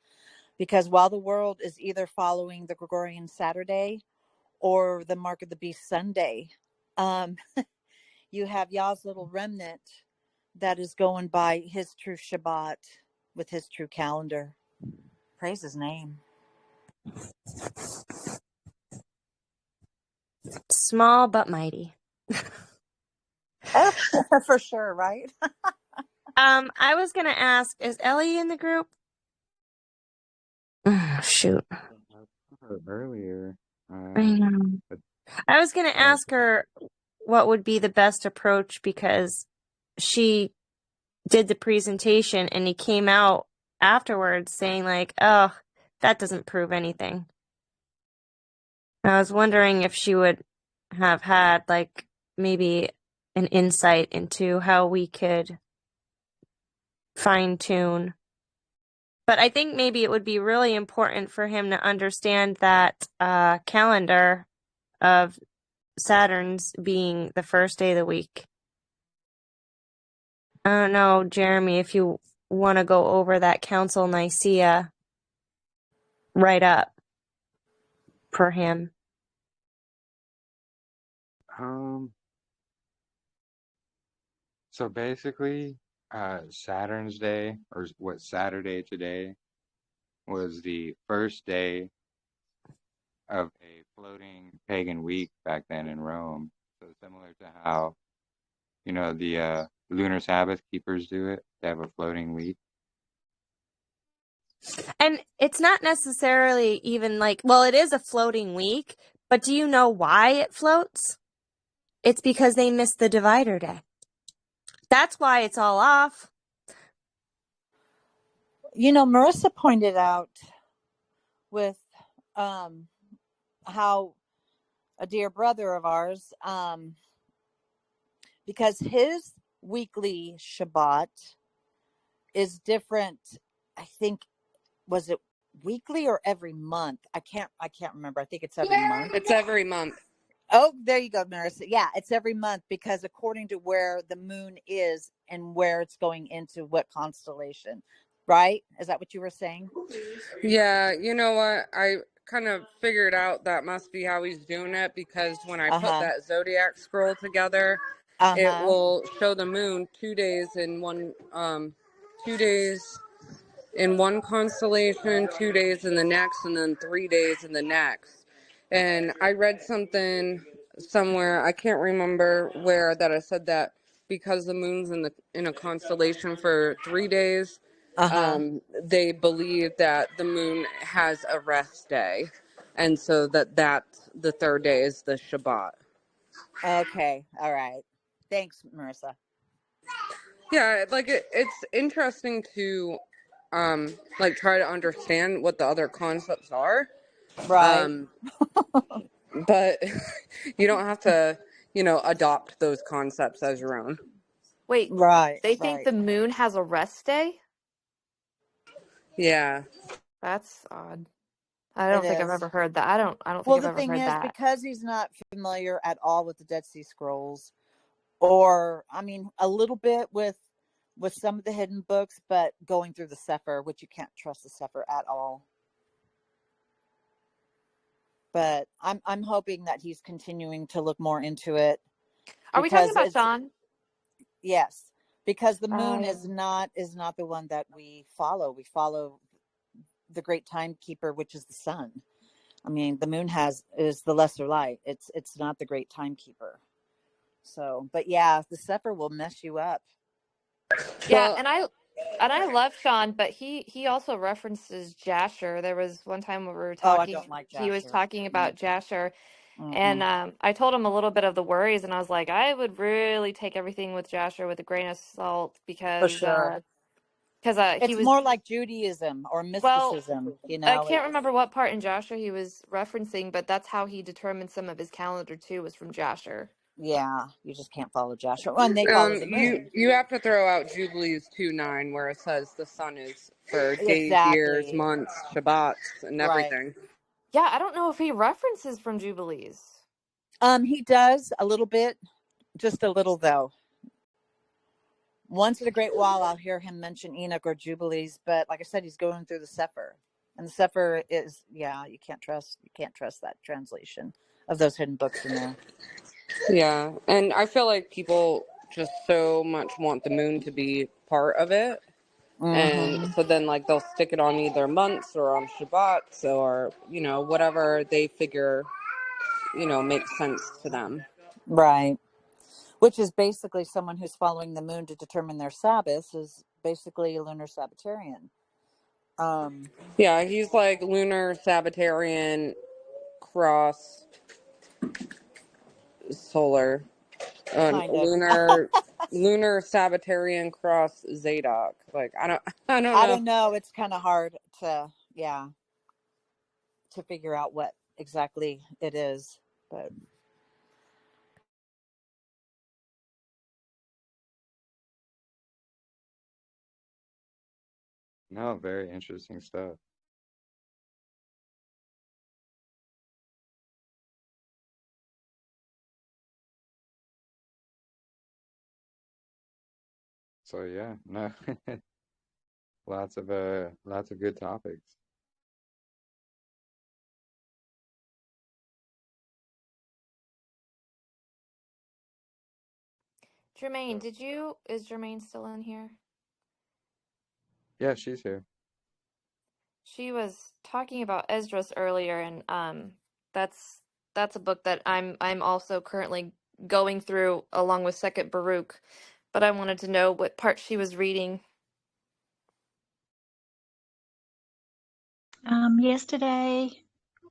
Because while the world is either following the Gregorian Saturday or the Mark of the Beast Sunday, you have Yah's little remnant that is going by his true Shabbat with his true calendar. Praise his name. Small but mighty. For sure, right? I was gonna ask, is Ellie in the group? Oh, shoot. Earlier. I know. I was gonna ask her what would be the best approach, because she did the presentation and he came out afterwards saying like, oh, that doesn't prove anything. I was wondering if she would have had like maybe an insight into how we could fine tune. But I think maybe it would be really important for him to understand that calendar of Saturn's being the first day of the week. I don't know, Jeremy, if you want to go over that Council Nicaea right up for him. So basically, Saturn's Day, or what Saturday today, was the first day of a floating pagan week back then in Rome. So similar to how, the lunar Sabbath keepers do it. They have a floating week. And it's not necessarily even like, well, it is a floating week, but do you know why it floats? It's because they missed the divider day. That's why it's all off. Marissa pointed out with how a dear brother of ours, because his weekly Shabbat is different. I think, was it weekly or every month? I can't remember. I think it's every month. It's every month. Oh, there you go, Marissa. Yeah, it's every month because according to where the moon is and where it's going into what constellation, right? Is that what you were saying? Yeah, you know what? I kind of figured out that must be how he's doing it, because when I put that zodiac scroll together, it will show the moon 2 days in one 2 days in one constellation, 2 days in the next, and then 3 days in the next. And I read something somewhere, I can't remember where, that I said that because the moon's in a constellation for 3 days, they believe that the moon has a rest day, and so that's the third day is the Shabbat. Okay, all right. Thanks, Marissa. Yeah, like it's interesting to like try to understand what the other concepts are. Right. But you don't have to, adopt those concepts as your own. Wait, Right. they think the moon has a rest day? Yeah. That's odd. I don't think I've ever heard that. I don't think Well, I've the ever thing heard is, that. because he's not familiar at all with the Dead Sea Scrolls, or I mean, a little bit with some of the hidden books, but going through the Sefer, which you can't trust the Sefer at all. But I'm hoping that he's continuing to look more into it. Are we talking about Sean? Yes, because the moon is not the one that we follow. We follow the great timekeeper, which is the sun. I mean, the moon is the lesser light. It's not the great timekeeper. So, but yeah, the Sefer will mess you up. Yeah, and I love Sean, but he also references Jasher. There was one time when we were talking. Oh, I don't like Jasher. He was talking about Jasher, and I told him a little bit of the worries, and I was like, I would really take everything with Jasher with a grain of salt, because For sure. He It's was more like Judaism or mysticism, I can't remember what part in Jasher he was referencing, but that's how he determined some of his calendar too, was from Jasher. Yeah, you just can't follow Jasher. Well, and they follow the moon. You have to throw out Jubilees 2:9, where it says the sun is for days, years, months, Shabbats, and everything. Yeah, I don't know if he references from Jubilees. He does a little bit, just a little though. Once in a great while, I'll hear him mention Enoch or Jubilees, but like I said, he's going through the Sefer, and the Sefer is, you can't trust that translation of those hidden books in there. Yeah, and I feel like people just so much want the moon to be part of it, and so then like they'll stick it on either months or on Shabbats or whatever they figure makes sense to them. Right. Which is basically someone who's following the moon to determine their Sabbath is basically a lunar Sabbatarian. Yeah, he's like lunar Sabbatarian cross solar. Lunar Sabbatarian cross Zadok. Like I don't know. I don't know. It's kind of hard to figure out what exactly it is, but no, very interesting stuff. So yeah, no, lots of good topics. Jermaine, is Jermaine still in here? Yeah, she's here. She was talking about Esdras earlier, and that's a book that I'm also currently going through along with Second Baruch, but I wanted to know what part she was reading. Yesterday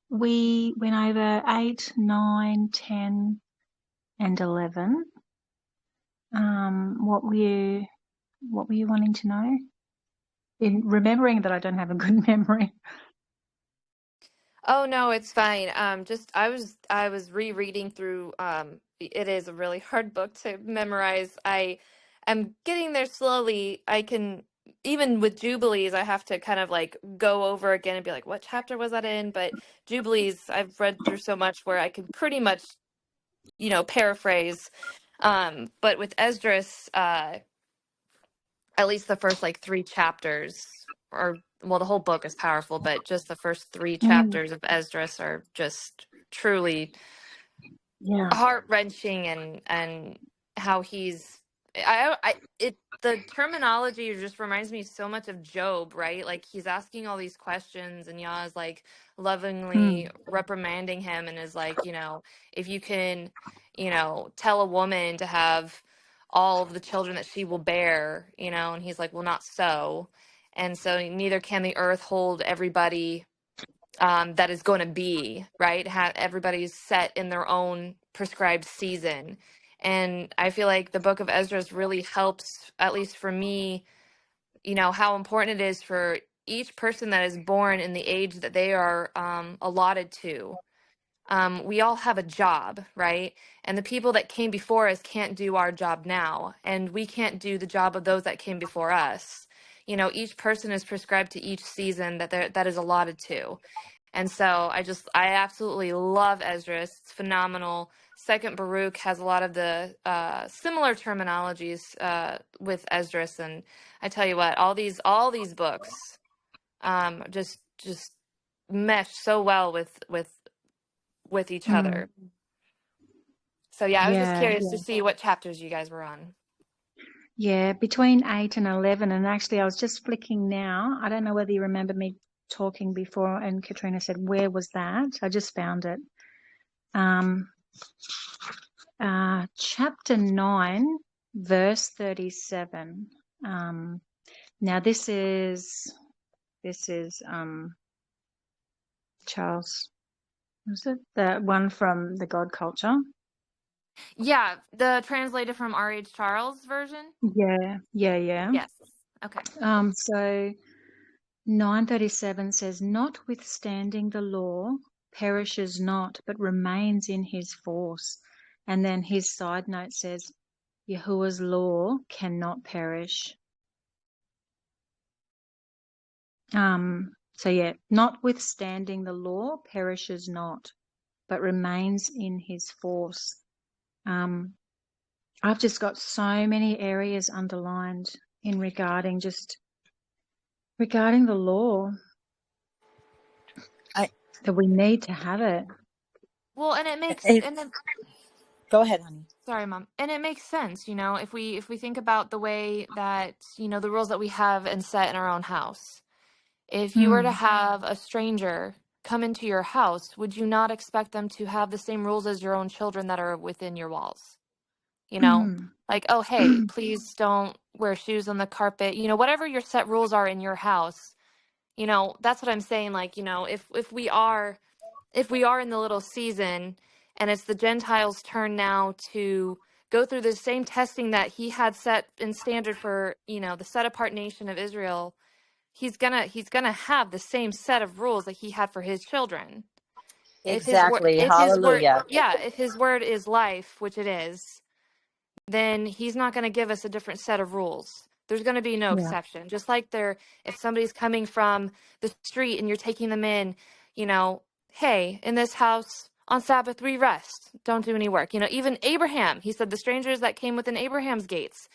we went over 8, 9, 10, and 11. What were you wanting to know? In remembering that I don't have a good memory. Oh no, it's fine. Just I was rereading through. It is a really hard book to memorize. I am getting there slowly. I can, even with Jubilees, I have to kind of like go over again and be like, what chapter was that in? But Jubilees, I've read through so much where I can pretty much paraphrase. But with Esdras, at least the first like 3 chapters, or well, the whole book is powerful, but just the first 3 Mm, chapters of Esdras are just truly yeah. heart-wrenching, and how he's the terminology just reminds me so much of Job, right? Like he's asking all these questions and Yah is like lovingly Mm, reprimanding him and is like, if you can, tell a woman to have all of the children that she will bear, and he's like, well, not so. And so neither can the earth hold everybody that is going to be, right? Everybody's set in their own prescribed season. And I feel like the book of Esdras really helps, at least for me, how important it is for each person that is born in the age that they are allotted to. We all have a job, right? And the people that came before us can't do our job now, and we can't do the job of those that came before us. Each person is prescribed to each season that is allotted to. And so I absolutely love Esdras. It's phenomenal. Second Baruch has a lot of the similar terminologies with Esdras, and I tell you what, all these books just mesh so well with each mm, other. So yeah, I was just yeah. curious to see what chapters you guys were on. Yeah, between 8 and 11. And actually, I was just flicking now. I don't know whether you remember me talking before, and Katrina said, where was that? I just found it. Chapter 9, verse 37. Now this is Charles, was it the one from the God Culture? Yeah, the translated from R.H. Charles version. Yeah. Yes. Okay. So 9:37 says, notwithstanding the law perishes not, but remains in his force. And then his side note says, Yahuah's law cannot perish. So yeah, notwithstanding the law perishes not, but remains in his force. I've just got so many areas underlined in regarding the law. That we need to have it. Well, and it makes Go ahead, honey. Sorry, Mom. And it makes sense, if we think about the way that, the rules that we have and set in our own house. If you were to have a stranger come into your house, would you not expect them to have the same rules as your own children that are within your walls? Like, oh, hey, please don't wear shoes on the carpet. Whatever your set rules are in your house, that's what I'm saying. Like, if we are in the little season and it's the Gentiles' turn now to go through the same testing that he had set in standard for, the set apart nation of Israel, he's gonna have the same set of rules that he had for his children. Exactly. Hallelujah. If his word is life, which it is, then he's not going to give us a different set of rules. There's going to be no exception. Just like if somebody's coming from the street and you're taking them in, hey, in this house on Sabbath we rest, don't do any work. Even Abraham, he said the strangers that came within Abraham's gates,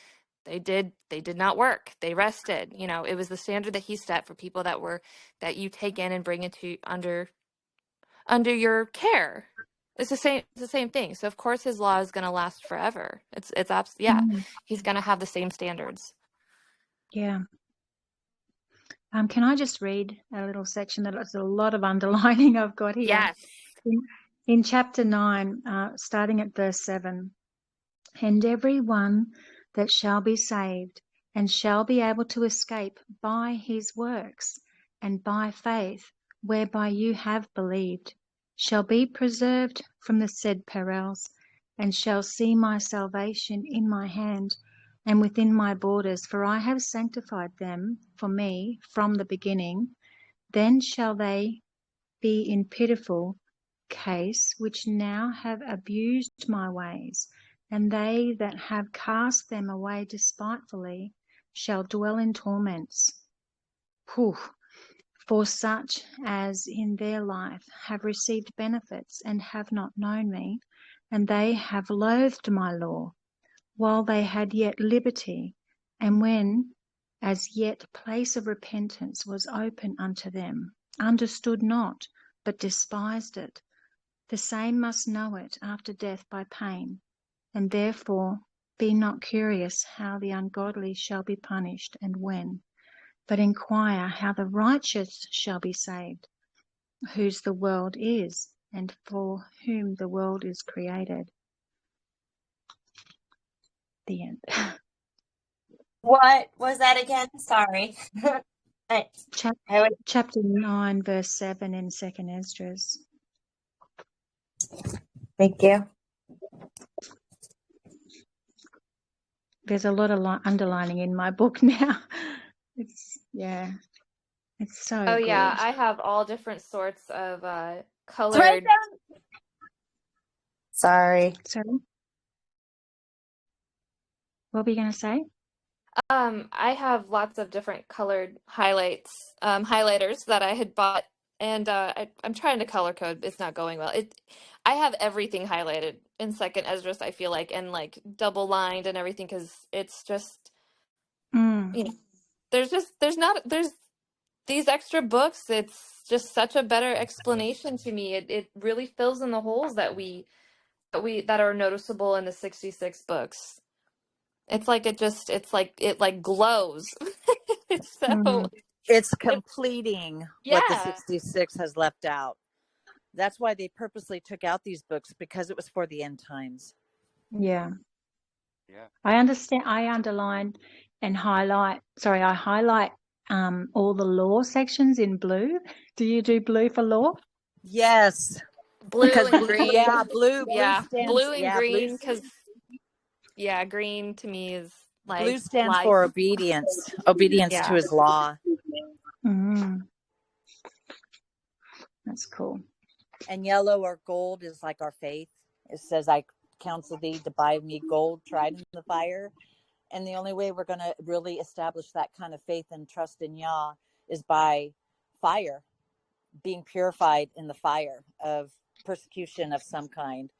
they did not work, they rested. It was the standard that he set for people that you take in and bring into under your care. It's the same thing. So of course his law is going to last forever. He's going to have the same standards. Yeah. Can I just read a little section that has a lot of underlining I've got here? Yes. In chapter 9, starting at verse 7, and every one that shall be saved and shall be able to escape by his works and by faith whereby you have believed shall be preserved from the said perils, and shall see my salvation in my hand and within my borders, for I have sanctified them for me from the beginning. Then shall they be in pitiful case which now have abused my ways, and they that have cast them away despitefully shall dwell in torments. For such as in their life have received benefits and have not known me, and they have loathed my law, while they had yet liberty, and when as yet place of repentance was open unto them, understood not, but despised it. The same must know it after death by pain, and therefore be not curious how the ungodly shall be punished and when, but inquire how the righteous shall be saved, whose the world is, and for whom the world is created. The end. What was that again? Sorry. Chapter 9, verse 7 in 2nd Esdras. Thank you. There's a lot of underlining in my book now. It's so Oh good. yeah, I have all different sorts of colored. Sorry. What were you going to say? I have lots of different colored highlighters that I had bought, and I'm trying to color code. It's not going well. I have everything highlighted in Second Esdras, I feel like, and like double lined and everything, because it's just, you know, there's these extra books. It's just such a better explanation to me. It really fills in the holes that are noticeable in the 66 books. It's like it glows. It's so it's completing what the yeah. 66 has left out. That's why they purposely took out these books, because it was for the end times. Yeah. I understand. I underline and highlight. Sorry, I highlight all the law sections in blue. Do you do blue for law? Yes. Blue and green. Yeah, blue stands, blue and green, blue, because green to me is like blue stands life. for obedience to his law. That's cool. And yellow or gold is like our faith. It says, I counsel thee to buy me gold tried in the fire. And the only way we're going to really establish that kind of faith and trust in Yah is by fire, being purified in the fire of persecution of some kind.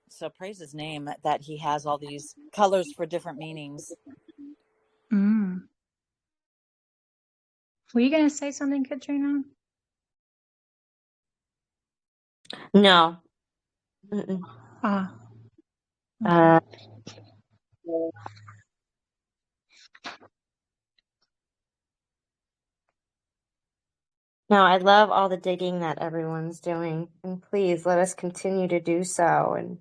So praise his name that he has all these colors for different meanings. Were you going to say something, Katrina? No. No, I love all the digging that everyone's doing, and please let us continue to do so and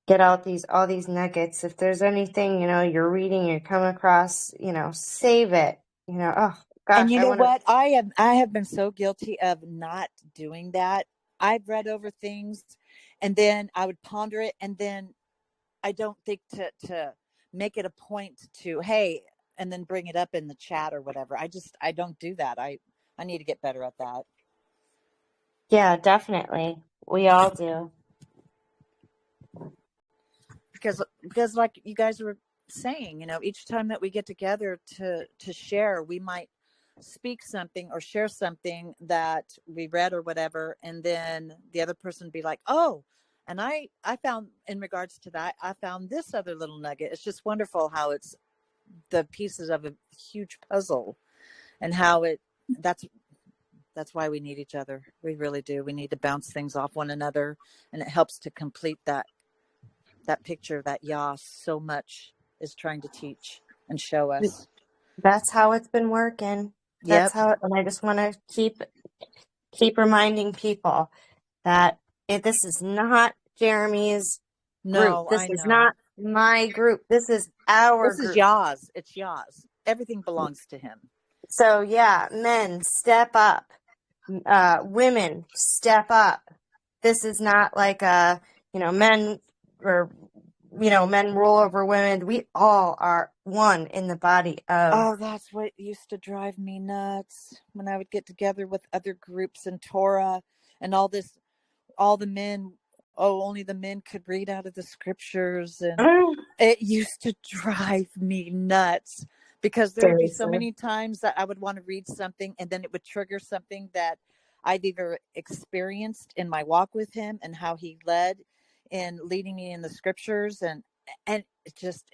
get out all these nuggets. If there's anything, you're reading, you come across, save it. Oh gosh. And you know what? I have been so guilty of not doing that. I've read over things, and then I would ponder it, and then I don't think to make it a point to, hey, and then bring it up in the chat or whatever. I don't do that. I need to get better at that. Yeah, definitely. We all do. Because like you guys were saying, each time that we get together to share, we might speak something or share something that we read or whatever, and then the other person be like, oh, and I found, in regards to that, I found this other little nugget. It's just wonderful how it's the pieces of a huge puzzle, and how that's why we need each other. We really do. We need to bounce things off one another, and it helps to complete that picture that Yah so much is trying to teach and show us. That's how it's been working. That's how, and I just want to keep reminding people that this is not Jeremy's group. This is not my group. This is our group. This is Yah's. It's Yah's. Everything belongs to him. So yeah, men, step up. Women, step up. This is not like men or men rule over women. We all are one in the body of. Oh, that's what used to drive me nuts when I would get together with other groups in Torah and all this. All the men, only the men could read out of the scriptures, and it used to drive me nuts, because there would be so many times that I would want to read something, and then it would trigger something that I've either experienced in my walk with him and how he led in leading me in the scriptures, and it's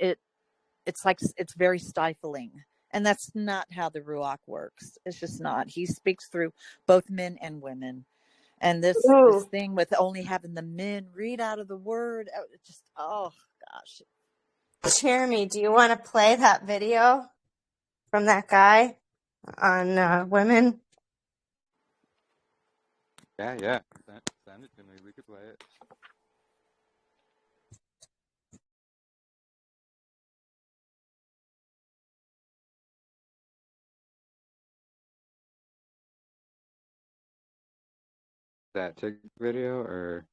like it's very stifling. And that's not how the Ruach works. It's just not. He speaks through both men and women. And this thing with only having the men read out of the word, it just, oh gosh. Jeremy, do you want to play that video from that guy on women? Yeah. Send it to me. We could play it. That TikTok video or?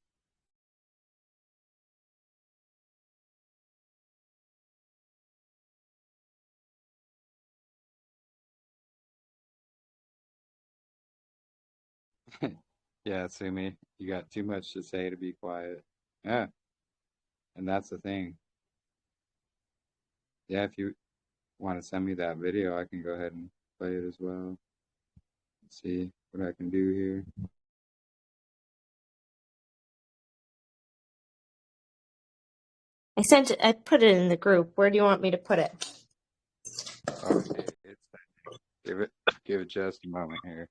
Yeah, Sumi, you got too much to say to be quiet. Yeah, and that's the thing. Yeah, if you want to send me that video, I can go ahead and play it as well. Let's see what I can do here. I put it in the group. Where do you want me to put it? Okay, give it just a moment here.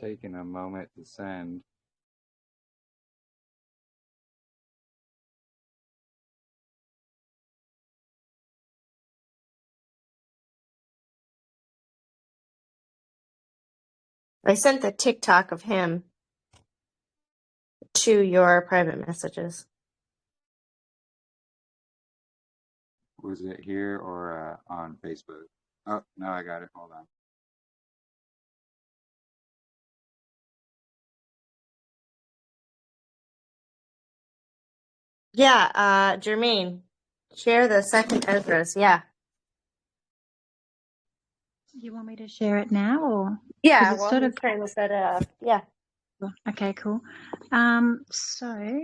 Taking a moment to send. I sent the TikTok of him to your private messages. Was it here or on Facebook? Oh, no, I got it. Hold on. Yeah, Jermaine, share the second Ezra's. Yeah. You want me to share it now, or? Yeah, it's well, sort he's of trying to set it up. Yeah. Okay, cool. So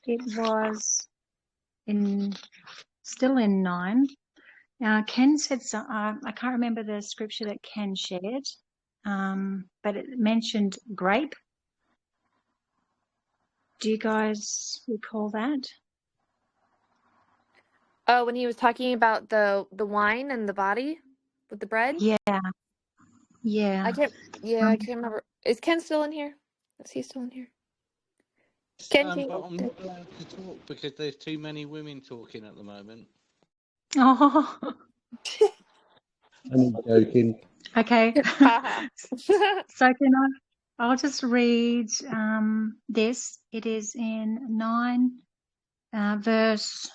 it was still in 9. Ken said I can't remember the scripture that Ken shared, but it mentioned grape. Do you guys recall that? Oh, when he was talking about the wine and the body with the bread? Yeah. I can't remember. Is Ken still in here? Is he still in here? Ken, but I'm not allowed to talk because there's too many women talking at the moment. Oh. I'm joking. Okay. So I'll just read this. It is in 9, verse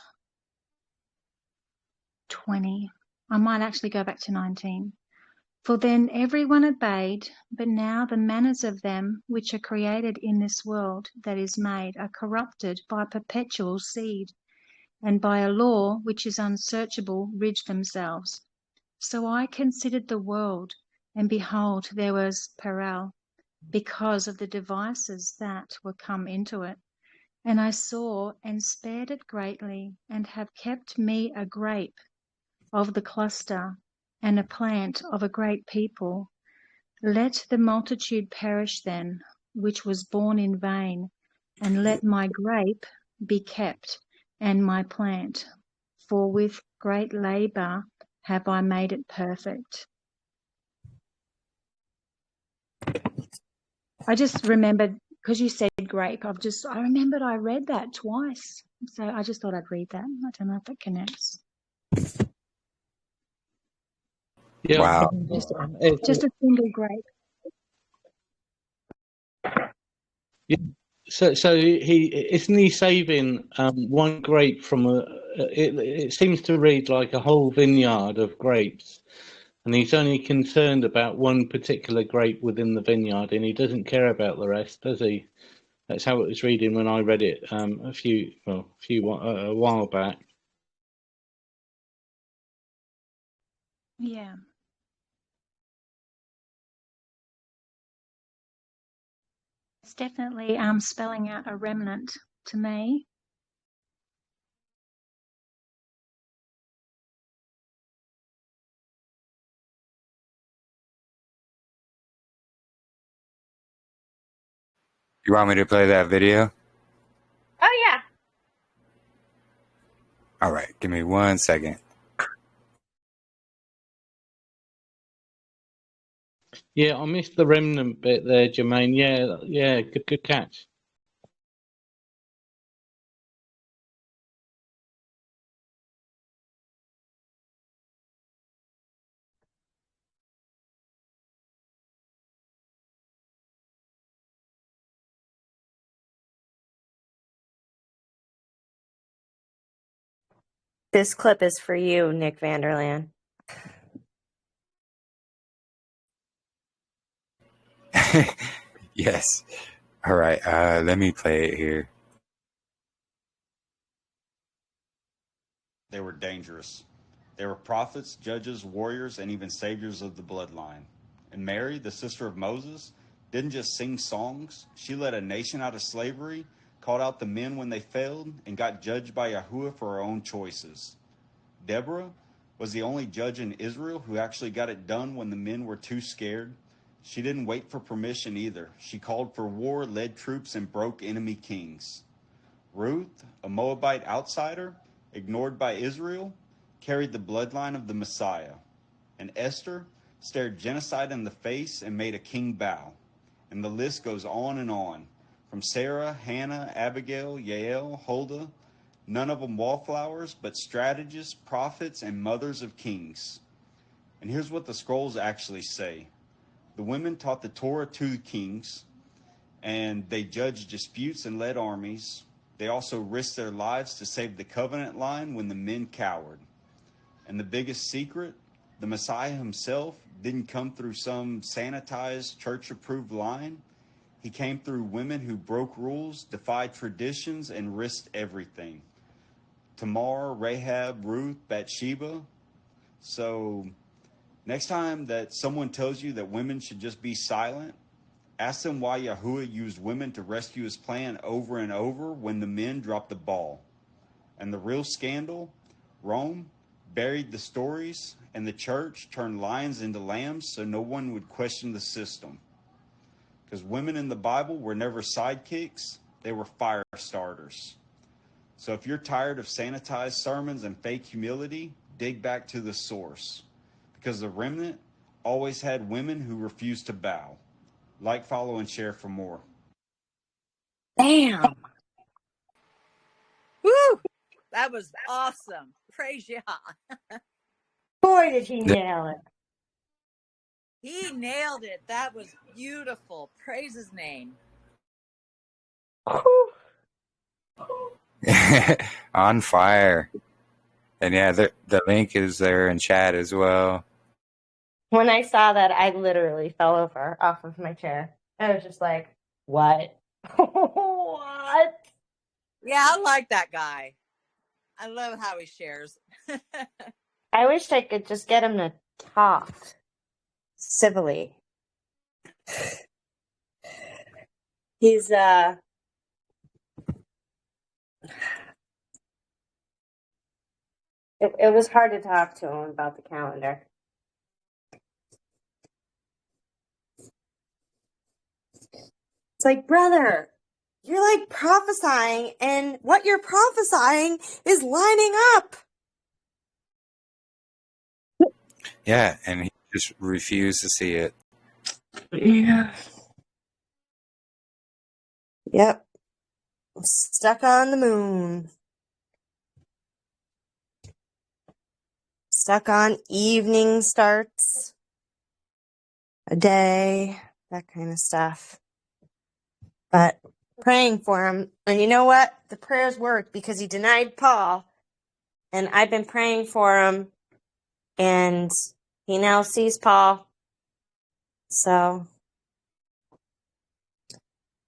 20. I might actually go back to 19. For then everyone obeyed, but now the manners of them which are created in this world that is made are corrupted by perpetual seed, and by a law which is unsearchable rid themselves. So I considered the world, and behold, there was peril, because of the devices that were come into it. And I saw and spared it greatly, and have kept me a grape of the cluster, and a plant of a great people. Let the multitude perish then, which was born in vain, and let my grape be kept, and my plant, for with great labour have I made it perfect. I just remembered, because you said grape, I remembered I read that twice. So I just thought I'd read that. I don't know if that connects. Yeah, wow. Just a single grape. Yeah. So isn't he saving one grape from it seems to read like a whole vineyard of grapes, and he's only concerned about one particular grape within the vineyard, and he doesn't care about the rest, does he? That's how it was reading when I read it a while back. Yeah. It's definitely spelling out a remnant to me. You want me to play that video? Oh, yeah. All right, give me 1 second. Yeah, I missed the remnant bit there, Jermaine. Yeah, good catch. This clip is for you, Nick Vanderland. Yes. All right, let me play it here. They were dangerous. They were prophets, judges, warriors, and even saviors of the bloodline. And Mary, the sister of Moses, didn't just sing songs. She led a nation out of slavery, called out the men when they failed, and got judged by Yahuah for her own choices. Deborah was the only judge in Israel who actually got it done when the men were too scared. She didn't wait for permission either. She called for war, led troops, and broke enemy kings. Ruth, a Moabite outsider, ignored by Israel, carried the bloodline of the Messiah. And Esther stared genocide in the face and made a king bow. And the list goes on and on. From Sarah, Hannah, Abigail, Yael, Huldah, none of them wallflowers, but strategists, prophets, and mothers of kings. And here's what the scrolls actually say. The women taught the Torah to the kings, and they judged disputes and led armies. They also risked their lives to save the covenant line when the men cowered. And the biggest secret, the Messiah himself didn't come through some sanitized, church-approved line. He came through women who broke rules, defied traditions, and risked everything. Tamar, Rahab, Ruth, Bathsheba. So next time that someone tells you that women should just be silent, ask them why Yahuah used women to rescue his plan over and over when the men dropped the ball. And the real scandal, Rome buried the stories, and the church turned lions into lambs so no one would question the system. Because women in the Bible were never sidekicks, they were fire starters. So if you're tired of sanitized sermons and fake humility, dig back to the source. Because the remnant always had women who refused to bow. Like, follow, and share for more. Damn. Woo! That was awesome. Praise Yah. Boy, did he nail it. He nailed it. That was beautiful. Praise his name. On fire. And yeah, the link is there in chat as well. When I saw that, I literally fell over off of my chair. I was just like, what? What? Yeah, I like that guy. I love how he shares. I wish I could just get him to talk civilly. He's it was hard to talk to him about the calendar. It's like, brother, you're like prophesying, and what you're prophesying is lining up. Yeah, and he just refused to see it. Yeah. Yep. Stuck on the moon. Stuck on evening starts a day, that kind of stuff. But praying for him. And you know what? The prayers worked because he denied Paul. And I've been praying for him. And he now sees Paul. So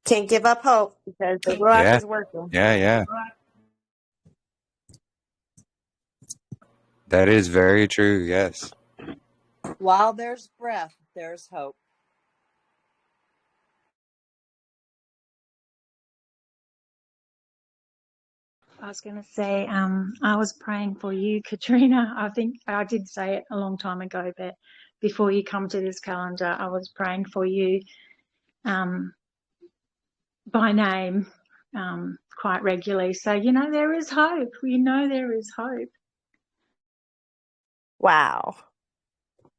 can't give up hope because the Ruach is working. Yeah. That is very true, yes. While there's breath, there's hope. I was going to say, I was praying for you, Katrina. I think I did say it a long time ago, but before you come to this calendar, I was praying for you by name quite regularly. So, there is hope. There is hope. Wow.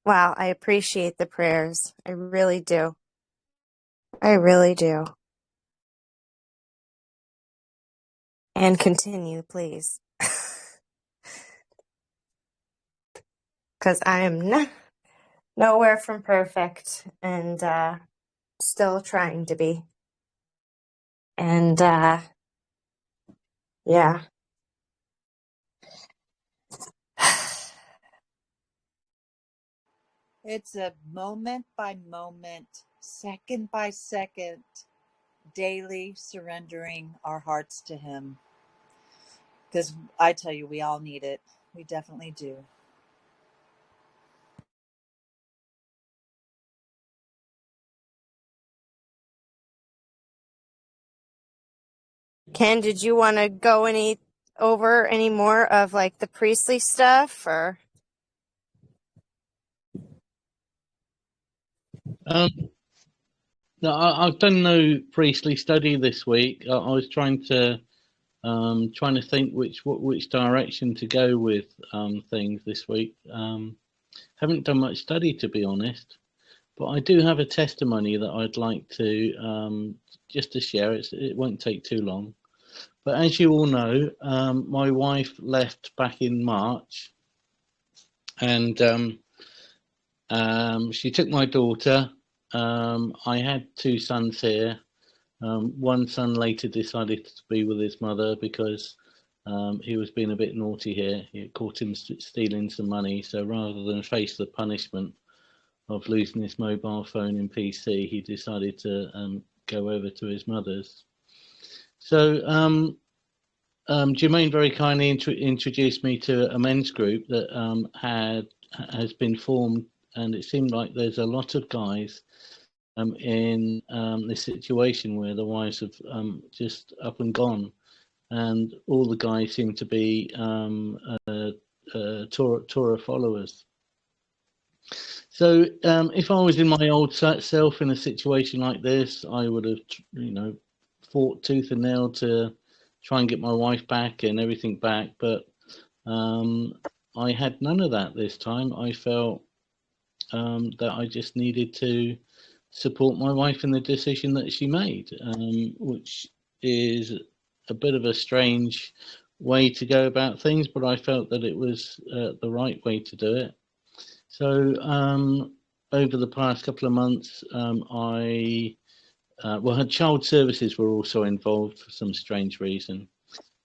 Wow. I appreciate the prayers. I really do. I really do. And continue, please. Because I am nowhere from perfect and still trying to be. And yeah. It's a moment by moment, second by second, daily surrendering our hearts to Him. Because I tell you, we all need it. We definitely do. Ken, did you want to go over any more of like the priestly stuff or? No, I've done no priestly study this week. I was trying to think which direction to go with things this week. Haven't done much study, to be honest, but I do have a testimony that I'd like to just to share. It won't take too long. But as you all know, my wife left back in March, and she took my daughter. I had two sons here. One son later decided to be with his mother because he was being a bit naughty here. It caught him stealing some money. So rather than face the punishment of losing his mobile phone and PC, he decided to go over to his mother's. So Jermaine very kindly introduced me to a men's group that has been formed, and it seemed like there's a lot of guys in this situation where the wives have just up and gone, and all the guys seem to be Torah followers. So if I was in my old self in a situation like this, I would have, fought tooth and nail to try and get my wife back and everything back. But I had none of that this time. I felt that I just needed to support my wife in the decision that she made, which is a bit of a strange way to go about things, but I felt that it was the right way to do it. So over the past couple of months, her child services were also involved for some strange reason.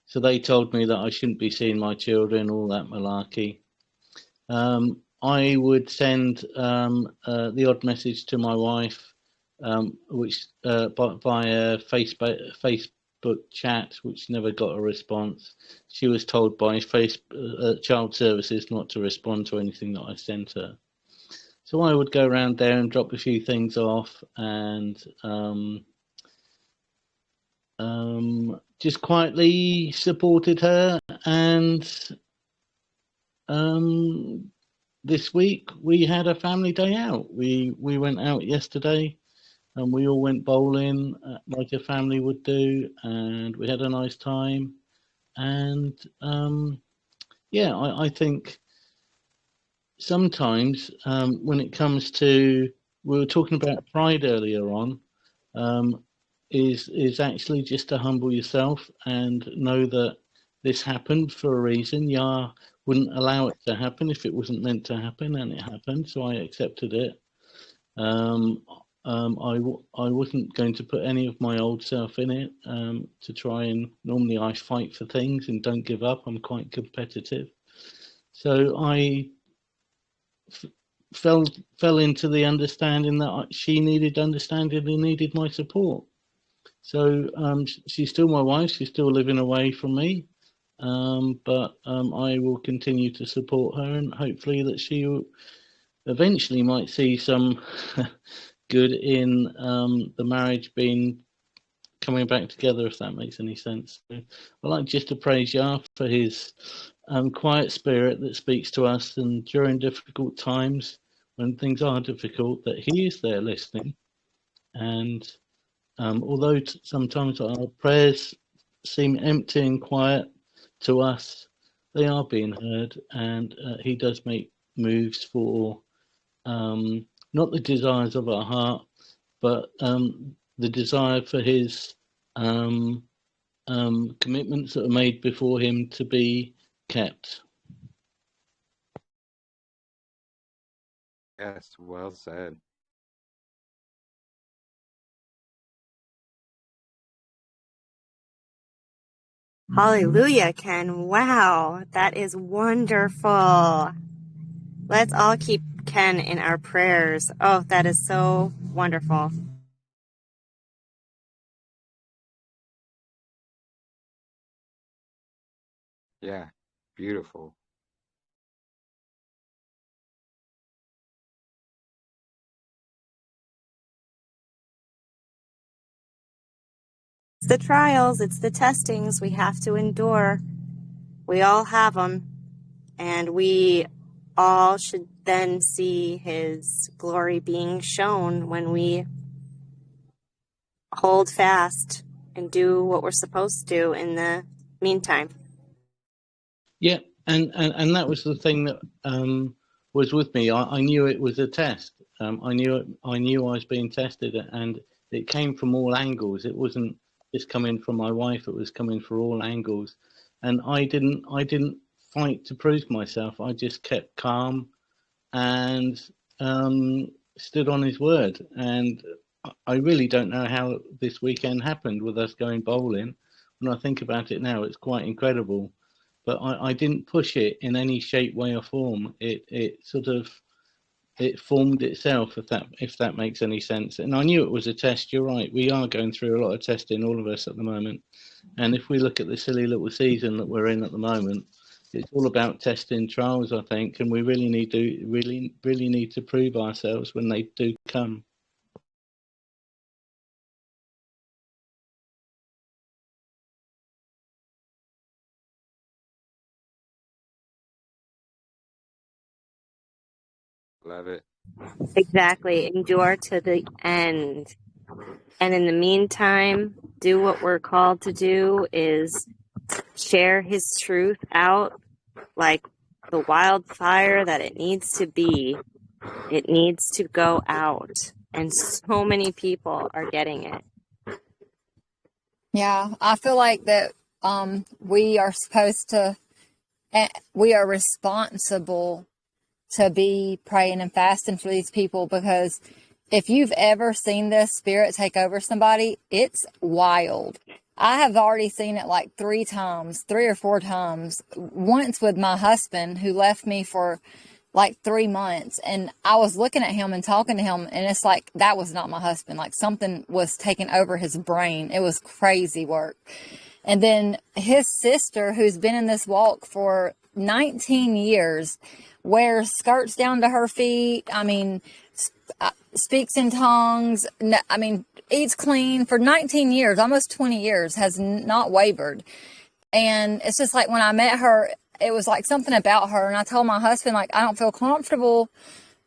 So they told me that I shouldn't be seeing my children, all that malarkey. I would send the odd message to my wife, which via Facebook chat, which never got a response. She was told by child services not to respond to anything that I sent her. So I would go around there and drop a few things off, and just quietly supported her. And this week we had a family day out. We went out yesterday, and we all went bowling like a family would do, and we had a nice time. And I think sometimes when it comes to, we were talking about pride earlier on, is actually just to humble yourself and know that this happened for a reason. Yah wouldn't allow it to happen if it wasn't meant to happen, and it happened, so I accepted it. I wasn't going to put any of my old self in it to try, and normally I fight for things and don't give up. I'm quite competitive. So I fell into the understanding that she needed understanding and needed my support. So she's still my wife. She's still living away from me, but I will continue to support her, and hopefully that she eventually might see some good in the marriage coming back together, if that makes any sense. So I like just to praise Yah for his quiet spirit that speaks to us, and during difficult times, when things are difficult, that he is there listening. And although sometimes our prayers seem empty and quiet to us, they are being heard, and he does make moves for not the desires of our heart, but the desire for his commitments that are made before him to be kept. Yes, well said. Hallelujah, Ken. Wow, that is wonderful. Let's all keep Ken in our prayers. Oh, that is so wonderful. Yeah, beautiful. It's the trials, it's the testings we have to endure. We all have them, and we all should then see his glory being shown when we hold fast and do what we're supposed to do in the meantime. Yeah, and that was the thing that was with me. I knew it was a test. I knew I was being tested, and it came from all angles. It wasn't just coming from my wife; it was coming from all angles. And I didn't fight to prove myself. I just kept calm and stood on his word. And I really don't know how this weekend happened with us going bowling. When I think about it now, it's quite incredible. But I didn't push it in any shape, way, or form. It sort of formed itself, if that makes any sense. And I knew it was a test. You're right. We are going through a lot of testing, all of us at the moment. And if we look at the silly little season that we're in at the moment, it's all about testing trials, I think, and we really need to prove ourselves when they do come. Love it. Exactly. Endure to the end. And in the meantime, do what we're called to do, is share his truth out like the wildfire that it needs to be. It needs to go out. And so many people are getting it. Yeah, I feel like that we are supposed to, we are responsible to be praying and fasting for these people, because if you've ever seen this spirit take over somebody, it's wild. I have already seen it like 3 or 4 times. Once with my husband, who left me for like 3 months, and I was looking at him and talking to him, and it's like, that was not my husband. Like something was taking over his brain. It was crazy work. And then his sister, who's been in this walk for 19 years, wears skirts down to her feet. I mean, speaks in tongues. I mean, eats clean for 19 years, almost 20 years, has not wavered. And it's just like, when I met her, it was like something about her. And I told my husband, like, I don't feel comfortable,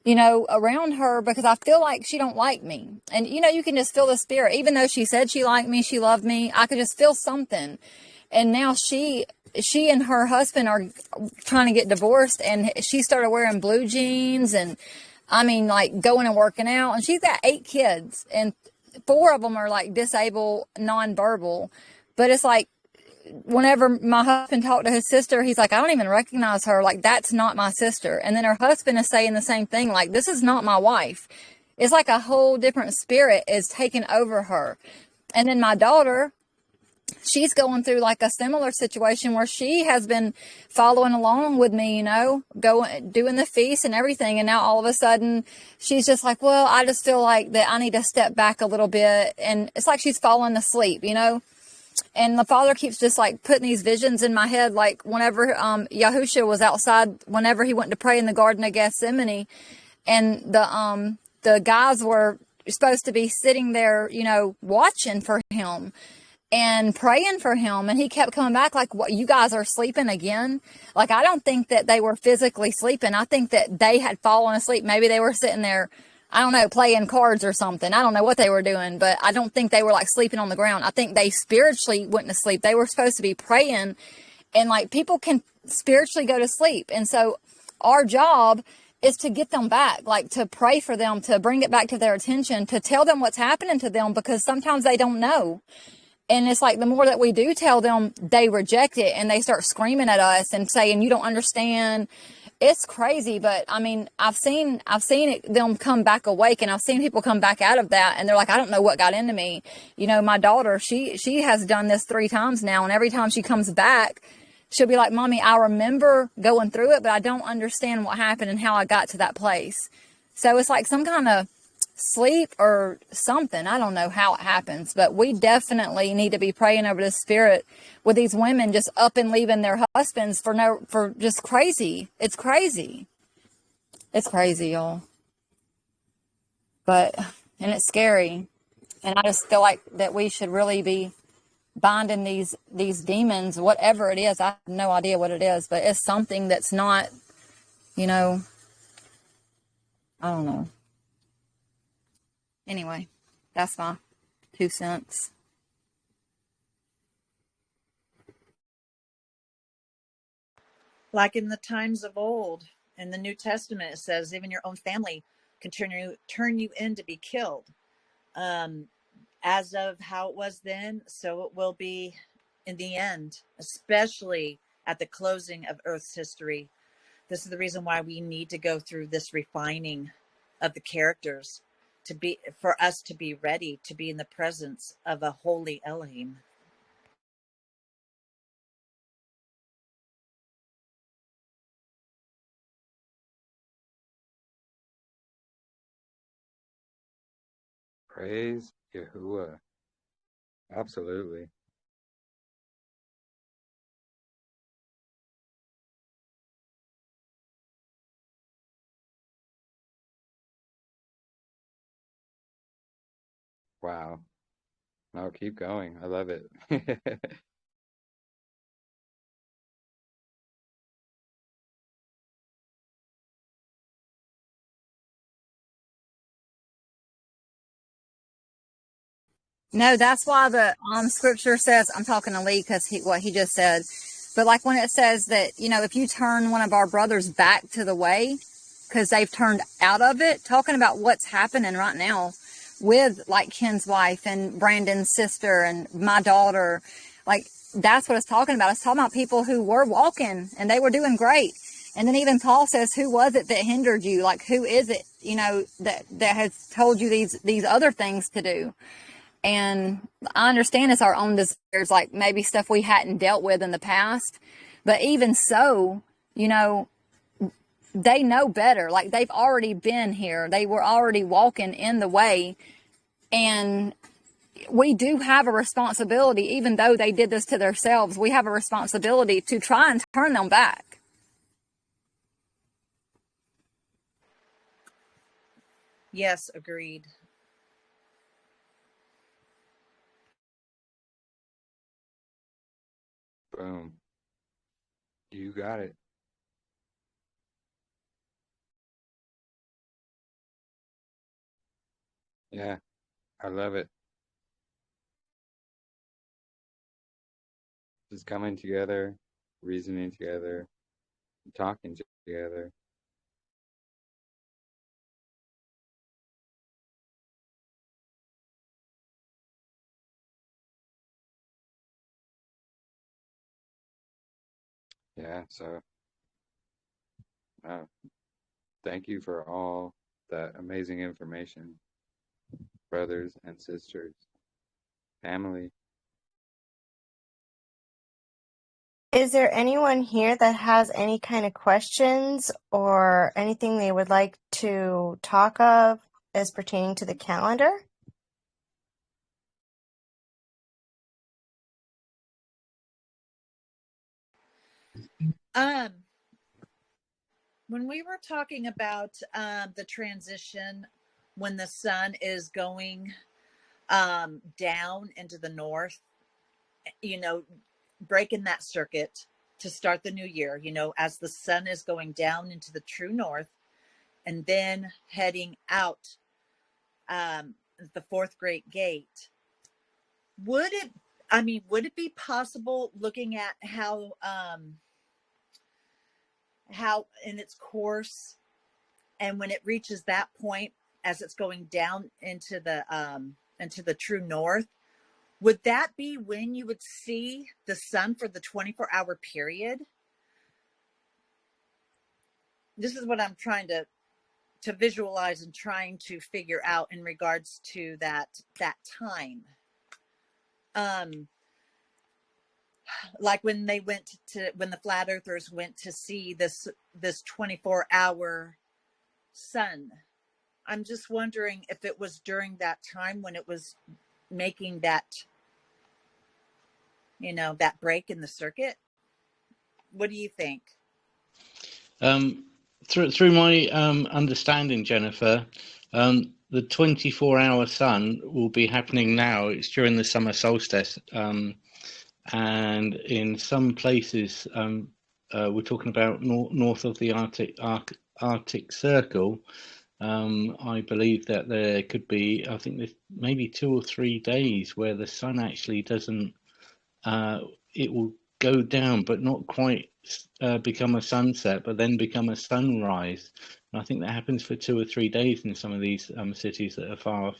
around her, because I feel like she don't like me. And, you can just feel the spirit. Even though she said she liked me, she loved me, I could just feel something. And now she and her husband are trying to get divorced, and she started wearing blue jeans and, I mean, like going and working out. And she's got 8 kids, and 4 of them are like disabled, nonverbal. But it's like, whenever my husband talked to his sister, he's like, I don't even recognize her. Like, that's not my sister. And then her husband is saying the same thing. Like, this is not my wife. It's like a whole different spirit is taking over her. And then my daughter, she's going through like a similar situation where she has been following along with me, doing the feast and everything. And now all of a sudden she's just like, well, I just feel like that I need to step back a little bit. And it's like she's falling asleep, And the Father keeps just like putting these visions in my head. Like whenever Yahushua was outside, whenever he went to pray in the Garden of Gethsemane, and the guys were supposed to be sitting there, you know, watching for him and praying for him, and he kept coming back like, what, you guys are sleeping again? Like, I don't think that they were physically sleeping. I think that they had fallen asleep. Maybe they were sitting there, I don't know, playing cards or something. I don't know what they were doing, but I don't think they were like sleeping on the ground. I think they spiritually went to sleep. They were supposed to be praying, and like, people can spiritually go to sleep. And so our job is to get them back, like to pray for them, to bring it back to their attention, to tell them what's happening to them, because sometimes they don't know. And it's like, the more that we do tell them, they reject it and they start screaming at us and saying, you don't understand. It's crazy. But I mean, I've seen them come back awake, and I've seen people come back out of that. And they're like, I don't know what got into me. You know, my daughter, she has done this 3 times now. And every time she comes back, she'll be like, Mommy, I remember going through it, but I don't understand what happened and how I got to that place. So it's like some kind of sleep or something. I don't know how it happens, but we definitely need to be praying over the spirit with these women just up and leaving their husbands for just crazy. It's crazy. It's crazy, y'all. And it's scary. And I just feel like that we should really be binding these demons, whatever it is. I have no idea what it is, but it's something that's not, you know, I don't know. Anyway, that's my 2 cents. Like in the times of old, in the New Testament, it says even your own family can turn you in to be killed. As of how it was then, so it will be in the end, especially at the closing of Earth's history. This is the reason why we need to go through this refining of the characters for us to be ready to be in the presence of a holy Elohim. Praise Yahuah. Absolutely. Wow. No, keep going. I love it. No, that's why the scripture says, I'm talking to Lee because what he just said, but like when it says that, you know, if you turn one of our brothers back to the way because they've turned out of it, talking about what's happening right now with like Ken's wife and Brandon's sister and my daughter, like that's what it's talking about. It's talking about people who were walking and they were doing great. And then even Paul says, who was it that hindered you? Like, who is it, you know, that has told you these other things to do? And I understand it's our own desires, like maybe stuff we hadn't dealt with in the past. But even so, you know, they know better. Like they've already been here. They were already walking in the way. And we do have a responsibility, even though they did this to themselves, we have a responsibility to try and turn them back. Yes, agreed. Boom. You got it. Yeah, I love it. Just coming together, reasoning together, talking together. Yeah, so thank you for all that amazing information, brothers and sisters, family. Is there anyone here that has any kind of questions or anything they would like to talk of as pertaining to the calendar? Um, When we were talking about the transition, when the sun is going down into the north, breaking that circuit to start the new year, as the sun is going down into the true north and then heading out the fourth great gate, would it be possible, looking at how in its course, and when it reaches that point as it's going down into the true north, would that be when you would see the sun for the 24-hour period? This is what I'm trying to visualize and trying to figure out in regards to that time. Like when the flat earthers went to see this 24-hour sun. I'm just wondering if it was during that time when it was making that, that break in the circuit. What do you think? Through my understanding, Jennifer, the 24-hour sun will be happening now. It's during the summer solstice, and in some places, we're talking about north of the Arctic Circle. I believe that there could be, I think there's maybe 2 or 3 days where the sun actually doesn't, it will go down, but not quite become a sunset, but then become a sunrise. And I think that happens for 2 or 3 days in some of these cities that are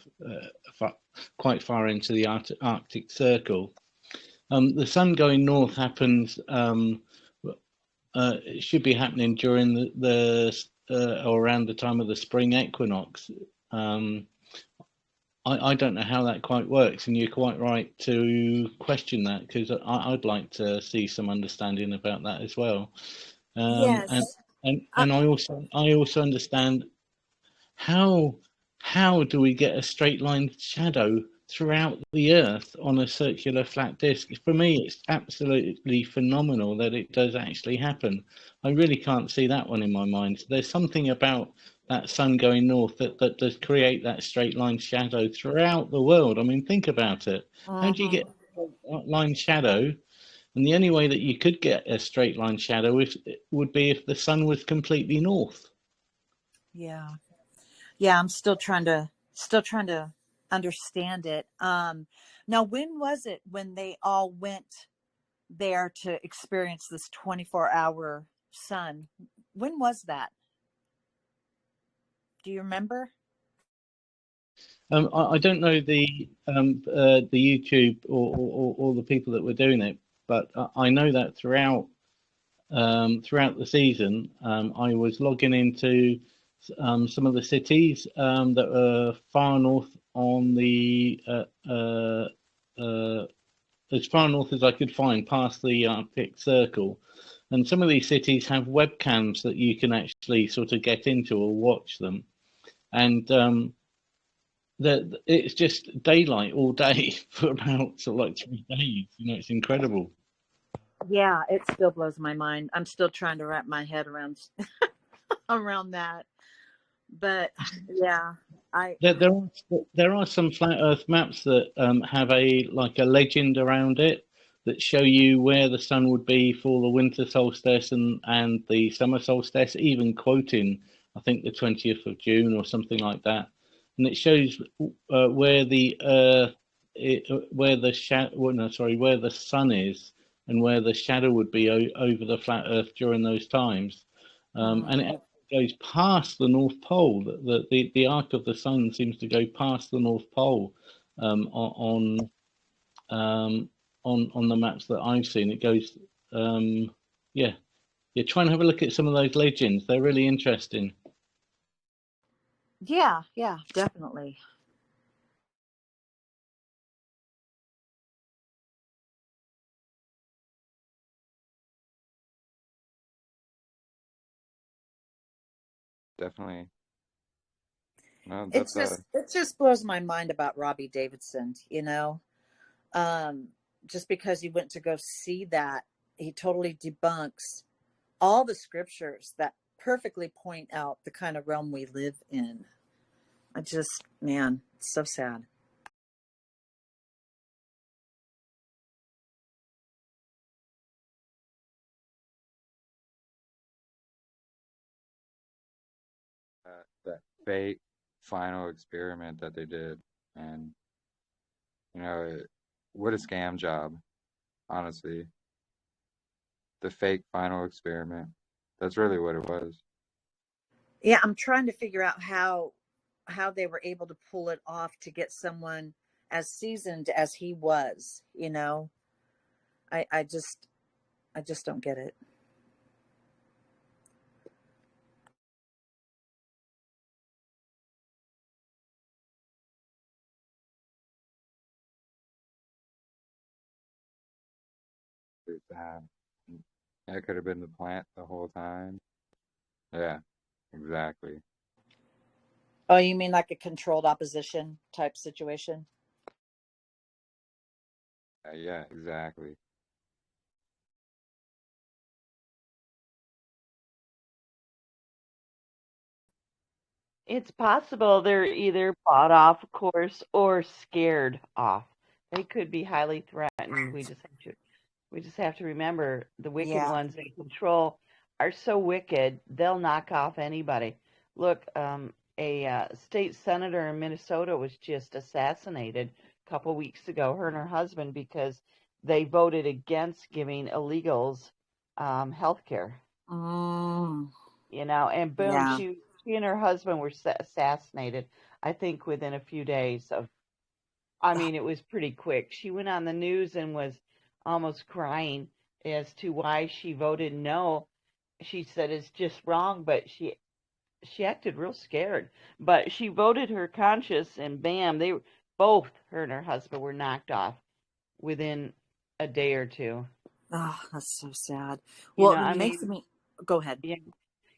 quite far into the Arctic Circle. The sun going north happens, it should be happening during or around the time of the spring equinox. I don't know how that quite works, and you're quite right to question that, because I'd like to see some understanding about that as well. Yes. And I also understand how do we get a straight line shadow throughout the Earth on a circular flat disk? For me, it's absolutely phenomenal that it does actually happen. I really can't see that one in my mind. There's something about that sun going north that does create that straight line shadow throughout the world. I mean, think about it. How do you get a straight line shadow? And the only way that you could get a straight line shadow would be if the sun was completely north. Yeah. I'm still trying to understand it. Now, when was it when they all went there to experience this 24-hour sun? When was that? Do you remember? I don't know the YouTube or the people that were doing it, but I know that throughout the season, I was logging into some of the cities that were far north on the as far north as I could find, past the Arctic Circle. And some of these cities have webcams that you can actually sort of get into or watch them. And it's just daylight all day for about sort of like 3 days. It's incredible. Yeah, it still blows my mind. I'm still trying to wrap my head around that. But yeah, there are some flat Earth maps that have a legend around it that show you where the sun would be for the winter solstice and the summer solstice, even quoting I think the 20th of June or something like that, and it shows where the sun is and where the shadow would be over the flat Earth during those times, and it goes past the North Pole. The arc of the sun seems to go past the North Pole on the maps that I've seen. It goes, try and have a look at some of those legends. They're really interesting. Yeah, definitely. Definitely. No, It just blows my mind about Robbie Davidson, just because he went to go see that, he totally debunks all the scriptures that perfectly point out the kind of realm we live in. I just, man, it's so sad. That fake final experiment that they did, and what a scam job, honestly. The fake final experiment. That's really what it was. Yeah, I'm trying to figure out how they were able to pull it off to get someone as seasoned as he was. I just don't get it. That could have been the plant the whole time. Yeah, exactly. Oh, you mean like a controlled opposition type situation? Yeah, exactly. It's possible they're either bought off, of course, or scared off. They could be highly threatened. We just have to remember the wicked Yeah. ones in control are so wicked, they'll knock off anybody. Look, a state senator in Minnesota was just assassinated a couple weeks ago, her and her husband, because they voted against giving illegals health care. And boom, Yeah. she and her husband were assassinated, I think, within a few days of, it was pretty quick. She went on the news and was almost crying as to why she voted no. She said it's just wrong, but she acted real scared. But she voted her conscience, and bam, they both, her and her husband, were knocked off within a day or two. Oh, that's so sad. Well, it makes me go ahead.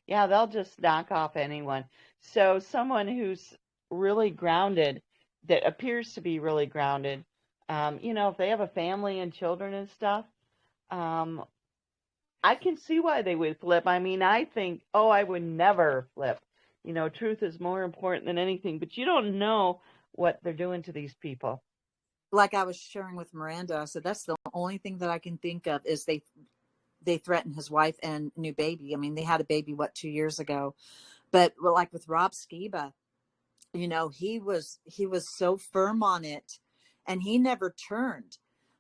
Yeah, they'll just knock off anyone. So someone who's really grounded, that appears to be really grounded, if they have a family and children and stuff, I can see why they would flip. I think, I would never flip. Truth is more important than anything, but you don't know what they're doing to these people. Like I was sharing with Miranda, so that's the only thing that I can think of is they threatened his wife and new baby. They had a baby, 2 years ago, but like with Rob Skiba, he was so firm on it and he never turned,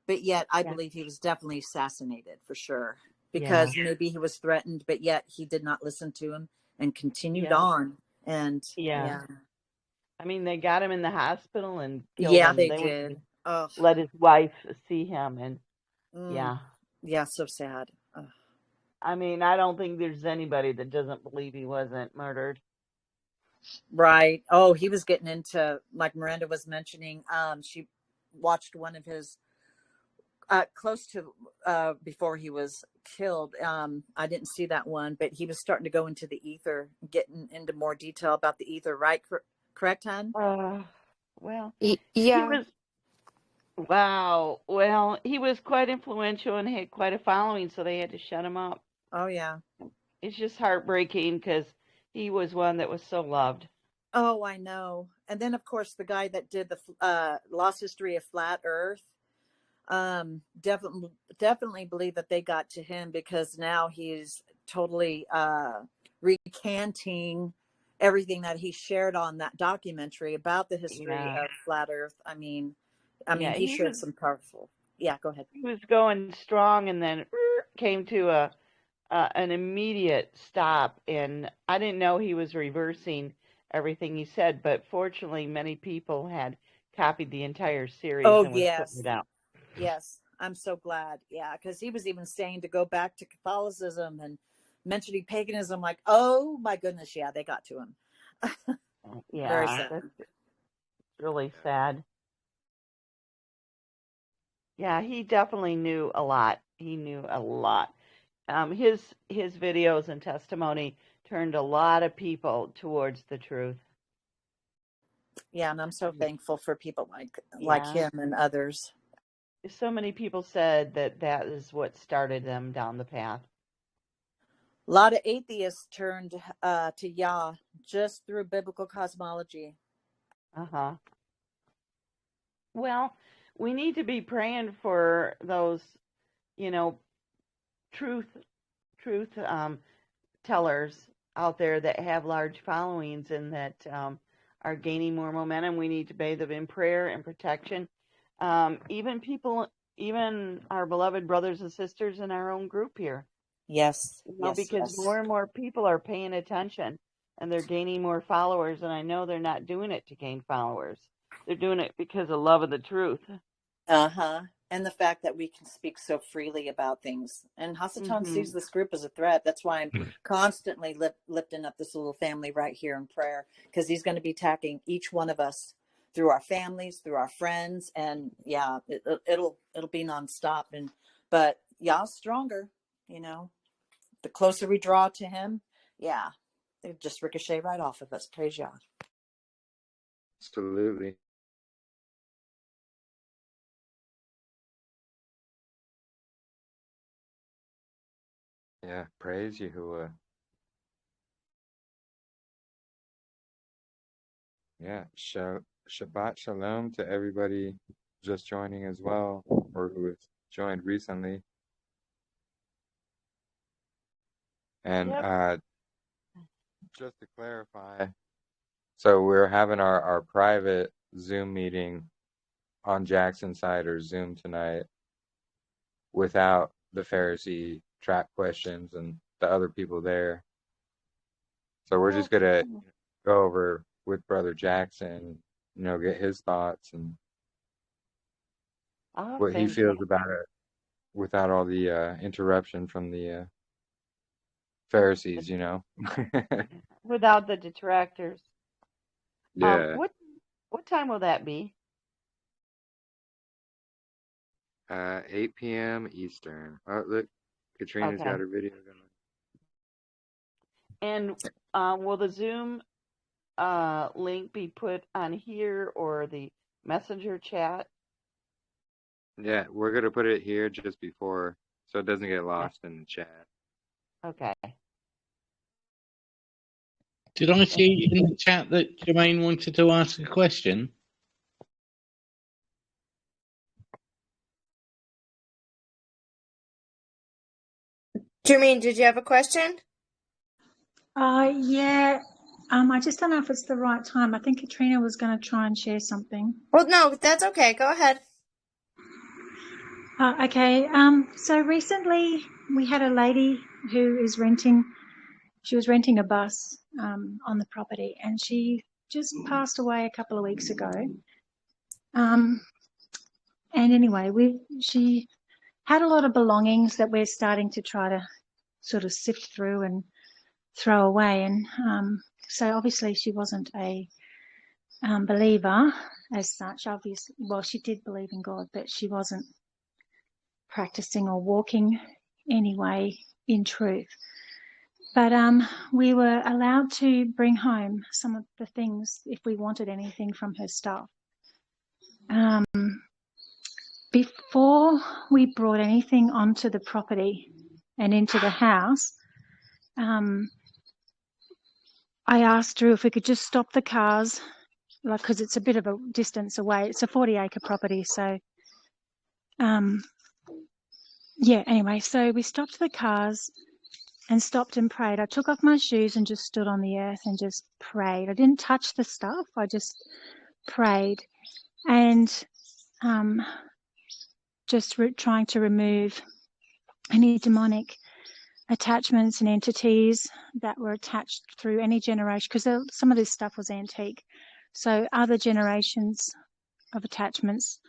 but yet I believe he was definitely assassinated for sure, because maybe he was threatened, but yet he did not listen to him and continued on. And they got him in the hospital and killed him. They did. Let his wife see him, and so sad. I don't think there's anybody that doesn't believe he wasn't murdered. Right. Oh, he was getting into, like Miranda was mentioning, she watched one of his close to before he was killed. I didn't see that one, but he was starting to go into the ether, getting into more detail about the ether, right? Correct, hon? Well, yeah. He was, wow. Well, he was quite influential and had quite a following, so they had to shut him up. Oh, yeah. It's just heartbreaking because he was one that was so loved. Oh, I know. And then, of course, the guy that did the Lost History of Flat Earth, definitely believe that they got to him, because now he's totally recanting everything that he shared on that documentary about the history of Flat Earth. He shared some powerful. Yeah, go ahead. He was going strong, and then came to an immediate stop, and I didn't know he was reversing everything he said, but fortunately many people had copied the entire series and was putting it out. Yes, I'm so glad. Yeah, because he was even saying to go back to Catholicism and mentioning paganism, like, oh my goodness, yeah, they got to him. Very sad. That's really sad. Yeah, he definitely knew a lot. He knew a lot. His videos and testimony turned a lot of people towards the truth. Yeah, and I'm so thankful for people like him and others. So many people said that is what started them down the path. A lot of atheists turned to Yah just through biblical cosmology. Uh-huh. Well, we need to be praying for those, truth tellers out there that have large followings and that are gaining more momentum. We need to bathe them in prayer and protection. Even our beloved brothers and sisters in our own group here. Yes. Because more and more people are paying attention and they're gaining more followers. And I know they're not doing it to gain followers. They're doing it because of love of the truth. Uh-huh. And the fact that we can speak so freely about things. And Hasatan sees this group as a threat. That's why I'm constantly lifting up this little family right here in prayer, because he's going to be attacking each one of us through our families, through our friends. And yeah, it'll be nonstop. But Yah's stronger, the closer we draw to him. Yeah, they just ricochet right off of us. Praise Yah. Absolutely. Yeah, praise Yahuah. Yeah, Shabbat Shalom to everybody just joining as well, or who has joined recently. And just to clarify, so we're having our private Zoom meeting on Jackson's side or Zoom tonight without the Pharisee trap questions and the other people there. So we're just gonna go over with Brother Jackson, get his thoughts and what he feels about it without all the interruption from the Pharisees, Without the detractors. Yeah. What time will that be? 8 p.m. Eastern. Oh, look, Katrina's got her video going. And will the Zoom link be put on here or the messenger chat? Yeah, we're going to put it here just before so it doesn't get lost in the chat. Okay. Did I see in the chat that Jermaine wanted to ask a question? Jermaine, did you have a question? Yeah. I just don't know if it's the right time. I think Katrina was going to try and share something. Well, no, that's okay. Go ahead. Okay. So recently we had a lady who is she was renting a bus on the property, and she just passed away a couple of weeks ago. And anyway, she had a lot of belongings that we're starting to try to sort of sift through and throw away. And so obviously she wasn't a believer as such. Obviously, well, she did believe in God, but she wasn't practicing or walking anyway in truth. But we were allowed to bring home some of the things if we wanted anything from her stuff. Before we brought anything onto the property and into the house, I asked her if we could just stop the cars, because it's a bit of a distance away. It's a 40-acre property, so anyway, so we stopped the cars and stopped and prayed. I took off my shoes and just stood on the earth and just prayed. I didn't touch the stuff. I just prayed and just trying to remove any demonic attachments and entities that were attached through any generation, because some of this stuff was antique. So other generations of attachments.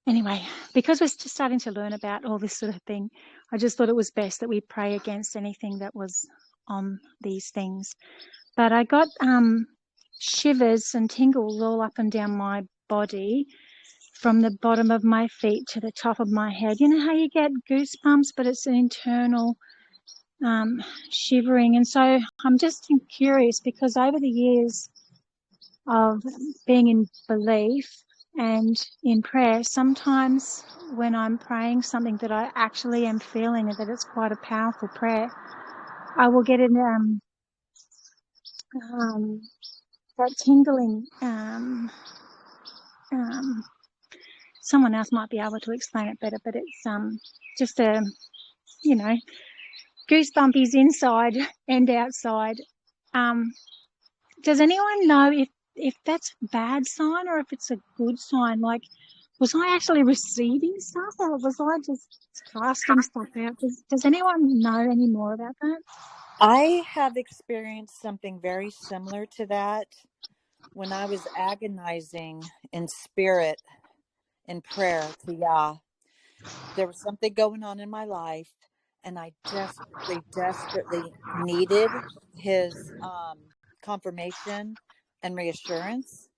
Anyway, because we're just starting to learn about all this sort of thing, I just thought it was best that we pray against anything that was on these things. But I got shivers and tingles all up and down my body, from the bottom of my feet to the top of my head. You know how you get goosebumps, but it's an internal shivering. And so I'm just curious, because over the years of being in belief and in prayer, sometimes when I'm praying something that I actually am feeling that it's quite a powerful prayer, I will get that tingling. Someone else might be able to explain it better, but it's just a, goosebumpies inside and outside. Does anyone know if that's a bad sign or if it's a good sign? Like, was I actually receiving stuff or was I just casting stuff out? Does anyone know any more about that? I have experienced something very similar to that when I was agonizing in spirit in prayer to Yah. There was something going on in my life, and I desperately needed his confirmation and reassurance.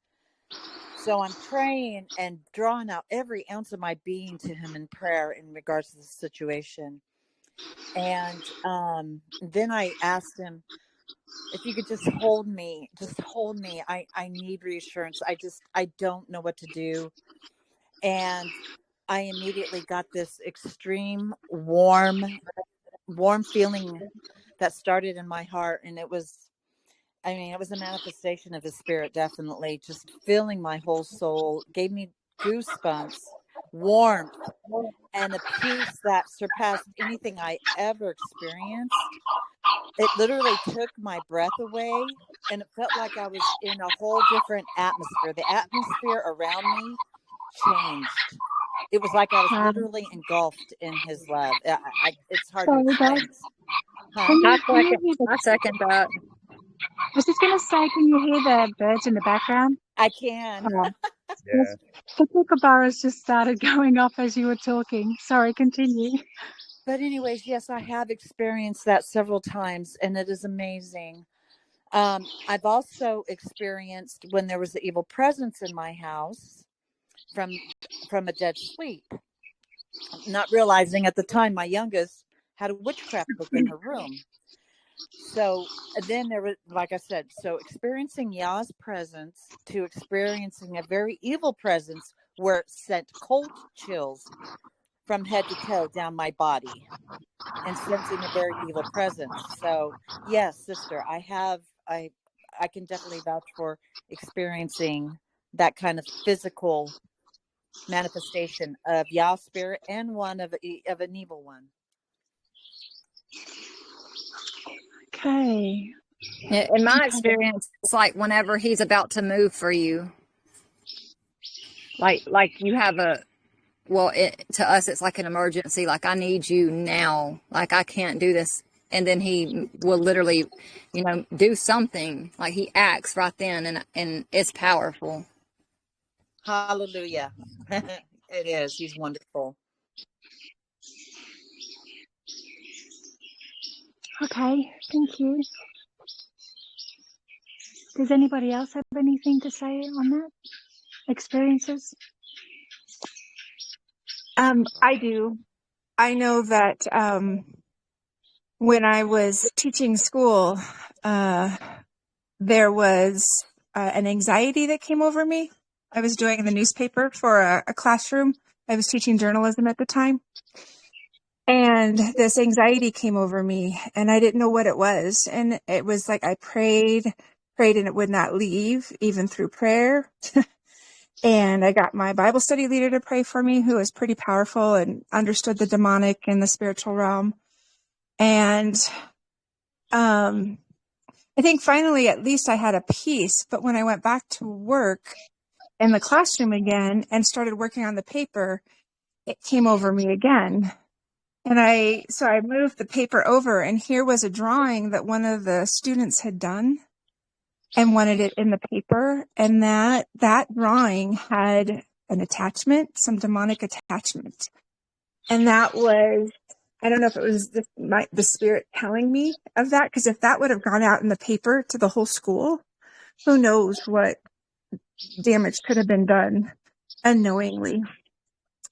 So I'm praying and drawing out every ounce of my being to him in prayer in regards to the situation. And then I asked him, if you could just hold me. I need reassurance. I don't know what to do. And I immediately got this extreme warm feeling that started in my heart. And it was a manifestation of his spirit, definitely. Just filling my whole soul, gave me goosebumps, warmth, and a peace that surpassed anything I ever experienced. It literally took my breath away, and it felt like I was in a whole different atmosphere. The atmosphere around me changed. It was like I was literally engulfed in his love. It's hard to explain. I second that. I was just going to say, can you hear the birds in the background? I can. Yeah. The kookaburras just started going off as you were talking. Sorry, continue. But anyways, yes, I have experienced that several times, and it is amazing. I've also experienced when there was an evil presence in my house from a dead sleep, not realizing at the time my youngest had a witchcraft book in her room. So then there was, like I said, so experiencing Yah's presence to experiencing a very evil presence where it sent cold chills from head to toe down my body and sensing a very evil presence. So yes, sister, I can definitely vouch for experiencing that kind of physical manifestation of Yah's spirit and one of an evil one. Okay. In my experience, it's like whenever he's about to move for you, like you have to us, it's like an emergency. Like, I need you now. Like, I can't do this. And then he will literally, do something. Like, he acts right then, and it's powerful. Hallelujah. It is. He's wonderful. Okay, thank you. Does anybody else have anything to say on that? Experiences? I do. I know that when I was teaching school, there was an anxiety that came over me. I was doing the newspaper for a classroom. I was teaching journalism at the time. And this anxiety came over me, and I didn't know what it was. And it was like I prayed, and it would not leave, even through prayer. And I got my Bible study leader to pray for me, who was pretty powerful and understood the demonic and the spiritual realm. And I think finally, at least I had a peace. But when I went back to work in the classroom again and started working on the paper, it came over me again. And so I moved the paper over, and here was a drawing that one of the students had done and wanted it in the paper. And that drawing had an attachment, some demonic attachment. And that was, I don't know if it was the spirit telling me of that, because if that would have gone out in the paper to the whole school, who knows what damage could have been done unknowingly.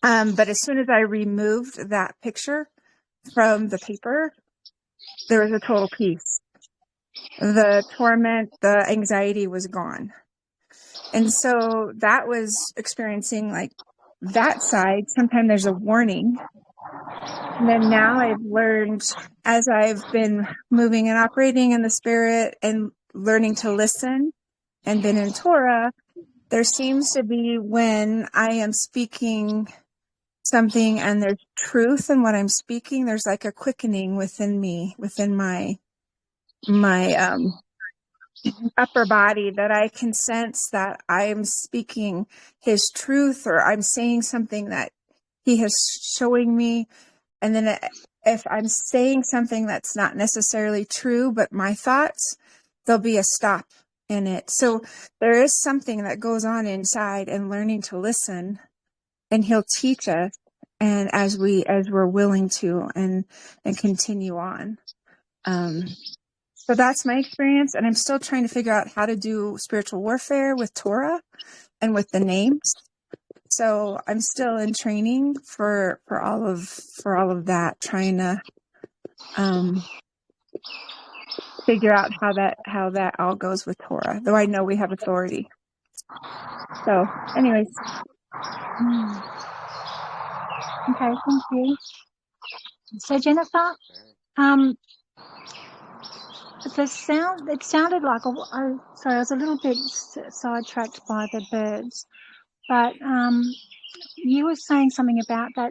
But as soon as I removed that picture from the paper, there was a total peace. The torment, the anxiety was gone. And so that was experiencing like that side. Sometimes there's a warning And then now I've learned, as I've been moving and operating in the Spirit and learning to listen and been in Torah, there seems to be when I am speaking something and there's truth in what I'm speaking, there's like a quickening within me, within my upper body, that I can sense that I'm speaking his truth, or I'm saying something that he has showing me. And then if I'm saying something that's not necessarily true, but my thoughts, there'll be a stop in it. So there is something that goes on inside, and learning to listen, and he'll teach us. And as we're willing to and continue on. So that's my experience. And I'm still trying to figure out how to do spiritual warfare with Torah and with the names. So I'm still in training for all of that, trying to figure out how that all goes with Torah, though I know we have authority. So anyways, Okay, thank you. So Jennifer, the sound, it sounded like, sorry, I was a little bit sidetracked by the birds, but you were saying something about that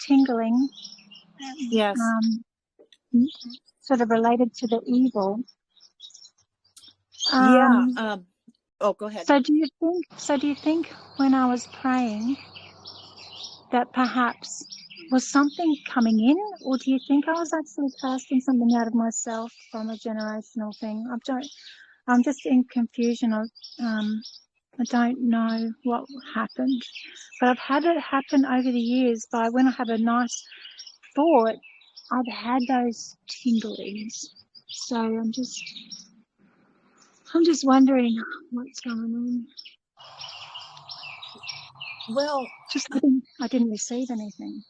tingling, Yes. sort of related to the evil. Yeah. Oh, go ahead. So do you think when I was praying that perhaps was something coming in, or do you think I was actually casting something out of myself from a generational thing? I'm just in confusion. I don't know what happened, but I've had it happen over the years. By when I have a nice thought, I've had those tinglings. So I'm just wondering what's going on. Well, I didn't receive anything.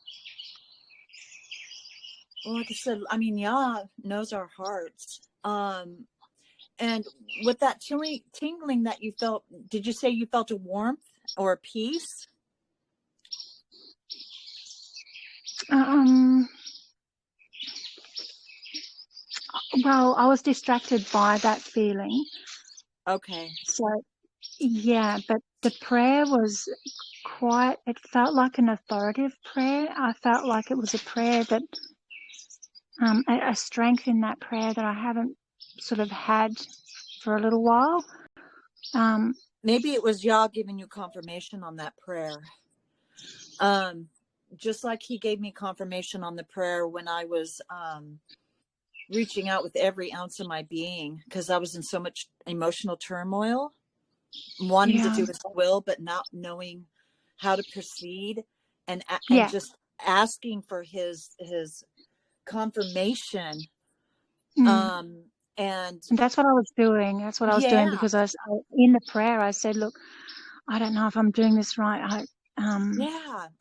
Well, like I said, I mean, Yah knows our hearts. And with that tingling that you felt, did you say you felt a warmth or a peace? Well, I was distracted by that feeling. Okay. So, yeah, but the prayer was it felt like an authoritative prayer. I felt like it was a prayer that, a strength in that prayer that I haven't sort of had for a little while. Maybe it was Yah giving you confirmation on that prayer. Just like he gave me confirmation on the prayer when I was reaching out with every ounce of my being, because I was in so much emotional turmoil, wanting to do his will, but not knowing how to proceed, and just asking for his confirmation. And that's what I was doing. That's what I was doing, because I in the prayer I said, look, I don't know if I'm doing this right.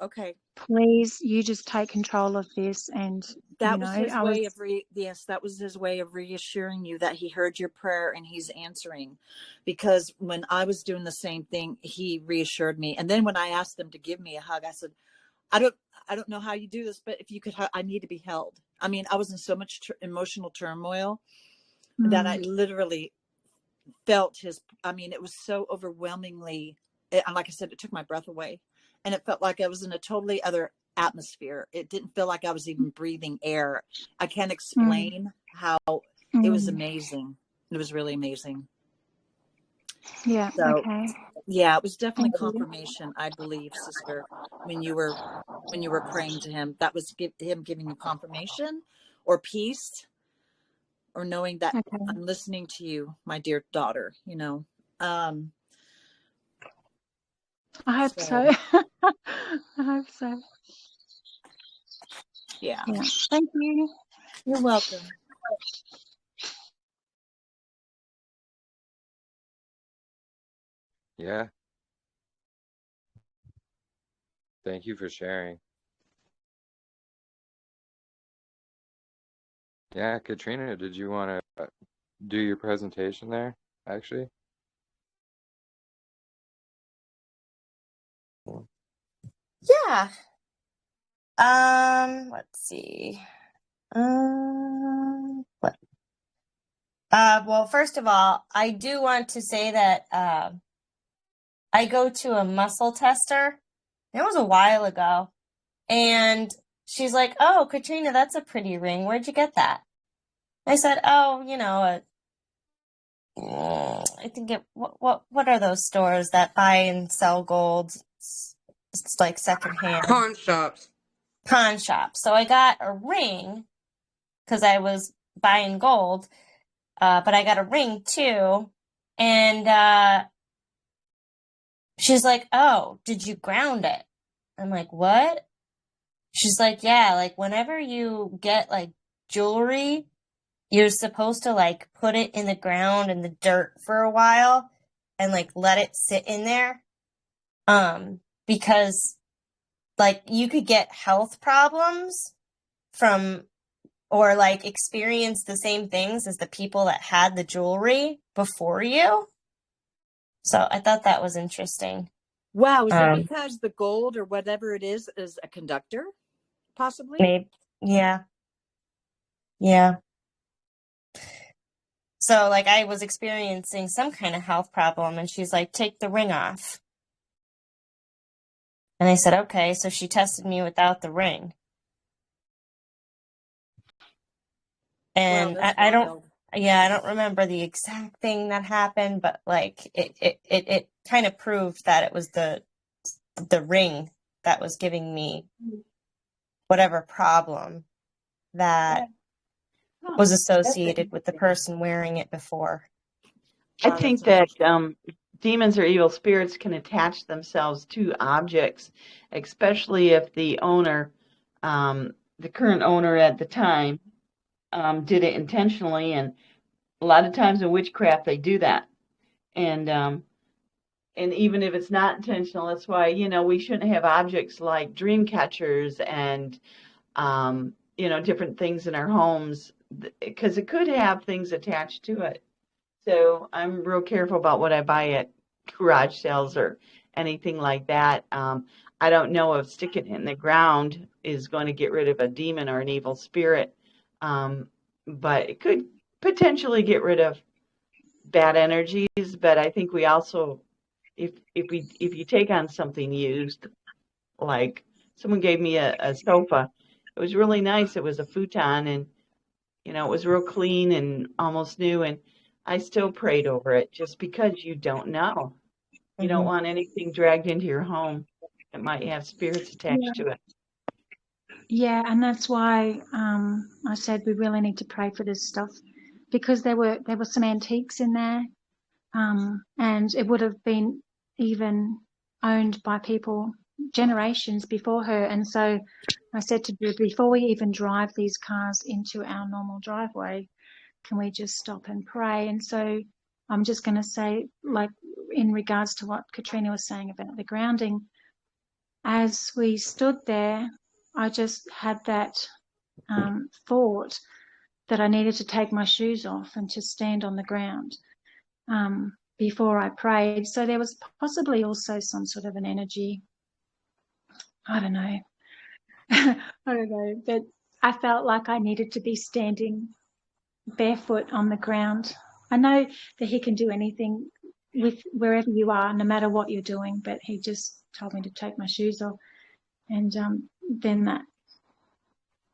Okay. Please, you just take control of this. And that was his way of that was his way of reassuring you that he heard your prayer and he's answering. Because when I was doing the same thing, he reassured me. And then when I asked him to give me a hug, I said, I don't know how you do this, but if you could, I need to be held. I mean, I was in so much emotional turmoil that I literally felt it was so overwhelmingly, like I said, it took my breath away, and it felt like I was in a totally other atmosphere. It didn't feel like I was even breathing air. I can't explain how it was amazing. It was really amazing. Yeah. So, okay. Yeah, it was definitely confirmation, I believe, sister, when you were praying to him. That was him giving you confirmation or peace, or knowing that I'm listening to you, my dear daughter, I hope so. I hope so. Yeah. Thank you. You're welcome. Yeah. Thank you for sharing. Yeah, Katrina, did you want to do your presentation there, actually? Yeah. Let's see. What? Well, first of all, I do want to say that I go to a muscle tester. It was a while ago. And she's like, "Oh, Katrina, that's a pretty ring. Where'd you get that?" I said, "Oh, I think what are those stores that buy and sell gold? It's like secondhand." Pawn shops. Pawn shops. So I got a ring because I was buying gold, but I got a ring too. And she's like, "Oh, did you ground it?" I'm like, "What?" She's like, "Yeah, like whenever you get like jewelry, you're supposed to like put it in the ground in the dirt for a while and like let it sit in there. Because like you could get health problems from or like experience the same things as the people that had the jewelry before you." So I thought that was interesting. Wow, is it because the gold or whatever it is a conductor, possibly? Maybe, yeah. So like I was experiencing some kind of health problem, and she's like, "Take the ring off." And I said, "Okay." So she tested me without the ring. And Wow, I don't remember the exact thing that happened, but like it kind of proved that it was the ring that was giving me whatever problem that was associated with the person wearing it before. I think that demons or evil spirits can attach themselves to objects, especially if the owner, the current owner at the time, did it intentionally. And a lot of times in witchcraft, they do that. And even if it's not intentional, that's why, we shouldn't have objects like dream catchers and, different things in our homes, because it could have things attached to it. So I'm real careful about what I buy at garage sales or anything like that. I don't know if sticking it in the ground is going to get rid of a demon or an evil spirit, but it could potentially get rid of bad energies. But I think we also, if you take on something used, like someone gave me a sofa, it was really nice. It was a futon, and it was real clean and almost new, and I still prayed over it just because you don't know. You don't want anything dragged into your home that might have spirits attached to it. Yeah, and that's why I said we really need to pray for this stuff, because there were some antiques in there, and it would have been even owned by people generations before her. And so I said to her, before we even drive these cars into our normal driveway, can we just stop and pray? And so I'm just going to say, like, in regards to what Katrina was saying about the grounding, as we stood there, I just had that thought that I needed to take my shoes off and to stand on the ground before I prayed. So there was possibly also some sort of an energy. I don't know. But I felt like I needed to be standing barefoot on the ground. I know that he can do anything with wherever you are, no matter what you're doing, but he just told me to take my shoes off. And then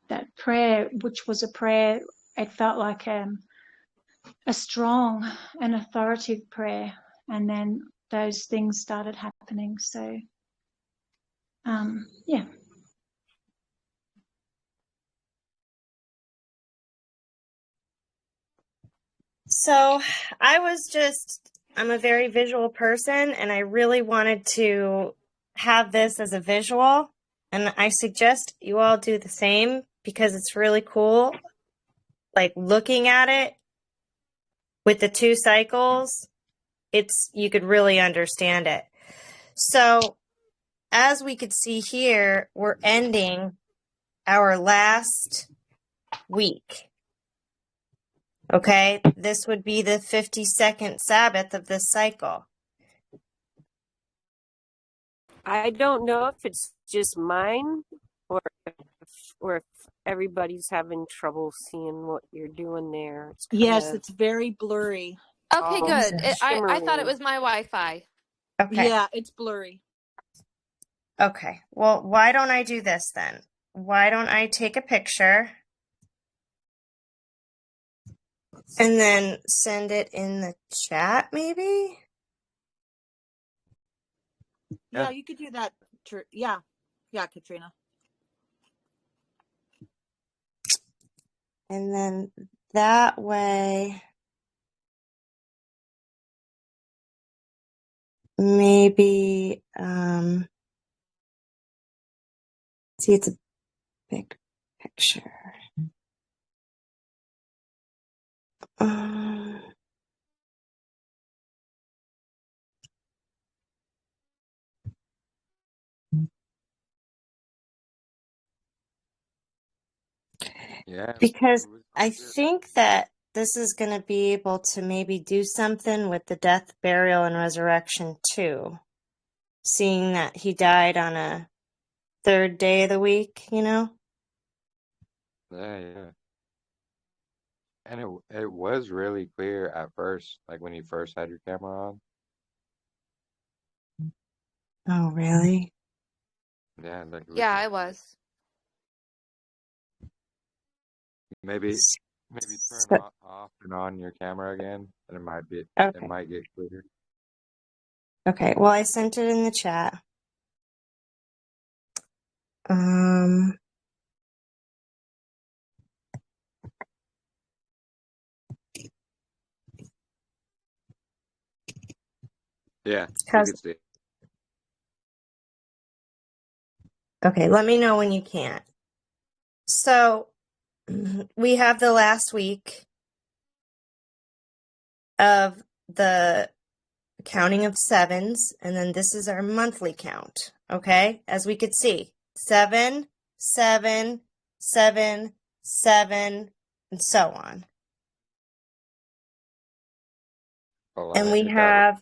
that prayer, which was a prayer, it felt like a strong and authoritative prayer. And then those things started happening. So, yeah. So I'm a very visual person, and I really wanted to have this as a visual. And I suggest you all do the same because it's really cool. Like looking at it with the 2 cycles, you could really understand it. So as we could see here, we're ending our last week. Okay, this would be the 52nd Sabbath of this cycle. I don't know if it's just mine, or if everybody's having trouble seeing what you're doing there. It's kind Yes, of it's very blurry. Okay, all good. I thought it shimmering. was my Wi-Fi. Okay. Yeah, it's blurry. Okay. Well, why don't I do this then? Why don't I take a picture and then send it in the chat, maybe? Yeah, you could do that. Yeah, Katrina. And then that way, maybe, see, it's a big picture. Yeah, Because it was I good. think that this is going to be able to maybe do something with the death, burial, and resurrection too. Seeing that he died on a third day of the week, you know? Yeah. And it was really clear at first, like when you first had your camera on. Oh, really? Yeah, like it was Yeah, I was. maybe turn So, off and on your camera again, and it okay. might get clearer. Okay. Well, I sent it in the chat. Um, Yeah, we how's, could see it. okay. Let me know when you can't. So we have the last week of the counting of sevens, and then this is our monthly count. Okay, as we could see, 7, 7, 7, 7, and so on. Oh, And I we hit that. have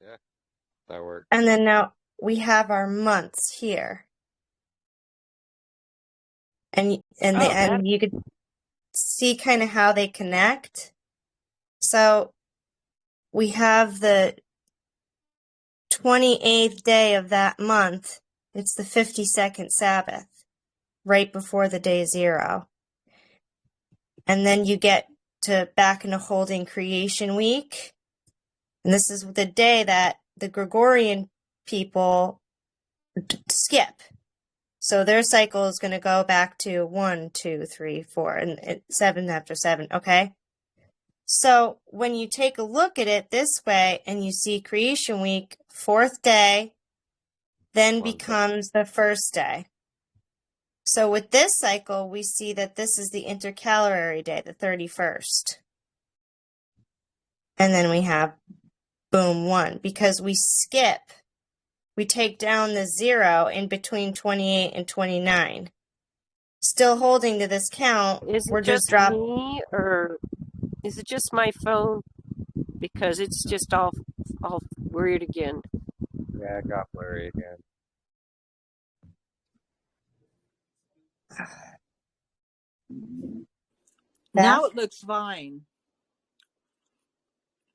Yeah, that worked. and then now we have our months here. And you could see kind of how they connect. So we have the 28th day of that month. It's the 52nd Sabbath, right before the day 0. And then you get to back into holding creation week. And this is the day that the Gregorian people skip. So their cycle is going to go back to 1, 2, 3, 4, and 7 after 7. Okay. So when you take a look at it this way and you see creation week, 4th day, then becomes the 1st day. So with this cycle, we see that this is the intercalary day, the 31st. And then we have boom 1 because we skip. We take down the 0 in between 28 and 29. Still holding to this count. Is We're it just just dropping. me, or is it just my phone? Because it's just all weird again. Yeah, it got blurry again. Now it looks fine.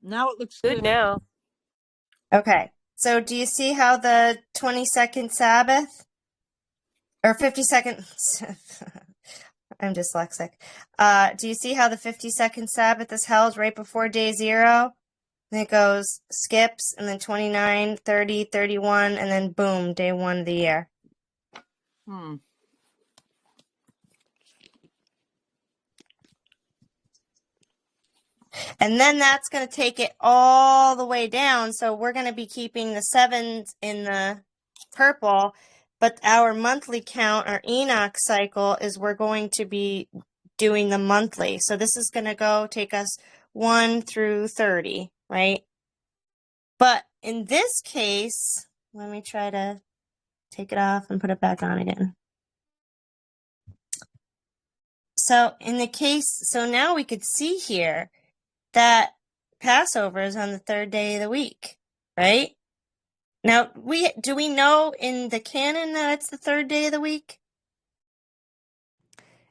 Now it looks good. Now. Okay. So do you see how the 22nd Sabbath or 52nd I'm dyslexic. Do you see how the 52nd Sabbath is held right before day 0? And it goes skips and then 29, 30, 31, and then boom, day 1 of the year. And then that's going to take it all the way down. So we're going to be keeping the 7s in the purple, but our monthly count, our Enoch cycle, is we're going to be doing the monthly. So this is going to take us 1 through 30, right? But in this case, let me try to take it off and put it back on again. So in the case, so now we could see here that Passover is on the third day of the week, right? Now, do we know in the canon that it's the third day of the week?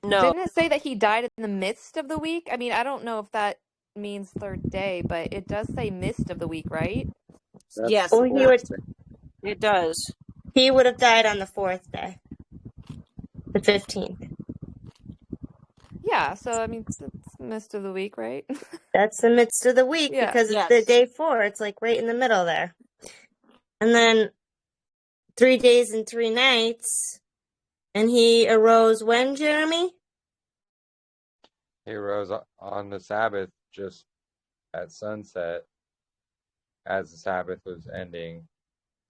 No. Didn't it say that he died in the midst of the week? I mean, I don't know if that means third day, but it does say midst of the week, right? Yes, Well, it does. He would have died on the fourth day, the 15th. Yeah, so I mean, it's midst of the week, right? That's the midst of the week Yeah. because it's the day 4. It's like right in the middle there. And then 3 days and 3 nights. And he arose when, Jeremy? He rose on the Sabbath just at sunset as the Sabbath was ending.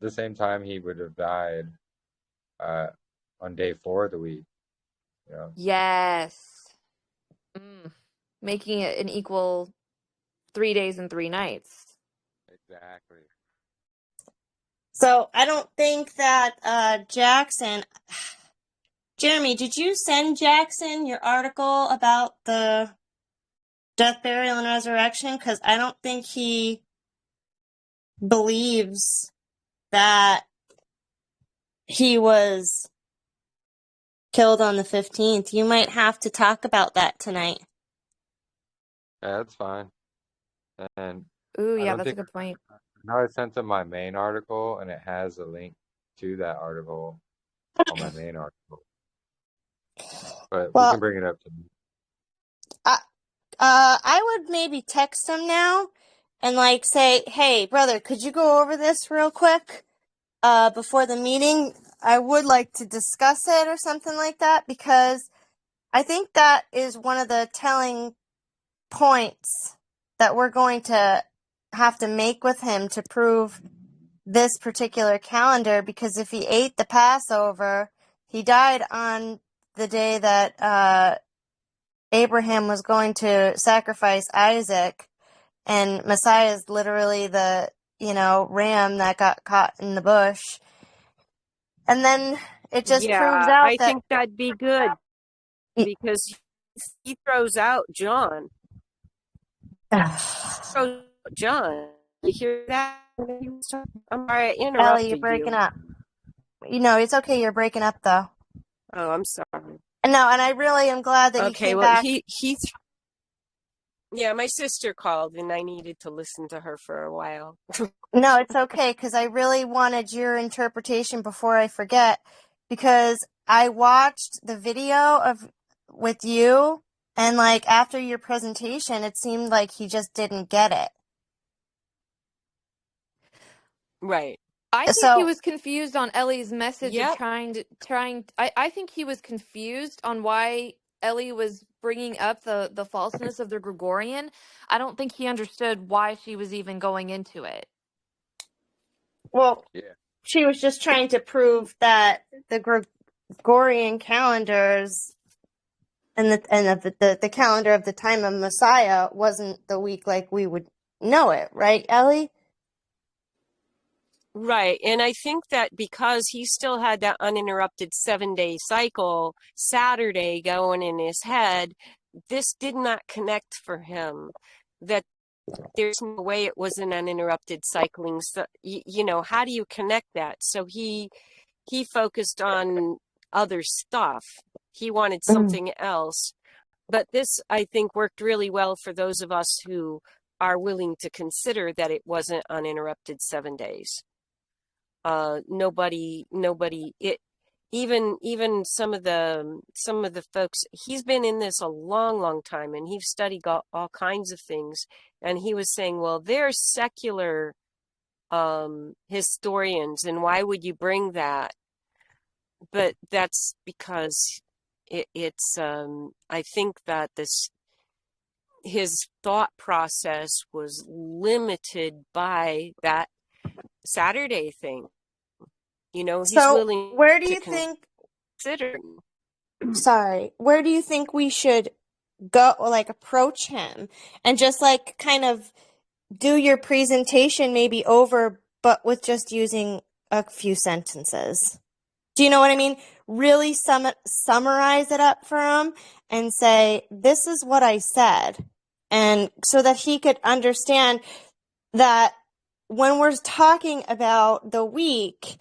The same time he would have died on day 4 of the week. You know? Yes. Making it an equal 3 days and 3 nights. Exactly. So I don't think that Jackson... Jeremy, did you send Jackson your article about the death, burial, and resurrection? Because I don't think he believes that he was killed on the 15th. You might have to talk about that tonight. Yeah, that's fine. And Ooh, I yeah, don't that's a think good point. No, I sent him my main article, and it has a link to that article on my main article. But we can bring it up to me. I would maybe text him now and like say, hey, brother, could you go over this real quick before the meeting? I would like to discuss it or something like that, because I think that is one of the telling points that we're going to have to make with him to prove this particular calendar, because if he ate the Passover, he died on the day that Abraham was going to sacrifice Isaac, and Messiah is literally the, ram that got caught in the bush. And then it just proves out I that... think that'd be good, because he throws out John. John, you hear that? I'm sorry I interrupted Ellie, you're breaking up. It's okay. You're breaking up, though. Oh, I'm sorry. No, and I really am glad that you came back. Yeah, my sister called, and I needed to listen to her for a while. No, it's okay, because I really wanted your interpretation before I forget, because I watched the video with you, and like after your presentation, it seemed like he just didn't get it. Right. I think he was confused on Ellie's message of I think he was confused on why Ellie was bringing up the falseness of the Gregorian. I don't think he understood why she was even going into it. Well, she was just trying to prove that the Gregorian calendars and the calendar of the time of Messiah wasn't the week like we would know it, right, Ellie? Right. And I think that because he still had that uninterrupted 7-day cycle, Saturday going in his head, this did not connect for him. That there's no way it was an uninterrupted cycling. So, how do you connect that? So he focused on other stuff. He wanted something else. But this, I think, worked really well for those of us who are willing to consider that it wasn't uninterrupted 7 days. Nobody, even some of the folks, he's been in this a long time, and he's studied all kinds of things. And he was saying, well, they're secular historians, and why would you bring that? But that's because it's I think that his thought process was limited by that Saturday thing. He's willing. Where do you think? Where do you think we should go, or like approach him, and just like kind of do your presentation maybe over, but with just using a few sentences? Do you know what I mean? Really summarize it up for him and say, this is what I said. And so that he could understand that when we're talking about the week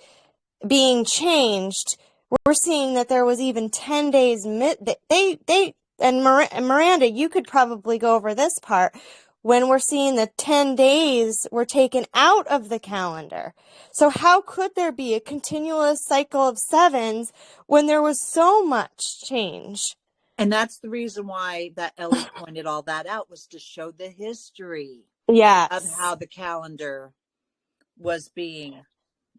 being changed, we're seeing that there was even 10 days. And Miranda, you could probably go over this part when we're seeing the 10 days were taken out of the calendar. So how could there be a continuous cycle of sevens when there was so much change? And that's the reason why that Ellie pointed all that out, was to show the history of how the calendar was being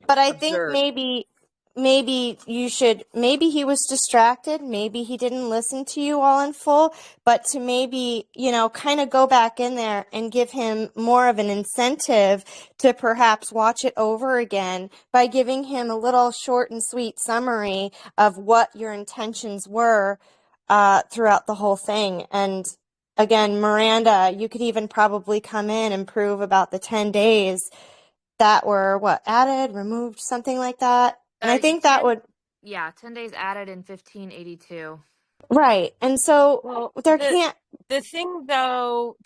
But I observed. think maybe he was distracted. Maybe he didn't listen to you all in full, but to maybe, kind of go back in there and give him more of an incentive to perhaps watch it over again by giving him a little short and sweet summary of what your intentions were throughout the whole thing. And again, Miranda, you could even probably come in and prove about the 10 days that were added, removed, something like that. And I think that would... Yeah, 10 days added in 1582. Right. And so the thing though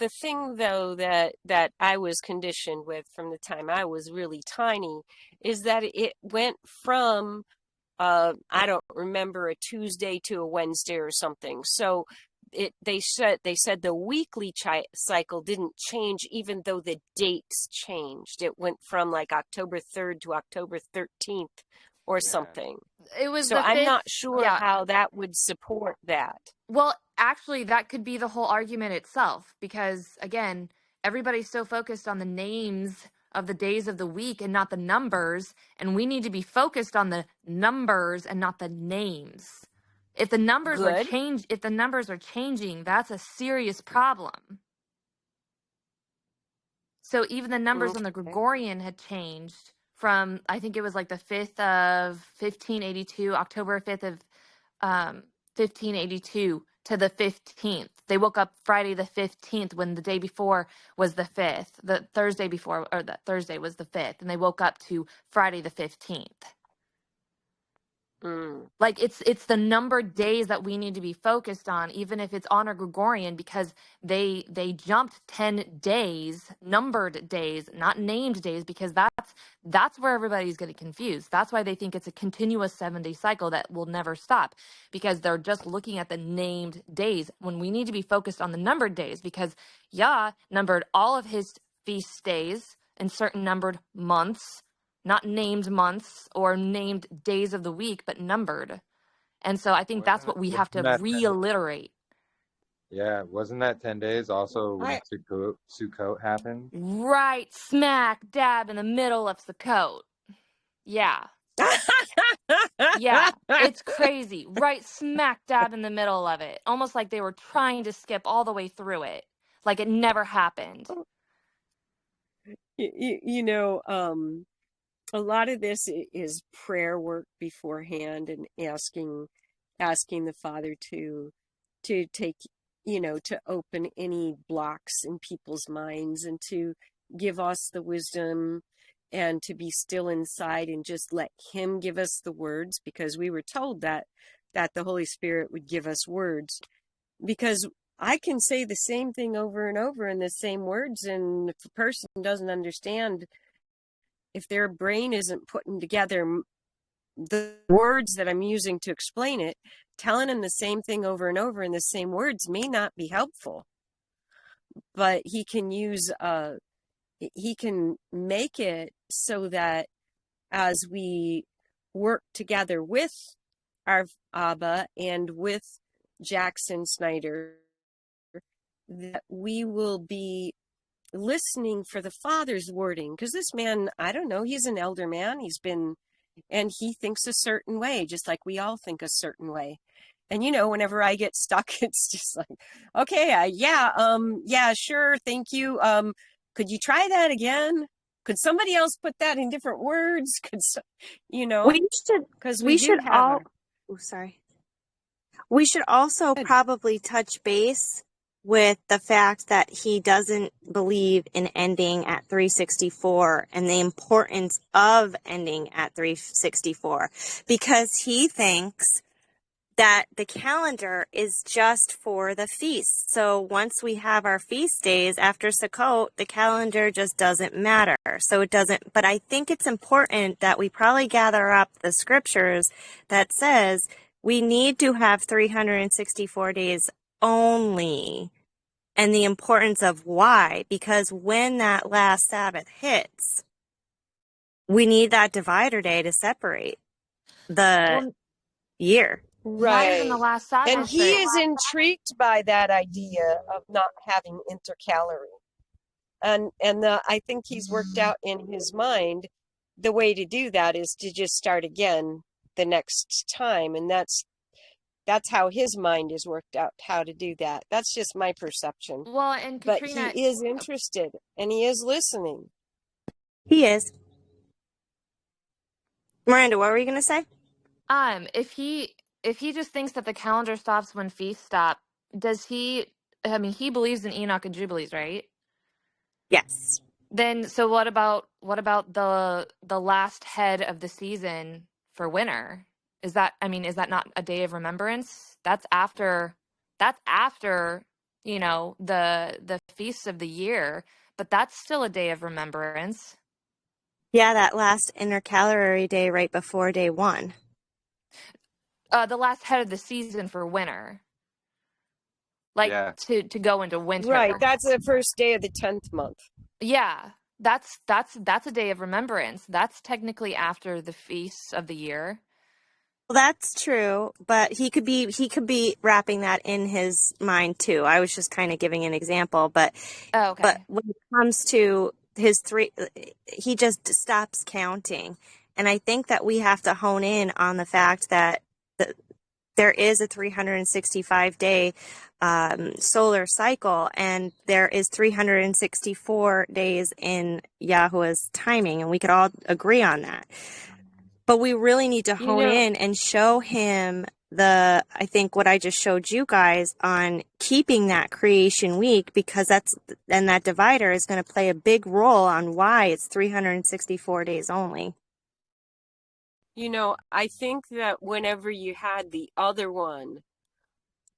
that I was conditioned with from the time I was really tiny is that it went from I don't remember, a Tuesday to a Wednesday or something. So they said the weekly cycle didn't change, even though the dates changed. It went from like October 3rd to October 13th or something. It was so I'm not sure how that would support that. Well, actually, that could be the whole argument itself, because again, everybody's so focused on the names of the days of the week and not the numbers, and we need to be focused on the numbers and not the names. If the numbers are changing, that's a serious problem. So even the numbers on the Gregorian had changed from, I think it was like the 5th of 1582, October 5th of 1582 to the 15th. They woke up Friday the 15th when the day before was the 5th. The Thursday before, or that Thursday was the 5th, and they woke up to Friday the 15th. Like it's the numbered days that we need to be focused on, even if it's on a Gregorian, because they jumped 10 days, numbered days, not named days, because that's where everybody's getting confused. That's why they think it's a continuous 7-day cycle that will never stop, because they're just looking at the named days when we need to be focused on the numbered days, because Yah numbered all of his feast days in certain numbered months. Not named months or named days of the week, but numbered. And so I think that's what we have to realliterate. Yeah, wasn't that 10 days also when Sukkot happened? Right, smack dab in the middle of Sukkot. Yeah. Yeah, it's crazy. Right smack dab in the middle of it. Almost like they were trying to skip all the way through it. Like it never happened. A lot of this is prayer work beforehand, and asking the Father to take, to open any blocks in people's minds, and to give us the wisdom, and to be still inside and just let him give us the words, because we were told that the Holy Spirit would give us words, because I can say the same thing over and over in the same words, and if the person doesn't understand, if their brain isn't putting together the words that I'm using to explain it, telling them the same thing over and over in the same words may not be helpful. But he can make it so that as we work together with our Abba and with Jackson Snyder, that we will be listening for the Father's wording, because this man, I don't know, he's an elder man, and he thinks a certain way, just like we all think a certain way. And whenever I get stuck, it's just like, okay, yeah, sure, thank you, could you try that again? Could somebody else put that in different words? We should also probably touch base with the fact that he doesn't believe in ending at 364 and the importance of ending at 364, because he thinks that the calendar is just for the feast. So once we have our feast days after Sukkot, the calendar just doesn't matter. So it doesn't, but I think it's important that we probably gather up the scriptures that says we need to have 364 days only, and the importance of why, because when that last Sabbath hits, we need that divider day to separate the year. Not even the Right. last And Sabbath, he but is intrigued by that idea of not having intercalary. And I think he's worked out in his mind the way to do that is to just start again the next time. And that's how his mind is worked out how to do that. That's just my perception. well, and But Katrina, he is interested and he is listening. He is. Miranda, what were you going to say? if he just thinks that the calendar stops when feasts stop, does he? I mean, he believes in Enoch and Jubilees, right? Yes. Then, so what about the last head of the season for winter? Is that, I mean, is that not a day of remembrance? That's after, the feasts of the year, but that's still a day of remembrance. Yeah, that last intercalary day right before day one. The last head of the season for winter, like Yeah. to go into winter. Right. That's the first day of the 10th month. Yeah, that's a day of remembrance. That's technically after the feasts of the year. Well, that's true, but he could be wrapping that in his mind too. I was just kind of giving an example, but okay. But when it comes to his three, he just stops counting, and I think that we have to hone in on the fact that there is a 365-day solar cycle, and there is 364 days in Yahuah's timing, and we could all agree on that. But we really need to hone in and show him I think what I just showed you guys on keeping that creation week, because that divider is going to play a big role on why it's 364 days only. I think that whenever you had the other one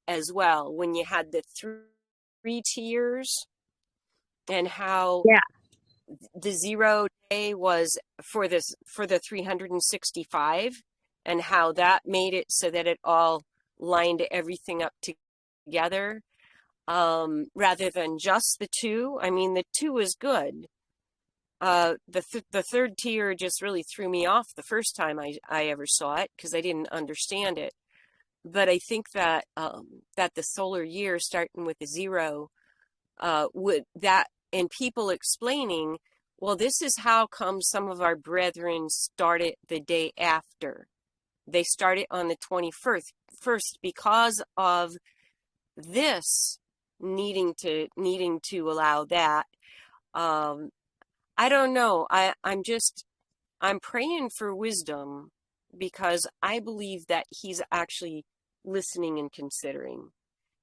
as well, when you had the three tiers and how the 0 day was for the 365 and how that made it so that it all lined everything up together rather than just the 2. I mean, the 2 was good. The third tier just really threw me off the first time I ever saw it because I didn't understand it. But I think that that the solar year starting with the 0 and people explaining, well, this is how come some of our brethren started the day after. They started on the 21st because of this needing to allow that. I don't know. I'm praying for wisdom because I believe that he's actually listening and considering.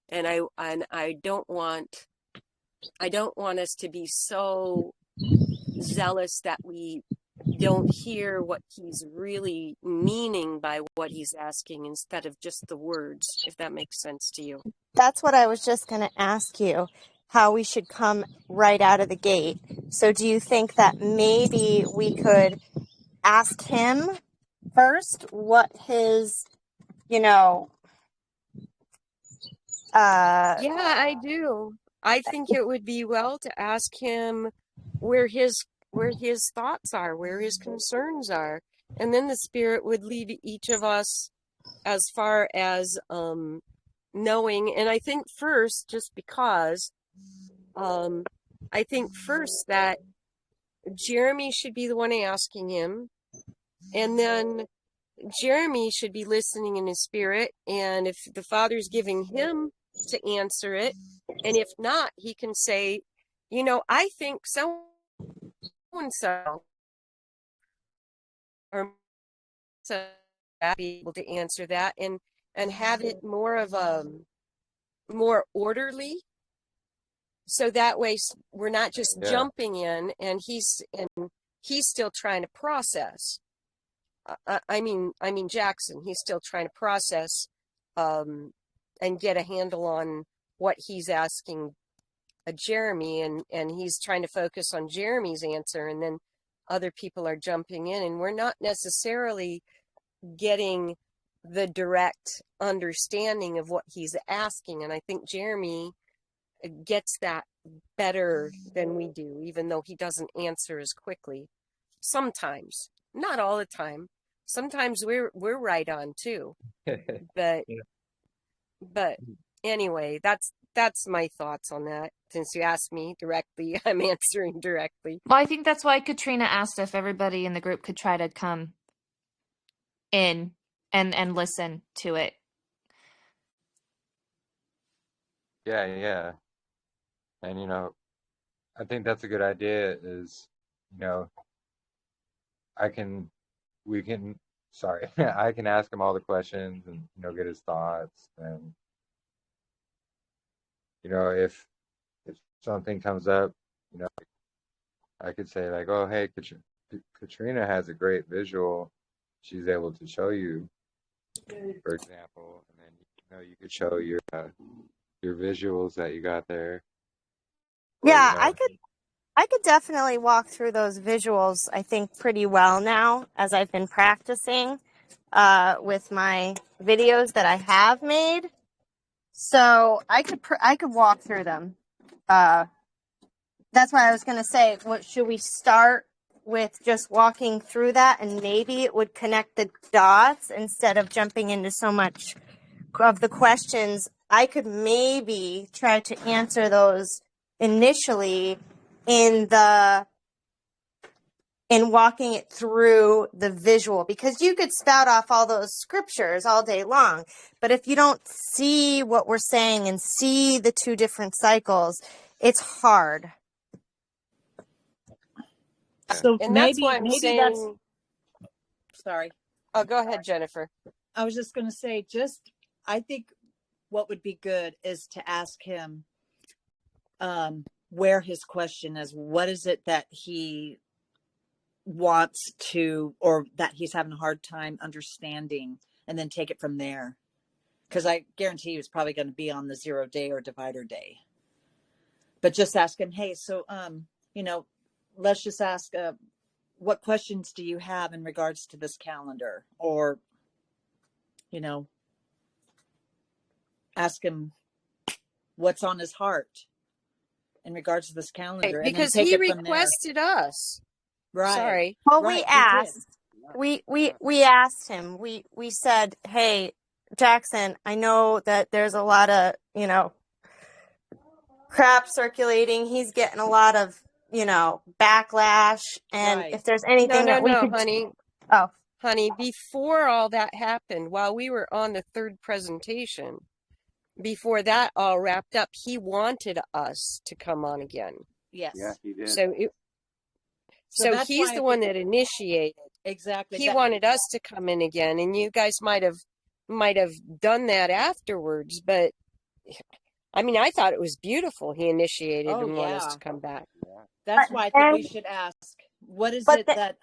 And I don't want us to be so zealous that we don't hear what he's really meaning by what he's asking instead of just the words, if that makes sense to you. That's what I was just going to ask you, how we should come right out of the gate. So do you think that maybe we could ask him first what his, Yeah, I do. I think it would be well to ask him where his thoughts are, where his concerns are, and then the Spirit would lead each of us as far as knowing. And I think first, just because, I think first that Jeremy should be the one asking him, and then Jeremy should be listening in his spirit, and if the Father's giving him to answer it, and if not, he can say, I think so and so, or so be able to answer that and have it more of a more orderly, so that way we're not just jumping in and he's still trying to process. I mean Jackson, he's still trying to process and get a handle on what he's asking Jeremy, and he's trying to focus on Jeremy's answer, and then other people are jumping in, and we're not necessarily getting the direct understanding of what he's asking. And I think Jeremy gets that better than we do, even though he doesn't answer as quickly. Sometimes, not all the time. Sometimes we're right on too. But Yeah. but anyway, that's my thoughts on that. Since you asked me directly, I'm answering directly. Well, I think that's why Katrina asked if everybody in the group could try to come in and listen to it. Yeah. And, I think that's a good idea is, I can ask him all the questions and, get his thoughts. And, if something comes up, I could say like, oh, hey, Katrina has a great visual. She's able to show you, for example, and then, you could show your visuals that you got there. Or, Yeah, I could definitely walk through those visuals, I think, pretty well now as I've been practicing with my videos that I have made. So I could walk through them. That's why I was going to say, should we start with just walking through that, and maybe it would connect the dots instead of jumping into so much of the questions. I could maybe try to answer those initially in walking it through the visual, because you could spout off all those scriptures all day long, but if you don't see what we're saying and see the two different cycles, it's hard. So And maybe that's why I'm saying, sorry. Oh, go ahead, Jennifer. I was just going to say, I think what would be good is to ask him where his question is. What is it that he wants to, or that he's having a hard time understanding, and then take it from there. Because I guarantee you it's probably going to be on the 0 day or divider day. But just ask him, hey, so, let's just ask, what questions do you have in regards to this calendar? Or, ask him what's on his heart in regards to this calendar. Right, because and then take he it from requested us. Right. Sorry. Well, right, we asked. We asked him. We said, hey, Jackson, I know that there's a lot of, crap circulating. He's getting a lot of, backlash. And Right. if there's anything that we could... honey. Oh. Honey, before all that happened, while we were on the third presentation, before that all wrapped up, he wanted us to come on again. Yes. Yeah, he did. So he's the one that initiated. Exactly. He wanted us to come in again, and you guys might have done that afterwards. But I mean, I thought it was beautiful. He initiated and wanted us to come back. That's why I think we should ask. What is it that